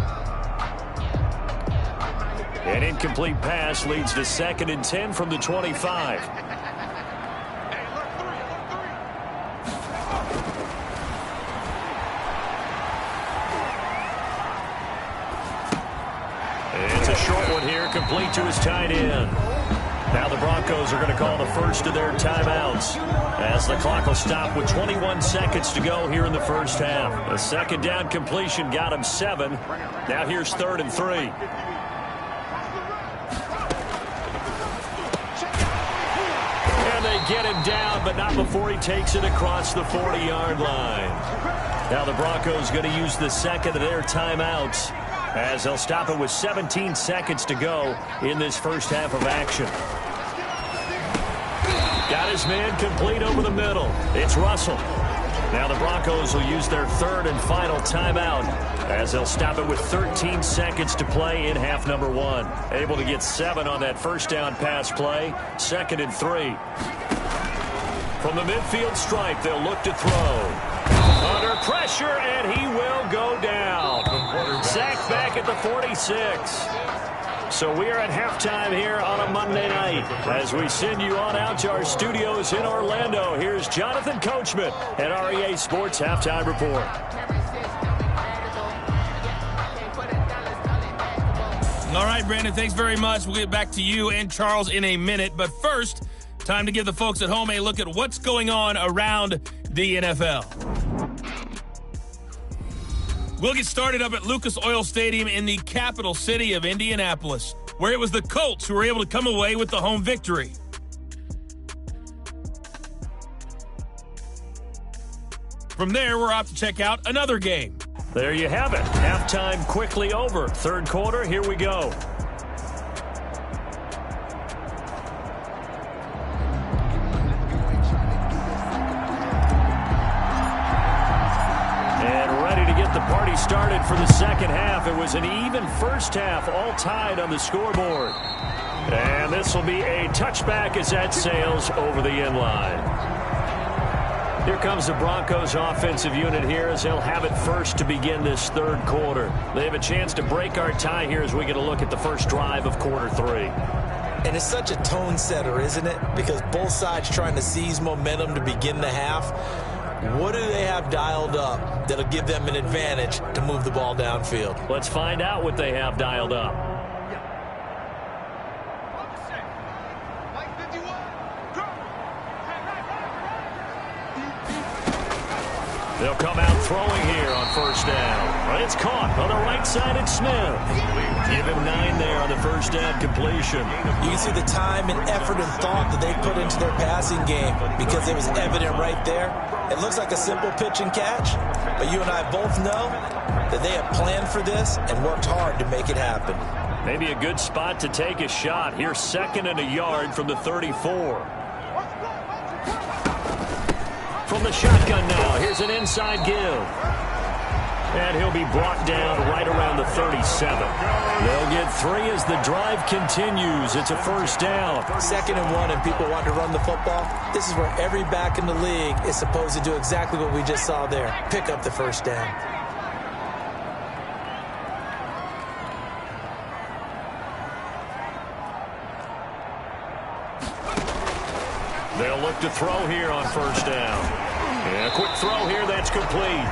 An incomplete pass leads to 2nd and 10 from the 25. It's a short one here, complete to his tight end. Now the Broncos are going to call the first of their timeouts as the clock will stop with 21 seconds to go here in the first half. A 2nd down completion got him 7. Now here's 3rd and 3. And they get him down, but not before he takes it across the 40-yard line. Now the Broncos going to use the 2nd of their timeouts as they'll stop it with 17 seconds to go in this first half of action. Got his man complete over the middle. It's Russell. Now the Broncos will use their 3rd and final timeout as they'll stop it with 13 seconds to play in half number 1. Able to get 7 on that first down pass play. 2nd and 3. From the midfield stripe, they'll look to throw. Under pressure, and he will go down. Sacked back at the 46. So we are at halftime here on a Monday night. As we send you on out to our studios in Orlando, here's Jonathan Coachman at REA Sports Halftime Report. All right, Brandon, thanks very much. We'll get back to you and Charles in a minute. But first, time to give the folks at home a look at what's going on around the NFL. We'll get started up at Lucas Oil Stadium in the capital city of Indianapolis, where it was the Colts who were able to come away with the home victory. From there, we're off to check out another game. There you have it. Halftime quickly over. 3rd quarter, here we go. The party started for the 2nd half. It was an even first half, all tied on the scoreboard. And this will be a touchback as that sails over the end line. Here comes the Broncos offensive unit here as they'll have it first to begin this 3rd quarter. They have a chance to break our tie here as we get a look at the first drive of quarter 3. And it's such a tone setter, isn't it? Because both sides trying to seize momentum to begin the half. What do they have dialed up that'll give them an advantage to move the ball downfield? Let's find out what they have dialed up. They'll come out throwing here on 1st down. But it's caught on the right side. It's Smith. Give him 9 there on the 1st down completion. You can see the time and effort and thought that they put into their passing game because it was evident right there. It looks like a simple pitch and catch, but you and I both know that they have planned for this and worked hard to make it happen. Maybe a good spot to take a shot. Here's 2nd and a yard from the 34. From the shotgun now, here's an inside give. And he'll be brought down right around the 37. They'll get 3 as the drive continues. It's a 1st down. 2nd and 1, and people want to run the football. This is where every back in the league is supposed to do exactly what we just saw there. Pick up the 1st down. They'll look to throw here on 1st down. And a quick throw here, that's complete.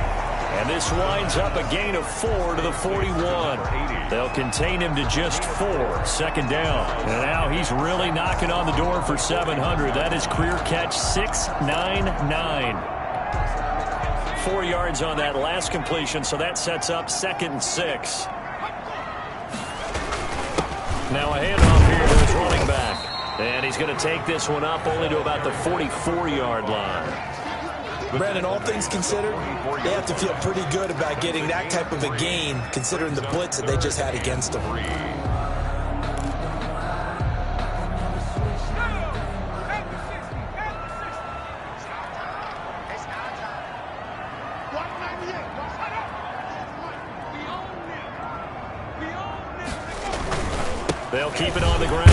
And this winds up a gain of 4 to the 41. They'll contain him to just 4. 2nd down. And now he's really knocking on the door for 700. That is career catch 699. 4 yards on that last completion, so that sets up 2nd and 6. Now a handoff here to his running back. And he's going to take this one up only to about the 44-yard line. Brandon, all things considered, they have to feel pretty good about getting that type of a gain, considering the blitz that they just had against them. They'll keep it on the ground.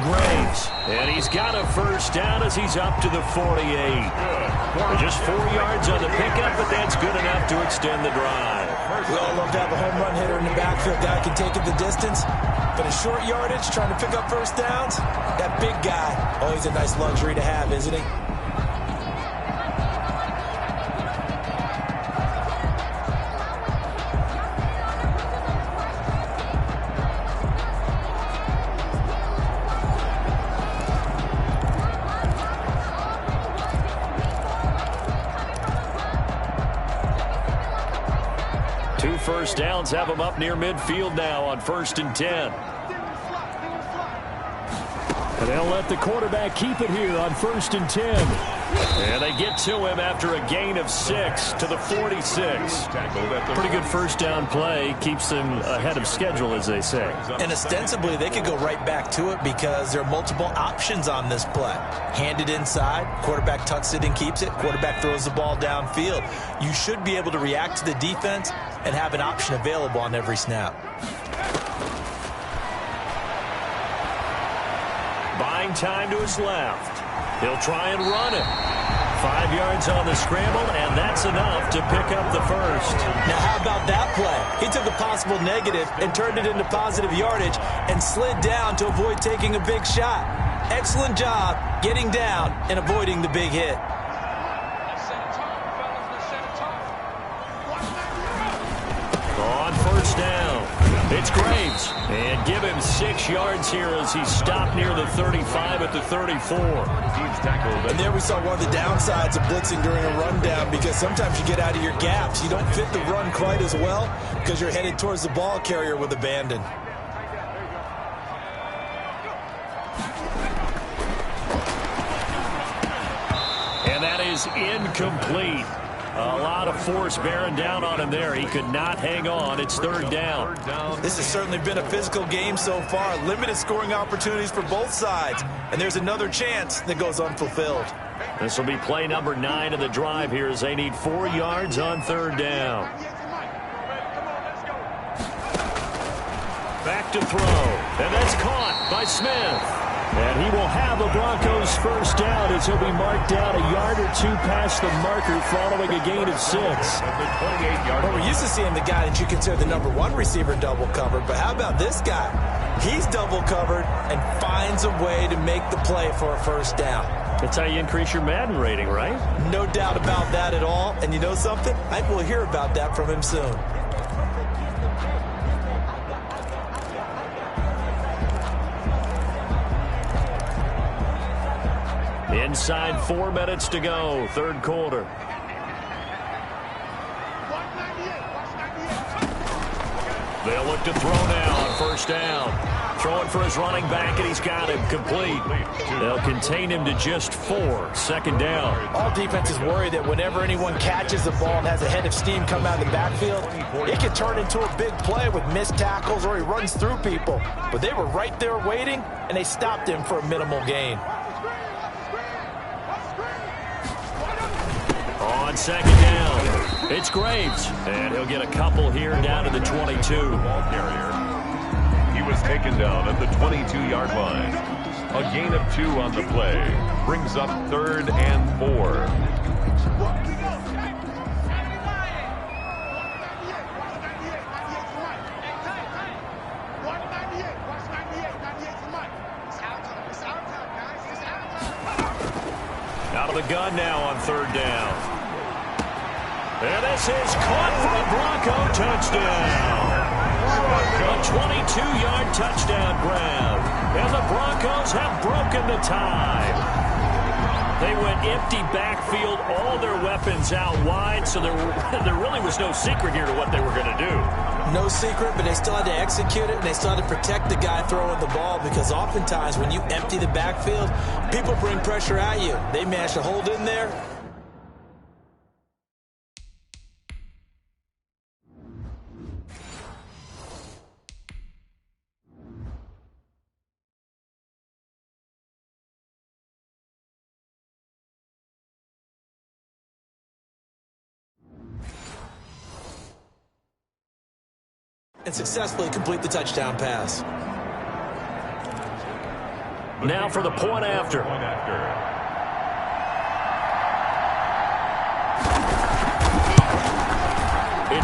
Graves. And he's got a first down as he's up to the 48. Just 4 yards on the pickup, but that's good enough to extend the drive. We all love to have a home run hitter in the backfield. Guy can take it the distance. But a short yardage, trying to pick up first downs, that big guy, always a nice luxury to have, isn't he? First downs have them up near midfield now on 1st and 10. And they'll let the quarterback keep it here on 1st and 10. And they get to him after a gain of 6 to the 46. Pretty good first down play. Keeps them ahead of schedule, as they say. And ostensibly, they could go right back to it because there are multiple options on this play. Handed inside, quarterback tucks it and keeps it, quarterback throws the ball downfield. You should be able to react to the defense and have an option available on every snap. Buying time to his left. He'll try and run it. 5 yards on the scramble, and that's enough to pick up the first. Now, how about that play? He took a possible negative and turned it into positive yardage and slid down to avoid taking a big shot. Excellent job getting down and avoiding the big hit. On first down, it's Graves. And give him 6 yards here as he stopped near the 35 at the 34. And there we saw one of the downsides of blitzing during a rundown, because sometimes you get out of your gaps. You don't fit the run quite as well because you're headed towards the ball carrier with abandon. And that is incomplete. A lot of force bearing down on him there. He could not hang on. It's 3rd down. This has certainly been a physical game so far. Limited scoring opportunities for both sides. And there's another chance that goes unfulfilled. This will be play number 9 of the drive here as they need 4 yards on 3rd down. Back to throw. And that's caught by Smith. And he will have the Broncos first down as he'll be marked down a yard or 2 past the marker following a gain of 6. Well, we're used to seeing the guy that you consider the number 1 receiver double covered, but how about this guy? He's double covered and finds a way to make the play for a first down. That's how you increase your Madden rating, right? No doubt about that at all. And you know something? I think we'll hear about that from him soon. Inside 4 minutes to go, 3rd quarter. They'll look to throw now on first down. Throwing for his running back, and he's got him complete. They'll contain him to just 4, 2nd down. All defenses worry that whenever anyone catches the ball and has a head of steam come out of the backfield, it can turn into a big play with missed tackles or he runs through people. But they were right there waiting, and they stopped him for a minimal gain. On 2nd down, it's Graves, and he'll get a couple here down to the 22. Ball carrier. He was taken down at the 22-yard line. A gain of 2 on the play brings up 3rd and 4. Out of the gun now on 3rd down. And this is caught for a Bronco touchdown. A 22-yard touchdown grab. And the Broncos have broken the tie. They They went empty backfield, all their weapons out wide, so there really was no secret here to what they were going to do. No secret, but they still had to execute it, and they still had to protect the guy throwing the ball, because oftentimes when you empty the backfield, people bring pressure at you. They managed to hold in there. And successfully complete the touchdown pass. Now for the point after. It's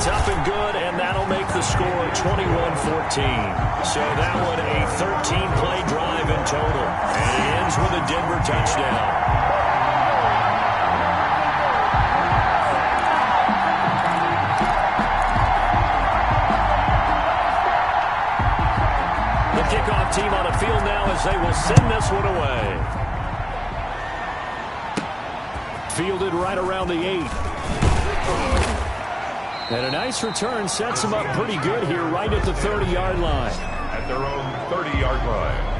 up and good, and that'll make the score 21-14. So that one a 13-play drive in total. And it ends with a Denver touchdown. Kickoff team on the field now as they will send this one away. Fielded right around the 8. And a nice return sets them up pretty good here right at the 30-yard line. At their own 30-yard line.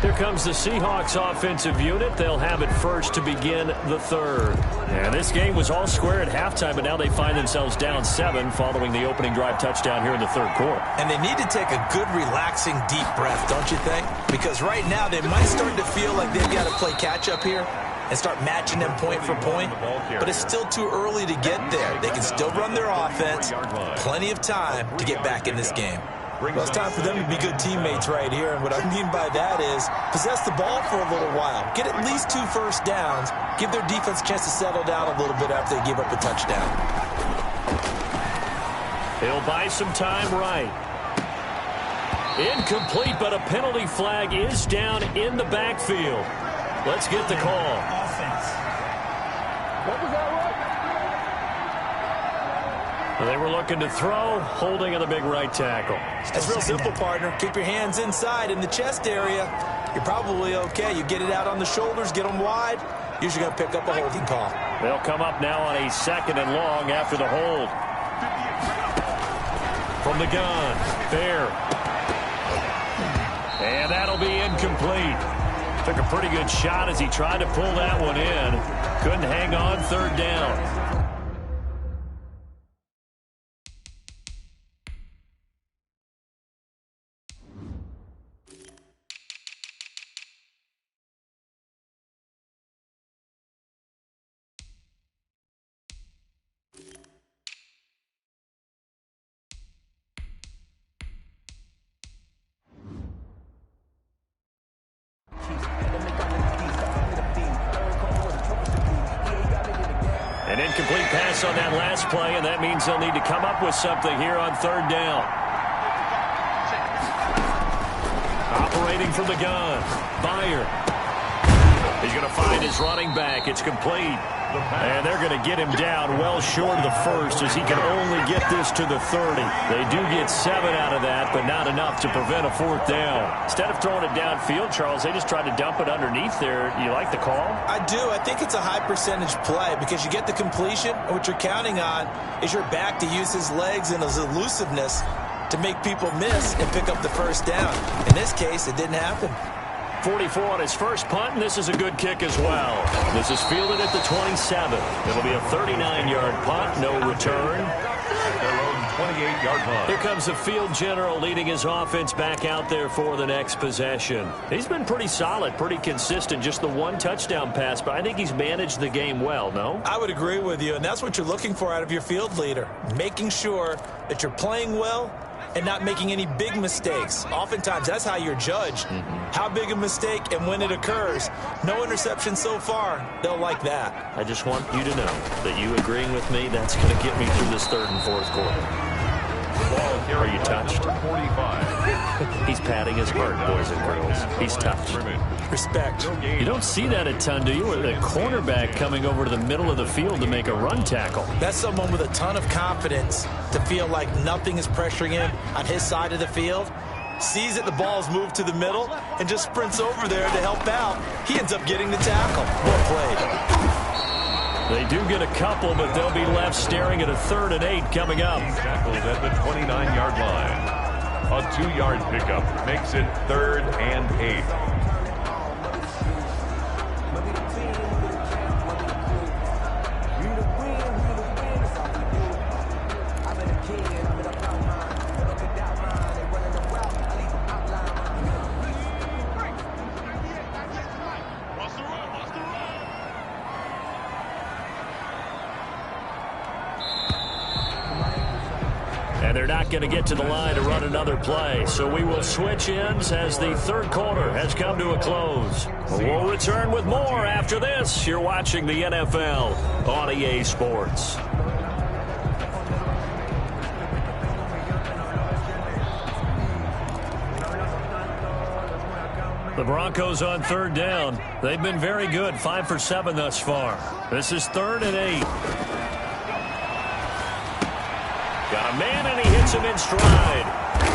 Here comes the Seahawks offensive unit. They'll have it first to begin the third. And this game was all square at halftime, but now they find themselves down 7 following the opening drive touchdown here in the third quarter. And they need to take a good, relaxing, deep breath, don't you think? Because right now they might start to feel like they've got to play catch-up here and start matching them point for point. But it's still too early to get there. They can still run their offense. Plenty of time to get back in this game. Well, it's time for them to be good teammates right here. And what I mean by that is possess the ball for a little while. Get at least 2 first downs. Give their defense a chance to settle down a little bit after they give up a touchdown. He'll buy some time right. Incomplete, but a penalty flag is down in the backfield. Let's get the call. What was that? They were looking to throw, holding of the big right tackle. It's real simple, partner. Keep your hands inside in the chest area. You're probably okay. You get it out on the shoulders, get them wide. Usually going to pick up a holding call. They'll come up now on a 2nd and long after the hold. From the gun, there. And that'll be incomplete. Took a pretty good shot as he tried to pull that one in. Couldn't hang on 3rd down. An incomplete pass on that last play, and that means they'll need to come up with something here on 3rd down. Operating from the gun, Byer. He's going to find his running back. It's complete. And they're going to get him down well short of the first as he can only get this to the 30. They do get 7 out of that, but not enough to prevent a 4th down. Instead of throwing it downfield, Charles, they just tried to dump it underneath there. Do you like the call? I do. I think it's a high percentage play because you get the completion. And what you're counting on is your back to use his legs and his elusiveness to make people miss and pick up the 1st down. In this case, it didn't happen. 44 on his first punt, and this is a good kick as well. This is fielded at the 27. It'll be a 39-yard punt, no return. Their own 28-yard line. Here comes the field general leading his offense back out there for the next possession. He's been pretty solid, pretty consistent, just the 1 touchdown pass, but I think he's managed the game well, no? I would agree with you, and that's what you're looking for out of your field leader, making sure that you're playing well and not making any big mistakes. Oftentimes, that's how you're judged. How big a mistake and when it occurs. No interception so far. They'll like that. I just want you to know that you agreeing with me, that's going to get me through this 3rd and 4th quarter. Are you touched? 45. He's patting his heart, boys and girls. He's touched. Respect. You don't see that a ton, do you? With a cornerback coming over to the middle of the field to make a run tackle. That's someone with a ton of confidence to feel like nothing is pressuring him on his side of the field. sees that the ball has moved to the middle, and just sprints over there to help out. He ends up getting the tackle. Well played. They do get a couple, but they'll be left staring at a 3rd and 8 coming up. Tackled at the 29-yard line. A 2-yard pickup makes it 3rd and 8. And they're not going to get to the line to run another play. So we will switch ends as the 3rd quarter has come to a close. We'll return with more after this. You're watching the NFL on EA Sports. The Broncos on 3rd down. They've been very good, 5 for 7 thus far. This is 3rd and 8. Got a man, and he hits him in stride.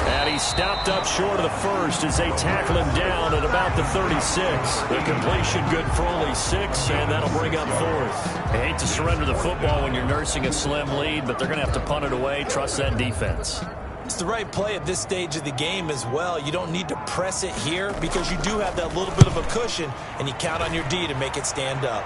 And he stopped up short of the first as they tackle him down at about the 36. The completion good for only 6, and that'll bring up 4th. I hate to surrender the football when you're nursing a slim lead, but they're going to have to punt it away. Trust that defense. It's the right play at this stage of the game as well. You don't need to press it here because you do have that little bit of a cushion, and you count on your D to make it stand up.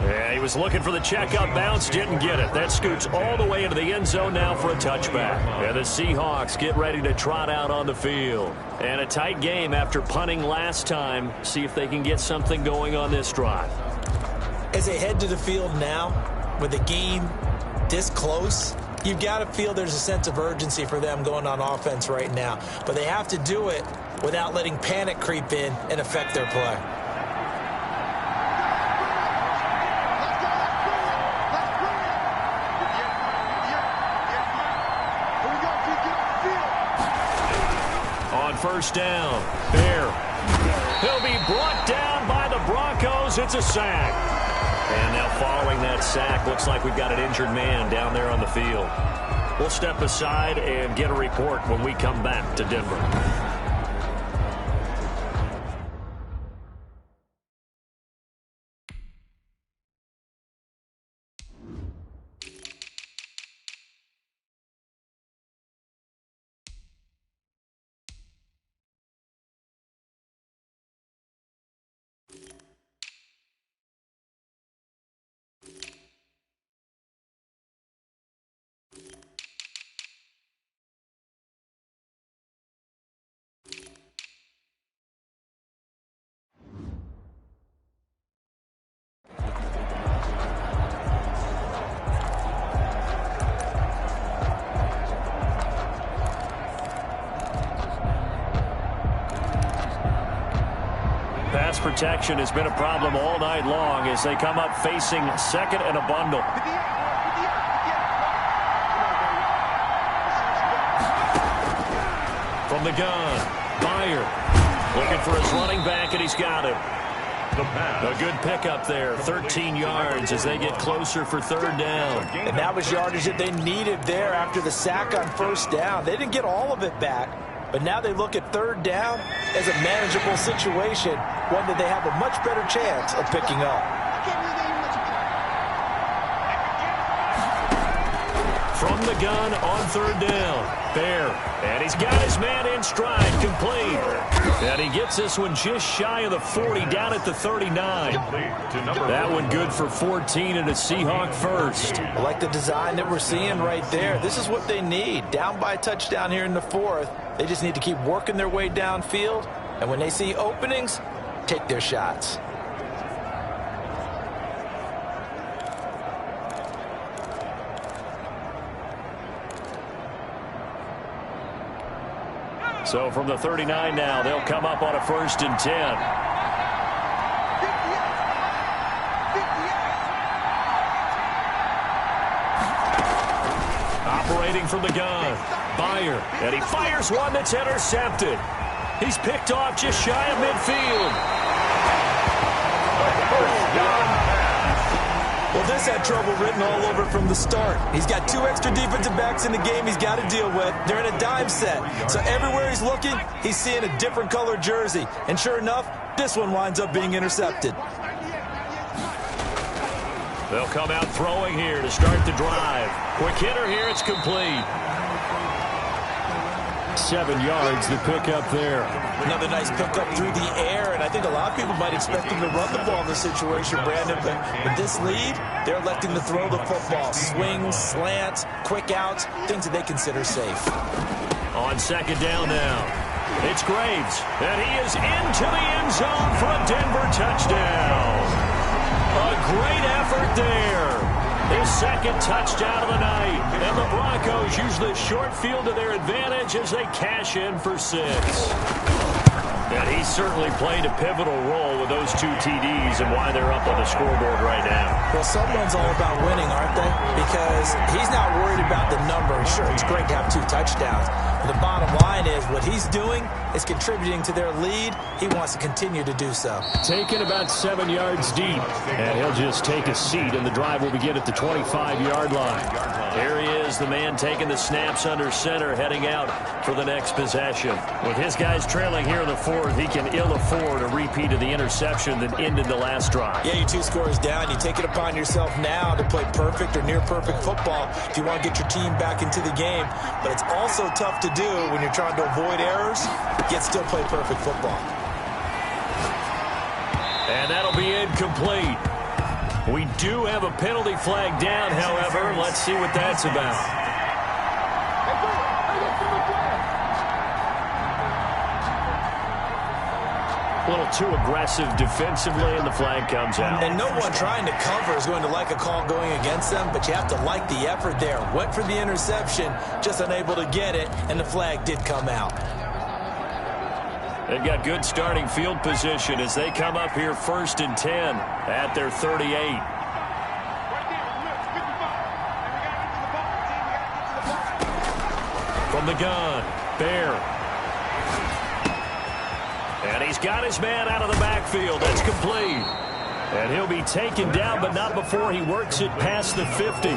Yeah, he was looking for the checkup bounce, didn't get it. That scoots all the way into the end zone now for a touchback. And the Seahawks get ready to trot out on the field. And a tight game after punting last time. See if they can get something going on this drive. As they head to the field now, with the game this close, you've got to feel there's a sense of urgency for them going on offense right now. But they have to do it without letting panic creep in and affect their play. First down. There. He'll be brought down by the Broncos. It's a sack. And now following that sack, looks like we've got an injured man down there on the field. We'll step aside and get a report when we come back to Denver. Pass protection has been a problem all night long as they come up facing 2nd and a bundle. From the gun, Meyer looking for his running back, and he's got it. A good pickup there, 13 yards as they get closer for 3rd down. And that was yardage that they needed there after the sack on 1st down. They didn't get all of it back, but now they look at 3rd down as a manageable situation, one that they have a much better chance of picking up. From the gun on 3rd down. Bear. And he's got his man in stride, complete. And he gets this one just shy of the 40, down at the 39. That one good for 14 and a Seahawk first. I like the design that we're seeing right there. This is what they need. Down by a touchdown here in the 4th. They just need to keep working their way downfield. And when they see openings, take their shots. So from the 39 now, they'll come up on a 1st and 10. Operating from the gun, Meyer, and he fires one that's intercepted. He's picked off just shy of midfield. Well, this had trouble written all over from the start. He's got 2 extra defensive backs in the game he's got to deal with. They're in a dime set. So everywhere he's looking, he's seeing a different color jersey. And sure enough, this one winds up being intercepted. They'll come out throwing here to start the drive. Quick hitter here, it's complete. 7 yards to pick up there. Another nice pickup through the air, and I think a lot of people might expect him to run the ball in this situation, Brandon, but with this lead, they're electing to throw the football. Swings, slants, quick outs, things that they consider safe. On second down now, it's Graves, and he is into the end zone for a Denver touchdown. A great effort there. His second touchdown of the night. And the Broncos use the short field to their advantage as they cash in for 6. And he certainly played a pivotal role with those 2 TDs and why they're up on the scoreboard right now. Well, someone's all about winning, aren't they? Because he's not worried about the number. Sure, it's great to have 2 touchdowns. But the bottom line is what he's doing is contributing to their lead. He wants to continue to do so. Taken about 7 yards deep. And he'll just take a seat, and the drive will begin at the 25-yard line. Here he is, the man taking the snaps under center, heading out for the next possession. With his guys trailing here in the 4th, he can ill afford a repeat of the interception that ended the last drive. Yeah, you 2 scores down. You take it upon yourself now to play perfect or near-perfect football if you want to get your team back into the game. But it's also tough to do when you're trying to avoid errors, yet still play perfect football. And that'll be incomplete. We do have a penalty flag down, however. Let's see what that's about. A little too aggressive defensively, and the flag comes out. And no one trying to cover is going to like a call going against them, but you have to like the effort there. Went for the interception, just unable to get it, and the flag did come out. They've got good starting field position as they come up here 1st and 10 at their 38. From the gun, Bear. And he's got his man out of the backfield. That's complete. And he'll be taken down, but not before he works it past the 50.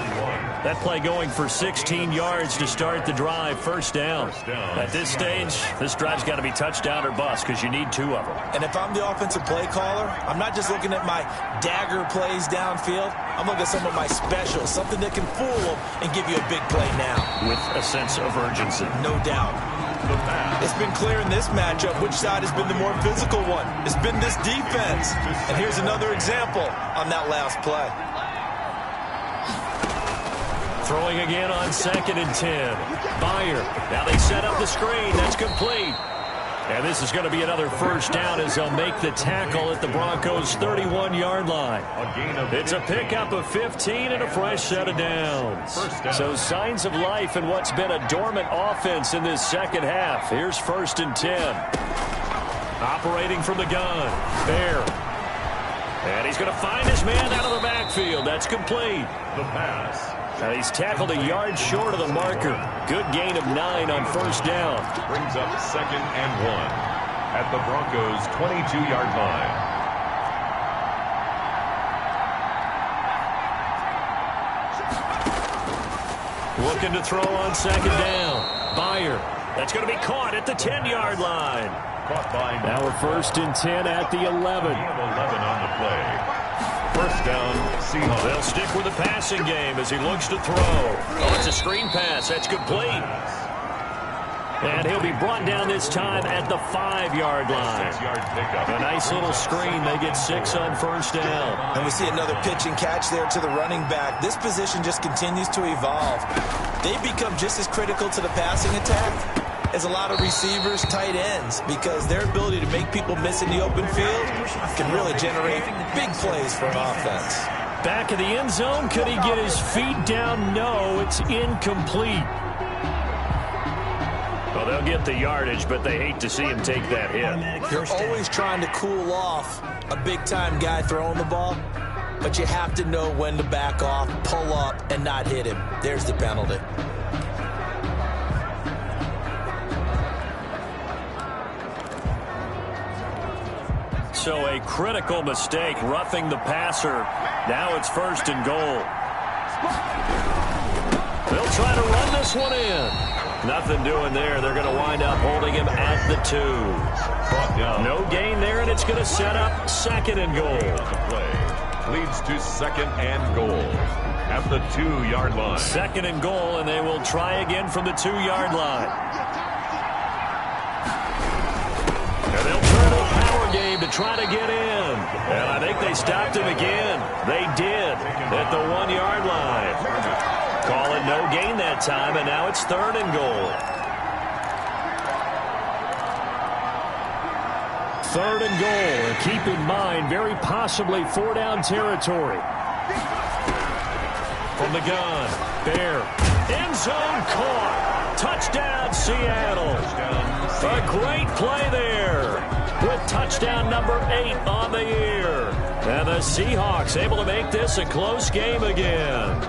That play going for 16 yards to start the drive. First down. At this stage, this drive's got to be touchdown or bust because you need 2 of them. And if I'm the offensive play caller, I'm not just looking at my dagger plays downfield. I'm looking at some of my specials, something that can fool them and give you a big play now. With a sense of urgency. No doubt. It's been clear in this matchup which side has been the more physical one. It's been this defense. And here's another example on that last play. Throwing again on 2nd and 10. Byer. Now they set up the screen. That's complete. And this is going to be another first down as they'll make the tackle at the Broncos' 31-yard line. It's a pickup of 15 and a fresh set of downs. So signs of life in what's been a dormant offense in this second half. Here's 1st and 10. Operating from the gun. Bear. And he's going to find his man out of the backfield. That's complete. The pass. And he's tackled a yard short of the marker. Good gain of 9 on first down. Brings up 2nd and 1 at the Broncos' 22-yard line. Looking to throw on 2nd down. Byer. That's going to be caught at the 10-yard line. Caught by now we're 1st and 10 at the 11. 11 on the play. First down, Seahawks. They'll stick with the passing game as he looks to throw. Oh, it's a screen pass. That's complete. And he'll be brought down this time at the 5-yard line. 6-yard pickup. A nice little screen. They get 6 on first down. And we see another pitch and catch there to the running back. This position just continues to evolve. They become just as critical to the passing attack as a lot of receivers, tight ends, because their ability to make people miss in the open field can really generate big plays for an offense. Back of the end zone, could he get his feet down? No, it's incomplete. Well, they'll get the yardage, but they hate to see him take that hit. You're always trying to cool off a big-time guy throwing the ball, but you have to know when to back off, pull up, and not hit him. There's the penalty. So a critical mistake, roughing the passer. Now it's 1st and goal. They'll try to run this one in. Nothing doing there. They're going to wind up holding him at the 2. No gain there, and it's going to set up 2nd and goal. Leads to 2nd and goal at the 2-yard line. 2nd and goal, and they will try again from the 2-yard line. And they'll turn to a power game to try to get in. And I think they stopped him again. They did at the 1-yard line. Call it no gain that time, and now it's 3rd and goal. 3rd and goal, and keep in mind, very possibly 4-down territory. From the gun, Bear, end zone caught. Touchdown, Seattle. A great play there with touchdown number 8 on the year. And the Seahawks able to make this a close game again.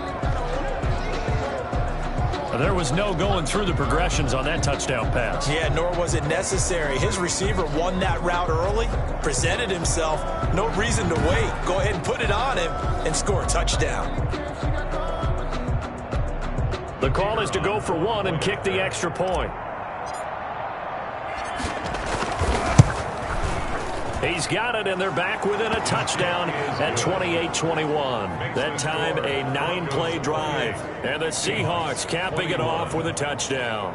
There was no going through the progressions on that touchdown pass. Yeah, nor was it necessary. His receiver won that route early, presented himself. No reason to wait. Go ahead and put it on him and score a touchdown. The call is to go for 1 and kick the extra point. He's got it, and they're back within a touchdown at 28-21. That time, a 9-play drive. And the Seahawks capping it off with a touchdown.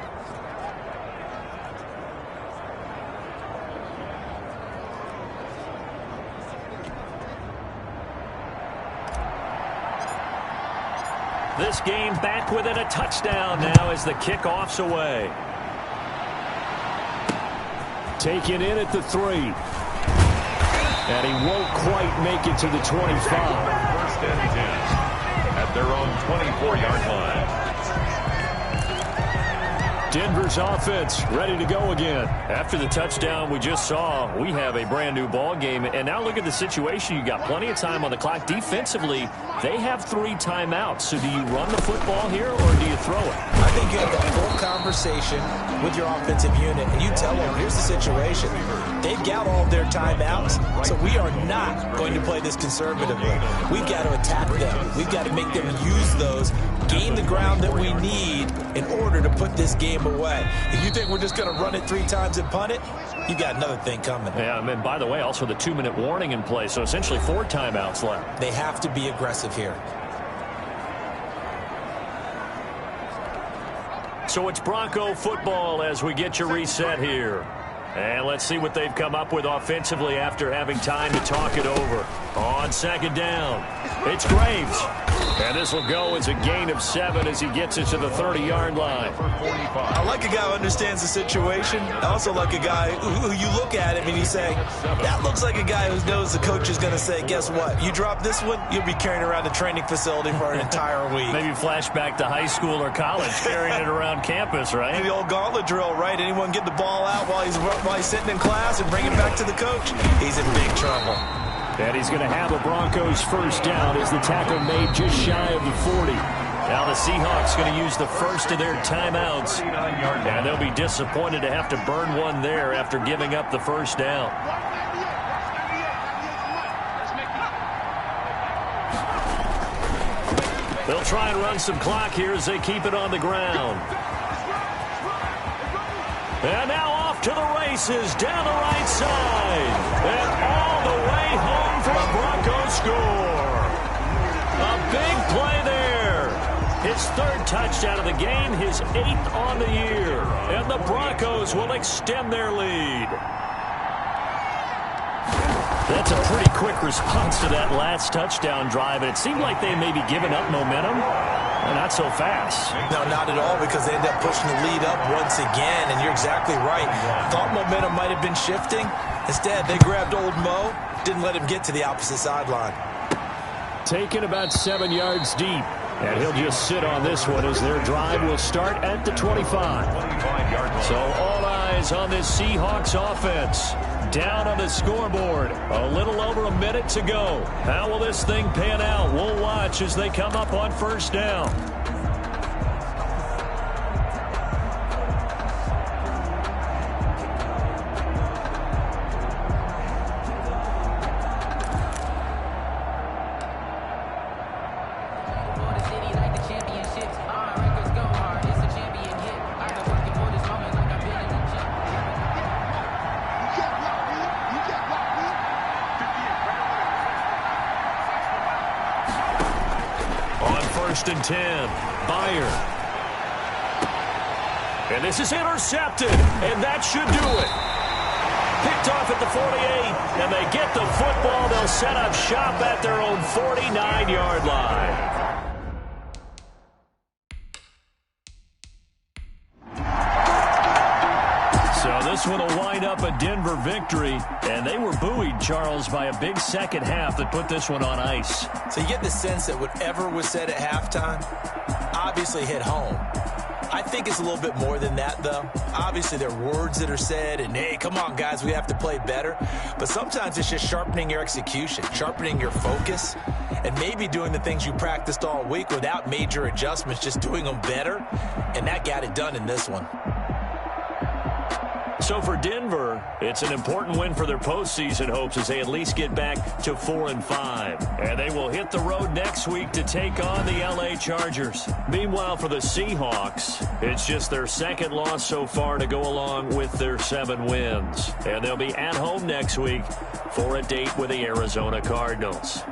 This game back within a touchdown now as the kickoff's away. Taken in at the 3. And he won't quite make it to the 25. 1st and 10 at their own 24-yard line. Denver's offense ready to go again. After the touchdown we just saw, we have a brand new ball game. And now look at the situation. You got plenty of time on the clock. Defensively, they have 3 timeouts. So do you run the football here or do you throw it? I think you have a full conversation with your offensive unit, and you tell them, here's the situation. They've got all of their timeouts, so we are not going to play this conservatively. We've got to attack them. We've got to make them use those, gain the ground that we need in order to put this game away. If you think we're just going to run it 3 times and punt it, you got another thing coming. Yeah, and by the way, also the 2-minute warning in play, so essentially 4 timeouts left. They have to be aggressive here. So it's Bronco football as we get you reset here. And let's see what they've come up with offensively after having time to talk it over. On 2nd down, it's Graves. And this will go as a gain of 7 as he gets it to the 30-yard line. I like a guy who understands the situation. I also like a guy who you look at him and you say, that looks like a guy who knows the coach is going to say, guess what? You drop this one, you'll be carrying around a training facility for an entire week. Maybe flashback to high school or college, carrying it around campus, right? The old gauntlet drill, right? Anyone get the ball out while he's sitting in class and bring it back to the coach? He's in big trouble. And he's going to have a Broncos 1st down as the tackle made just shy of the 40. Now the Seahawks going to use the first of their timeouts. And they'll be disappointed to have to burn one there after giving up the 1st down. They'll try and run some clock here as they keep it on the ground. And now off to the races down the right side. And all the way home for a Broncos score. A big play there. His 3rd touchdown of the game, his 8th on the year. And the Broncos will extend their lead. That's a pretty quick response to that last touchdown drive. And it seemed like they may be giving up momentum. Well, not so fast. No, not at all, because they end up pushing the lead up once again, and you're exactly right. Thought momentum might have been shifting. Instead, they grabbed old Mo, didn't let him get to the opposite sideline. Taken about 7 yards deep, and he'll just sit on this one as their drive will start at the 25. So all eyes on this Seahawks offense. Down on the scoreboard. A little over a minute to go. How will this thing pan out? We'll watch as they come up on 1st down. 1st and 10. Byer. And this is intercepted, and that should do it. Picked off at the 48, and they get the football. They'll set up shop at their own 49-yard line. So this one will wind up a Denver victory, and they were buoyed, Charles, by a big second half that put this one on ice. So you get the sense that whatever was said at halftime obviously hit home. I think it's a little bit more than that, though. Obviously, there are words that are said, and, hey, come on, guys, we have to play better. But sometimes it's just sharpening your execution, sharpening your focus, and maybe doing the things you practiced all week without major adjustments, just doing them better. And that got it done in this one. So for Denver, it's an important win for their postseason hopes as they at least get back to 4-5. And they will hit the road next week to take on the L.A. Chargers. Meanwhile, for the Seahawks, it's just their second loss so far to go along with their 7 wins. And they'll be at home next week for a date with the Arizona Cardinals.